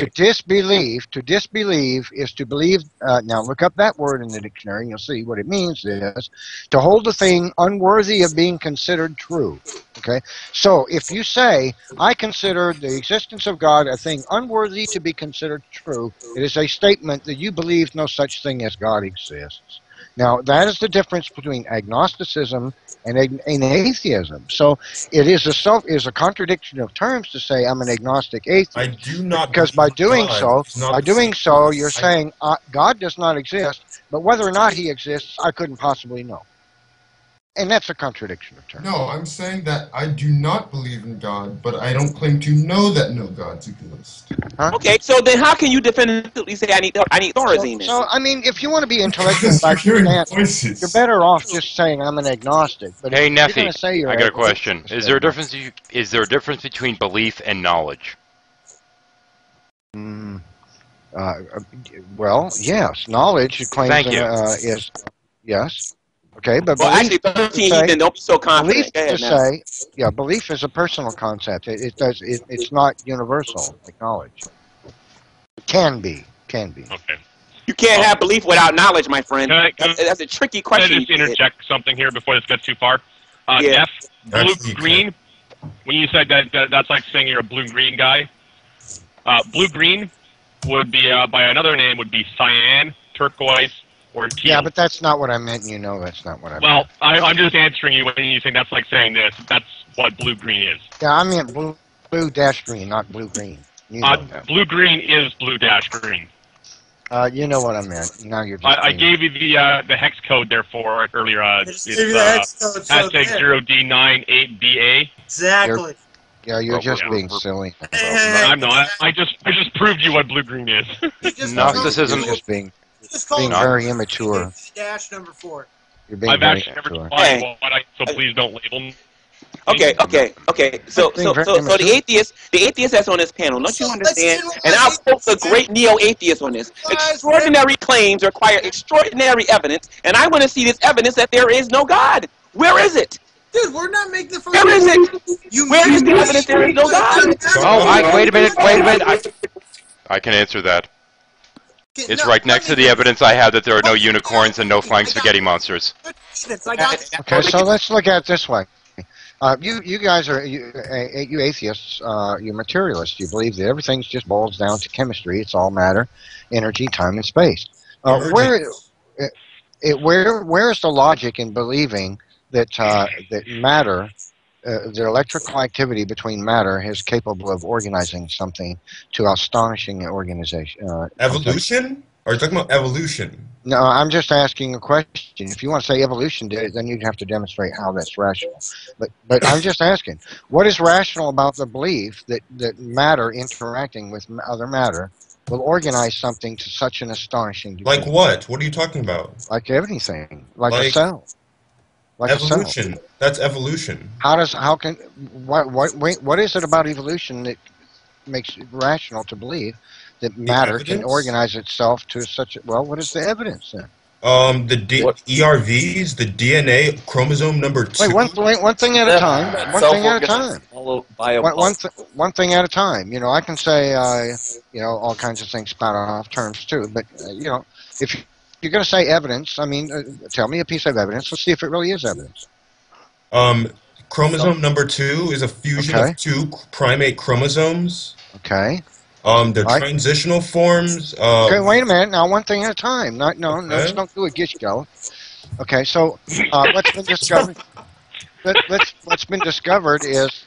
To disbelieve is to believe. Now, look up that word in the dictionary, and you'll see what it means is to hold a thing unworthy of being considered true. Okay? So, if you say, I consider the existence of God a thing unworthy to be considered true, it is a statement that you believe no such thing as God exists. Now, that is the difference between agnosticism and atheism. So it is a contradiction of terms to say I'm an agnostic atheist. I do not. Because by doing so, you're saying God does not exist, but whether or not He exists, I couldn't possibly know. and that's a contradiction of terms. No, I'm saying that I do not believe in God, but I don't claim to know that no gods exist. Huh? Okay, so then how can you definitively say I need Thorazine? So, I mean, if you want to be intellectual Because you're about your hearing stance, voices. you're better off just saying I'm an agnostic. But Hey, if you're Neffy, going to say you're I got a agnostic, question. just Is say there a agnostic. difference? Is there a difference between belief and knowledge? Well, yes. Knowledge claims Thank you. is yes. Okay, but Well, belief actually, 13, say- Ethan, don't be so belief confident. Go to ahead now. say, yeah, belief is a personal concept. It's not universal like knowledge. It can be. Okay. You can't have belief without knowledge, my friend. Can I- That's a tricky Can I question. just interject something here before this gets too far? Yeah. Neff, Actually, blue-green, when you said that's like saying you're a blue-green guy. Blue-green would be, by another name, would be cyan, turquoise, or teal. Yeah, but that's not what I meant, and you know that's not what I meant. Well, I'm just answering you when you think that's like saying this. That's what blue-green is. Yeah, I meant blue dash green, not blue-green. You know that. Blue-green is blue-green. You know what I meant. Now you're just I being- gave you the hex code there for it earlier. Just give you the hex code, so hashtag there. 0D98BA. Exactly. Yeah, you're just yeah. being silly. I'm not. I just proved you what blue-green is. Gnosticism. You're just being Just call being it very immature. dash number 4. You're being I've very actually never immature. defined what so please don't label me. Okay. So Being very the immature. atheist that's on this panel, don't you So, understand? let's And I'll generalize quote the great neo-atheist on this. Extraordinary claims require extraordinary evidence, and I want to see this evidence that there is no God. Where is it? Dude, we're not making the Where is it? Where is the evidence there is no God? Oh, wait a minute. I can answer that. It's right next to the evidence I have that there are no unicorns and no flying spaghetti monsters. I got Okay, so let's look at it this way. You guys are you atheists. You materialists. You believe that everything just boils down to chemistry. It's all matter, energy, time, and space. Where is the logic in believing that that matter, the electrical activity between matter, is capable of organizing something to astonishing organization? Evolution? Are you talking about evolution? No, I'm just asking a question. If you want to say evolution did it, then you'd have to demonstrate how that's rational. But I'm just asking, what is rational about the belief that matter interacting with other matter will organize something to such an astonishing degree? Like what? What are you talking about? Like everything. Like a Like cell. Like a cell. Evolution. That's evolution. What is it about evolution that makes it rational to believe that matter can evidence? organize itself to such a, well, what is the evidence then? ERVs, the DNA chromosome number 2. Wait, one thing at a time. One thing at a time. One thing at a time. You know, I can say, all kinds of things spout off terms too. But if you're going to say evidence, I mean, tell me a piece of evidence. Let's see if it really is evidence. Chromosome number 2 is a fusion of 2 primate chromosomes. Okay. The transitional forms. Okay, wait a minute. Now, one thing at a time. Let's don't do a gish go. Okay, so what's been discovered? What's been discovered is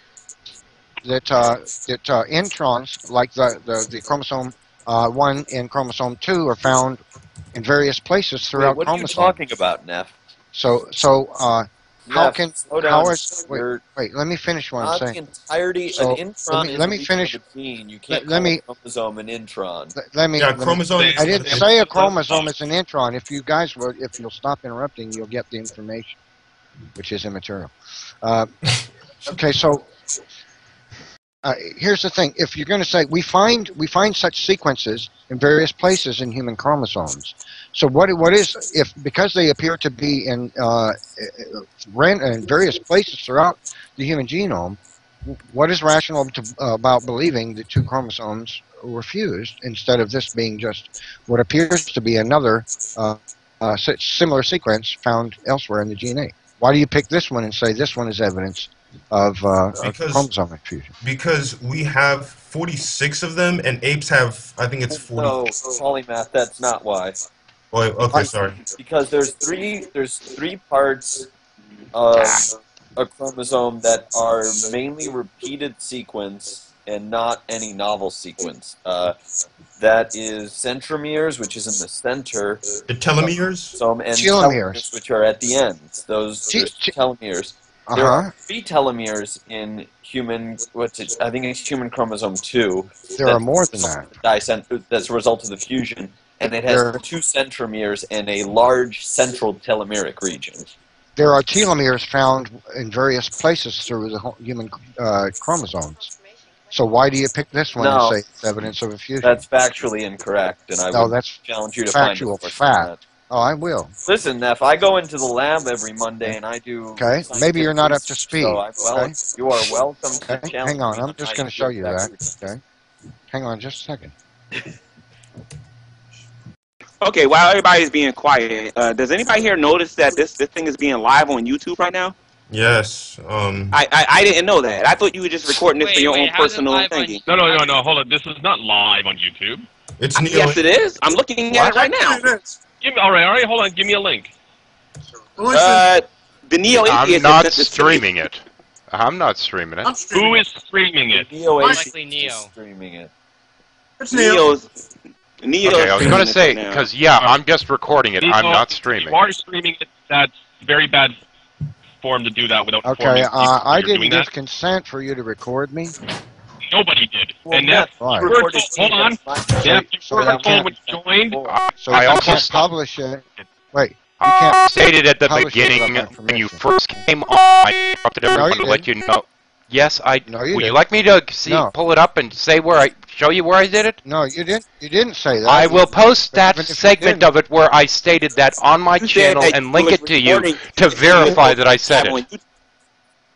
that introns, like the chromosome 1 and chromosome 2, are found in various places throughout what chromosomes. What are you talking about, Neff? Wait, let me finish what I'm saying. The entirety, So, an intron let me is finish. a gene. You can't let me- call a chromosome an intron. Chromosome. I didn't say a chromosome is an intron. If you guys will, if you'll stop interrupting, you'll get the information, which is immaterial. Okay, so here's the thing: if you're going to say we find such sequences in various places in human chromosomes, so what is if because they appear to be in various places throughout the human genome, what is rational about believing that 2 chromosomes were fused instead of this being just what appears to be another such similar sequence found elsewhere in the DNA? Why do you pick this one and say this one is evidence of chromosome fusion? Because we have 46 of them, and apes have, I think it's 40. No, polymath. That's not why. Oh, okay, sorry. Because there's three parts of a chromosome that are mainly repeated sequence and not any novel sequence. That is centromeres, which is in the center. The telomeres? And telomeres, which are at the ends. Those telomeres. There are 3 telomeres in human. I think it's human chromosome 2. There are more than that. That's a result of the fusion, and it has 2 centromeres and a large central telomeric region. There are telomeres found in various places through the human chromosomes. So why do you pick this one and say it's evidence of a fusion? That's factually incorrect, and I would challenge you to factual find fact. Oh, I will. Listen, Neff, I go into the lab every Monday and I do. Okay, maybe you're not up to speed. So you are welcome to challenge. Hang on, I'm just going to show you that. Okay, hang on just a second. Okay, while everybody's being quiet, does anybody here notice that this thing is being live on YouTube right now? Yes. I didn't know that. I thought you were just recording this for your own personal thinking. No, hold on. This is not live on YouTube. It's yes, it is. I'm looking at it right now. All right, hold on. Give me a link. The Neo I'm not streaming it. I'm not streaming it. Who is streaming it? Likely Neo. Streaming it. It's Neo. Neo. Okay, I was going to say, because, I'm just recording it. I'm not streaming. If you are streaming it, that's very bad form to do that without informing people I didn't give consent for you to record me. Nobody did. Well, and Neff, hold on. Neff, you were told when you joined. So I also can't publish it. Wait. You can't stated at the beginning when you first came on, I interrupted everyone to let you know. Yes, would you like me to pull it up and say show you where I did it? No, you didn't. You didn't say that. I will post that segment of it where I stated that on my channel and link it to you to verify that I said it.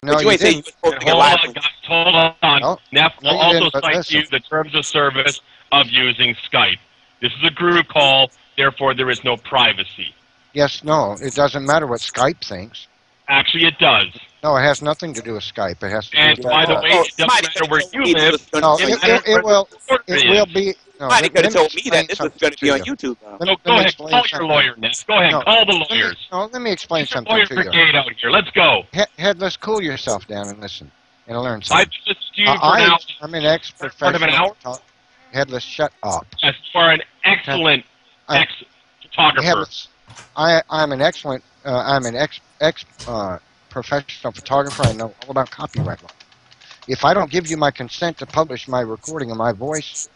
No, you didn't. Hold on, guys. Hold on. Neff will also cite you the terms of service of using Skype. This is a group call, therefore there is no privacy. Yes, no, it doesn't matter what Skype thinks. Actually, it does. No, it has nothing to do with Skype. It has to and do with by the way, it doesn't matter where you live. No, it will be. No, Somebody could have told me that this was going to be on YouTube. Go ahead, call your lawyer, Neff. Go ahead, call the lawyers. Let me explain something lawyer to you. brigade out here. Let's go. Headless, cool yourself down and listen and learn something. I've listened to you for now. I'm an ex-professional. Headless, shut up. Yes, you are an excellent ex-photographer. I'm an excellent. I'm an ex-professional photographer. I know all about copyright law. If I don't give you my consent to publish my recording of my voice,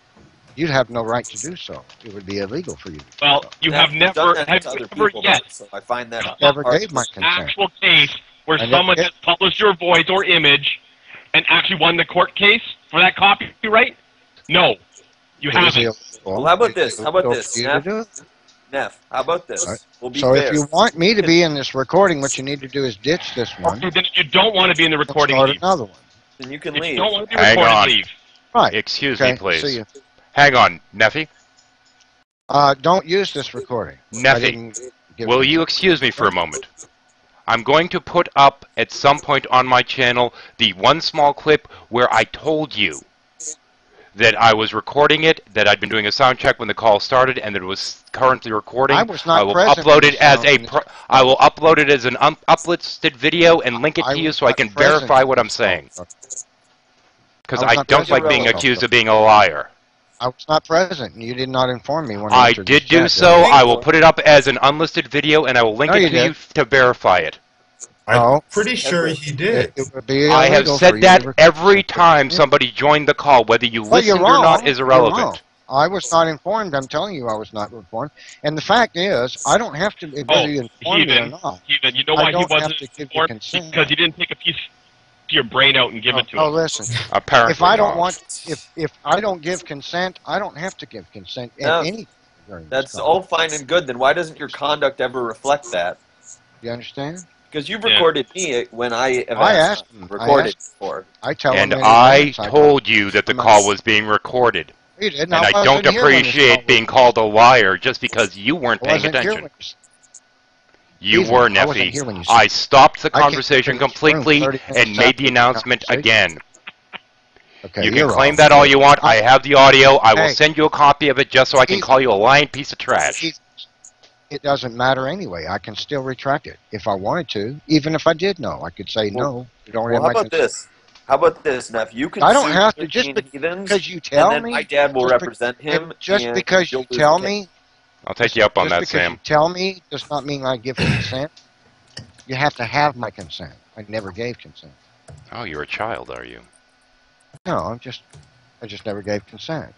you'd have no right to do so. It would be illegal for you. Well, you have never yet. So I find that never gave my consent. Actual case where someone has published your voice or image and actually won the court case for that copyright? No, you haven't. Well, how about this? Neff, how about this? Right. We'll be so fair. if you want me to be in this recording, what you need to do is ditch this one. Okay, then if you don't want to be in the recording, start leave. another one. Then you can if leave. You don't want to be recording, leave. Right. Excuse me, please. Hang on, Neffy. Don't use this recording. Neffy, will you excuse me for a moment? I'm going to put up at some point on my channel the one small clip where I told you that I was recording it, that I'd been doing a sound check when the call started, and that it was currently recording. I was not will present upload it as I will upload it as an uplisted video and link it to you so I can verify what I'm saying. Because I don't like being accused of being a liar. I was not present, and you did not inform me when I did do so. I will put it up as an unlisted video, and I will link it to you to verify it. I'm pretty sure he did. I have said that every time somebody joined the call, whether you listened or not is irrelevant. I was not informed. I'm telling you I was not informed. And the fact is, I don't have to be informed or not. You know why he wasn't informed? Because he didn't take a piece of your brain out and give it to him. Oh, listen. Apparently if I don't if I don't give consent, I don't have to give consent. That's all fine and good. Then why doesn't your conduct ever reflect that? You understand? Because you've recorded me when I have recorded before. I tell and I told you that the call was being recorded. You did. And I don't appreciate being called a liar just because you weren't paying attention. You were, Neffy. I stopped the conversation completely and made the announcement again. Okay, you can claim that all you want. I have the audio. I will send you a copy of it just so I can call you a lying piece of trash. It doesn't matter anyway. I can still retract it if I wanted to. Even if I did know, I could say no. You don't have my consent. How about this, Neff? You can I don't sue have to 15 just heathens, because you tell and then me. my dad will represent him. Just and because you'll you lose tell the case. me. I'll take you up on that, Just Sam. because you tell me does not mean I give consent. You have to have my consent. I never gave consent. Oh, you're a child, are you? No, I just never gave consent.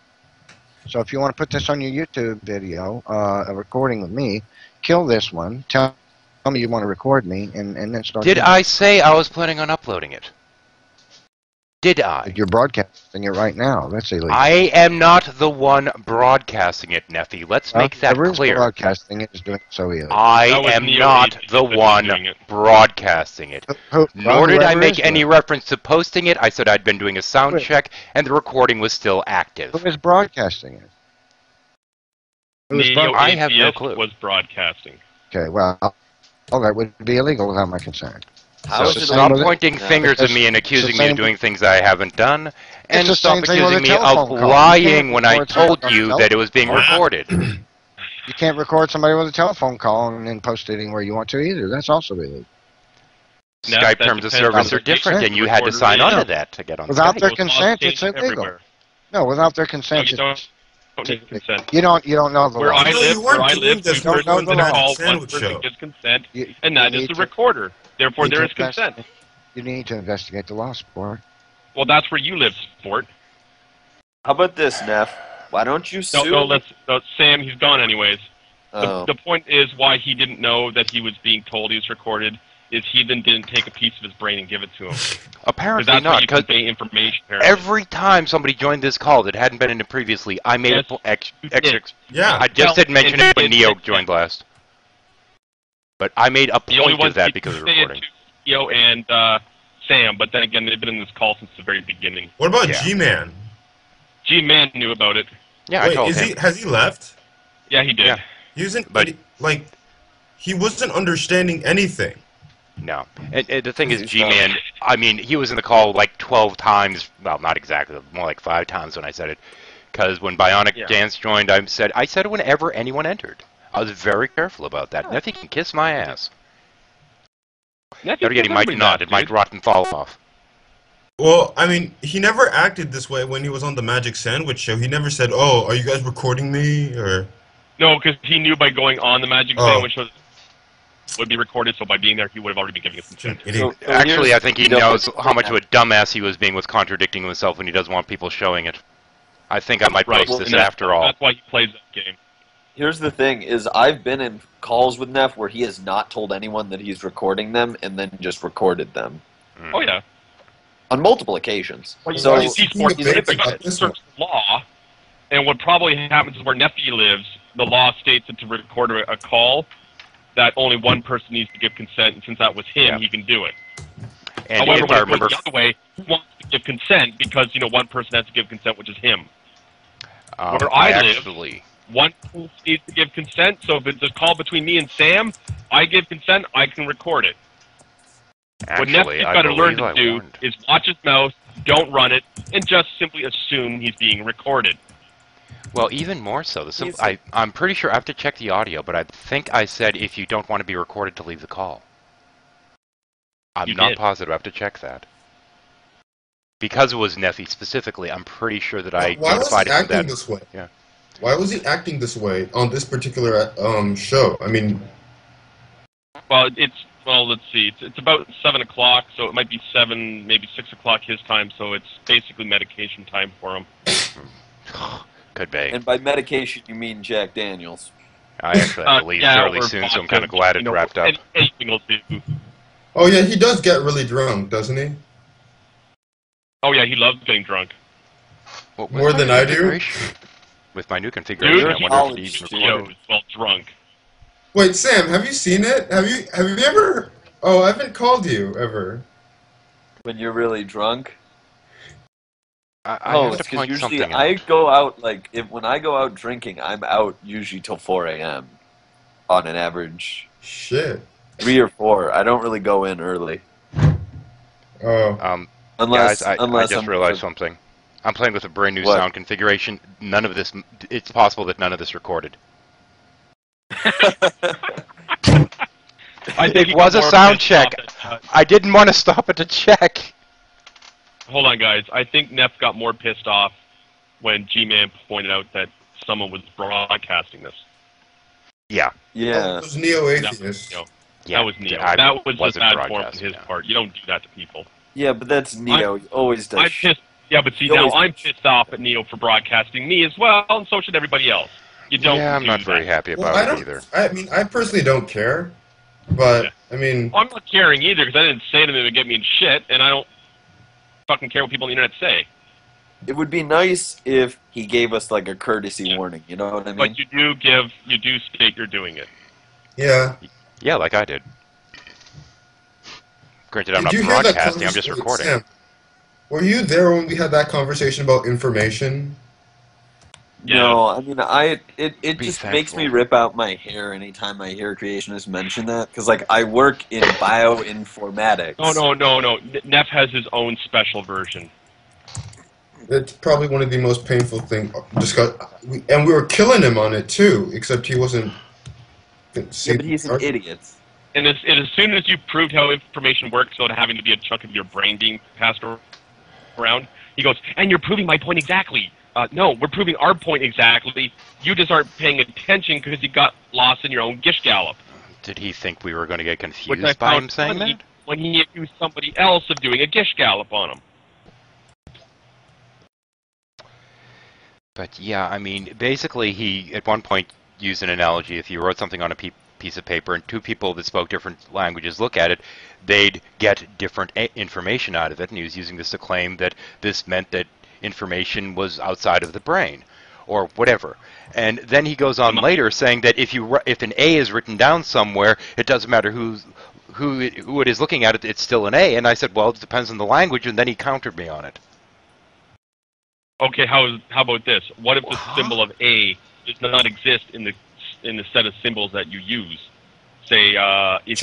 So if you want to put this on your YouTube video, a recording of me, kill this one. Tell me you want to record me, and then start. Did I say I was planning on uploading it? Did I? You're broadcasting it right now. That's illegal. I am not the one broadcasting it, Neffy. Let's make that Whoever's clear. broadcasting it is doing so illegal. I am not the one broadcasting it. Nor did I make any reference to posting it. I said I'd been doing a sound check, and the recording was still active. Who is broadcasting it? I have no clue. Was broadcasting. Okay, well, all that would be illegal without my consent. So stop pointing fingers at me and accusing me of doing things I haven't done, and stop accusing me of lying when I told you that it was being recorded. You can't record somebody with a telephone call and then post it anywhere you want to either. That's also illegal. Skype terms of service are different, and you had to sign on to that to get on Without Skype. their consent, it's illegal. No, without their consent, Don't need consent. you don't know the Where law. I live, two don't know persons the in a law. call, one person gives consent, and that is the recorder. Therefore, there is consent. You need to investigate the law, sport. Well, that's where you live, sport. How about this, Neff? Why don't you sue? No, Sam, he's gone anyways. Oh. The point is why he didn't know that he was being told he was recorded is he then didn't take a piece of his brain and give it to him. Apparently that's not, how you because convey information. Apparently. every time somebody joined this call that hadn't been in it previously, I made Yes, I just didn't mention it when Neo joined last. But I made a The only point ones of that he because of said recording. to Neo and Sam, but then again, they've been in this call since the very beginning. What about G-Man? G-Man knew about it. Yeah, Wait, I told him. has he left? Yeah, he did. Yeah. He wasn't, he wasn't understanding anything. No. And the thing is, G-Man, I mean, he was in the call like 12 times. Well, not exactly. More like 5 times when I said it. Because when Bionic Dance joined, I said whenever anyone entered. I was very careful about that. Neffy can kiss my ass. Don't forget, he might not. It might rot and fall off. Well, I mean, he never acted this way when he was on the Magic Sandwich Show. He never said, "Oh, are you guys recording me?" or. No, because he knew by going on the Magic Sandwich would be recorded, so by being there, he would have already been giving his consent. Actually, I think he knows how much of a dumbass he was being with contradicting himself when he doesn't want people showing it. I think I might post this after all. That's why he plays that game. Here's the thing, is I've been in calls with Neff where he has not told anyone that he's recording them and then just recorded them. Oh, yeah. On multiple occasions. Well, So he's search law, and what probably happens is where Neffy lives, the law states that to record a call, that only one person needs to give consent, and since that was him, he can do it. And However, if when I it goes remember, the other way, he wants to give consent because, one person has to give consent, which is him. Where I live, one person needs to give consent, so if it's a call between me and Sam, I give consent, I can record it. What Neffy's got to learn to do is watch his mouth, don't run it, and just simply assume he's being recorded. Well, even more so. I'm pretty sure I have to check the audio, but I think I said if you don't want to be recorded to leave the call. I'm not positive. I have to check that. Because it was Neffy specifically, I'm pretty sure that I notified him that. Why was he acting this way? Yeah. Why was he acting this way on this particular show? I mean, well, let's see. It's about 7 o'clock, so it might be 7, maybe 6 o'clock his time. So it's basically medication time for him. Could be. And by medication, you mean Jack Daniels. I actually have to leave fairly soon, so I'm kind of glad it wrapped up. Anything will do. Oh yeah, he does get really drunk, doesn't he? Oh yeah, he loves getting drunk. Well, more than I do. With my new configuration, I wonder if he's recorded. Well, drunk. Wait, Sam, have you seen it? Have you ever? Oh, I haven't called you ever. When you're really drunk. I have to point usually something I out. go out when I go out drinking, I'm out usually till 4 a.m. on an average. Shit. 3 or 4. I don't really go in early. Oh. Unless I just realized something. I'm playing with a brand new sound configuration. None of this. It's possible that none of this recorded. It was a sound check. I didn't want to stop it to check. hold on, guys. I think Neff got more pissed off when G-Man pointed out that someone was broadcasting this. Yeah. Yeah. It was neo-atheist. That was Neo. I That was just wasn't bad form on broadcasting, his part. You don't do that to people. Yeah, but that's Neo. He always does. I'm pissed. Yeah, but see, now I'm pissed off at Neo for broadcasting me as well, and so should everybody else. You don't. Yeah, I'm do not that. very happy Well, about it either. I mean, I personally don't care, but I mean, I'm not caring either because I didn't say anything to get me in shit, and I don't fucking care what people on the internet say. It would be nice if he gave us like a courtesy warning. You know what I mean? But you do state you're doing it. yeah. Yeah, like I did. Granted, I'm Did not you hear that broadcasting, I'm just recording. Sam, were you there when we had that conversation about information? No, I mean, it Be just makes thankful. me rip out my hair anytime I hear creationists mention that, because like I work in bioinformatics. No. Neff has his own special version. It's probably one of the most painful things discussed, and we were killing him on it too. Except he wasn't. Yeah, but he's an idiot. And as soon as you proved how information works without having to be a chunk of your brain being passed around, he goes, and you're proving my point exactly. No, we're proving our point exactly. You just aren't paying attention because you got lost in your own gish gallop. Did he think we were going to get Which I confused by him found saying funny that? when he accused somebody else of doing a gish gallop on him. But yeah, I mean, basically he, at one point, used an analogy. If you wrote something on a piece of paper and two people that spoke different languages look at it, they'd get different information out of it. And he was using this to claim that this meant that information was outside of the brain, or whatever. And then he goes on later saying that if an A is written down somewhere, it doesn't matter who it is looking at it, it's still an A. And I said, well, it depends on the language, and then he countered me on it. Okay, how about this? What if the symbol of A does not exist in the set of symbols that you use? Say, if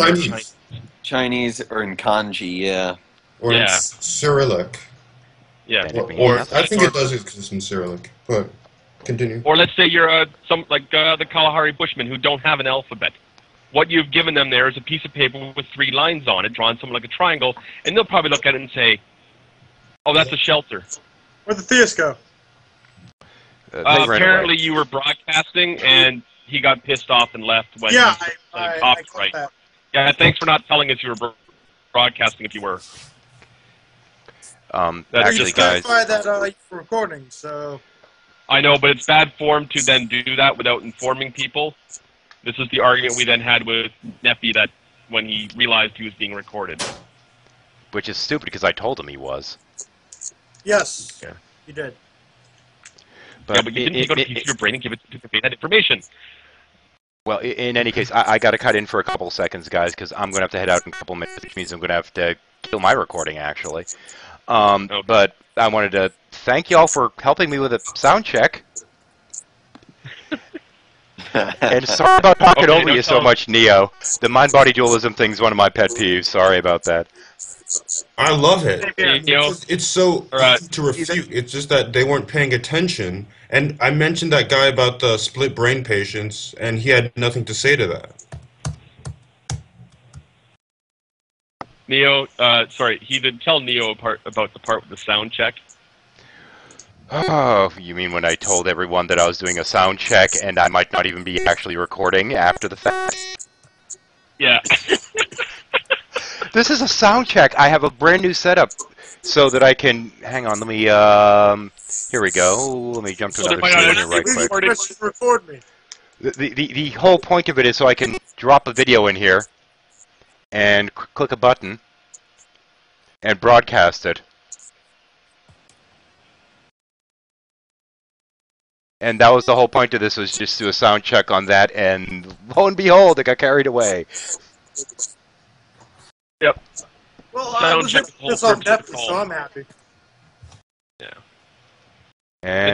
Chinese or in kanji, yeah. Or in Cyrillic. Yeah. Or I think it does exist in Cyrillic, but continue. Or let's say you're the Kalahari Bushmen who don't have an alphabet. What you've given them there is a piece of paper with 3 lines on it, drawn somewhat like a triangle, and they'll probably look at it and say, "Oh, that's a shelter." Where'd the Theus go? Apparently, you were broadcasting, and he got pissed off and left when copyright. Yeah, thanks for not telling us you were broadcasting if you were. Actually, guys, that you're recording, so. I know, but it's bad form to then do that without informing people. This is the argument we then had with Neffy that when he realized he was being recorded. which is stupid because I told him he was. Yes, you did. But, but you didn't take out a piece of your brain and give it to that information. Well, in any case, I got to cut in for a couple seconds, guys, because I'm going to have to head out in a couple minutes, which means I'm going to have to kill my recording, actually. But I wanted to thank y'all for helping me with a sound check. And sorry about talking over you so much, Neo. The mind-body dualism thing's one of my pet peeves. Sorry about that. I love it. It's so easy to refute. It's just that they weren't paying attention. And I mentioned that guy about the split brain patients, and he had nothing to say to that. Neo, sorry, he did tell Neo about the part with the sound check. Oh, you mean when I told everyone that I was doing a sound check and I might not even be actually recording after the fact? Yeah. This is a sound check. I have a brand new setup so that I can... Hang on, let me... here we go. Let me jump to another screen here right quick. Record me. The whole point of it is so I can drop a video in here and click a button and broadcast it. And that was the whole point of this, was just do a sound check on that, and lo and behold, it got carried away. Yep. Well, I was just on Netflix, so I'm happy. Yeah. And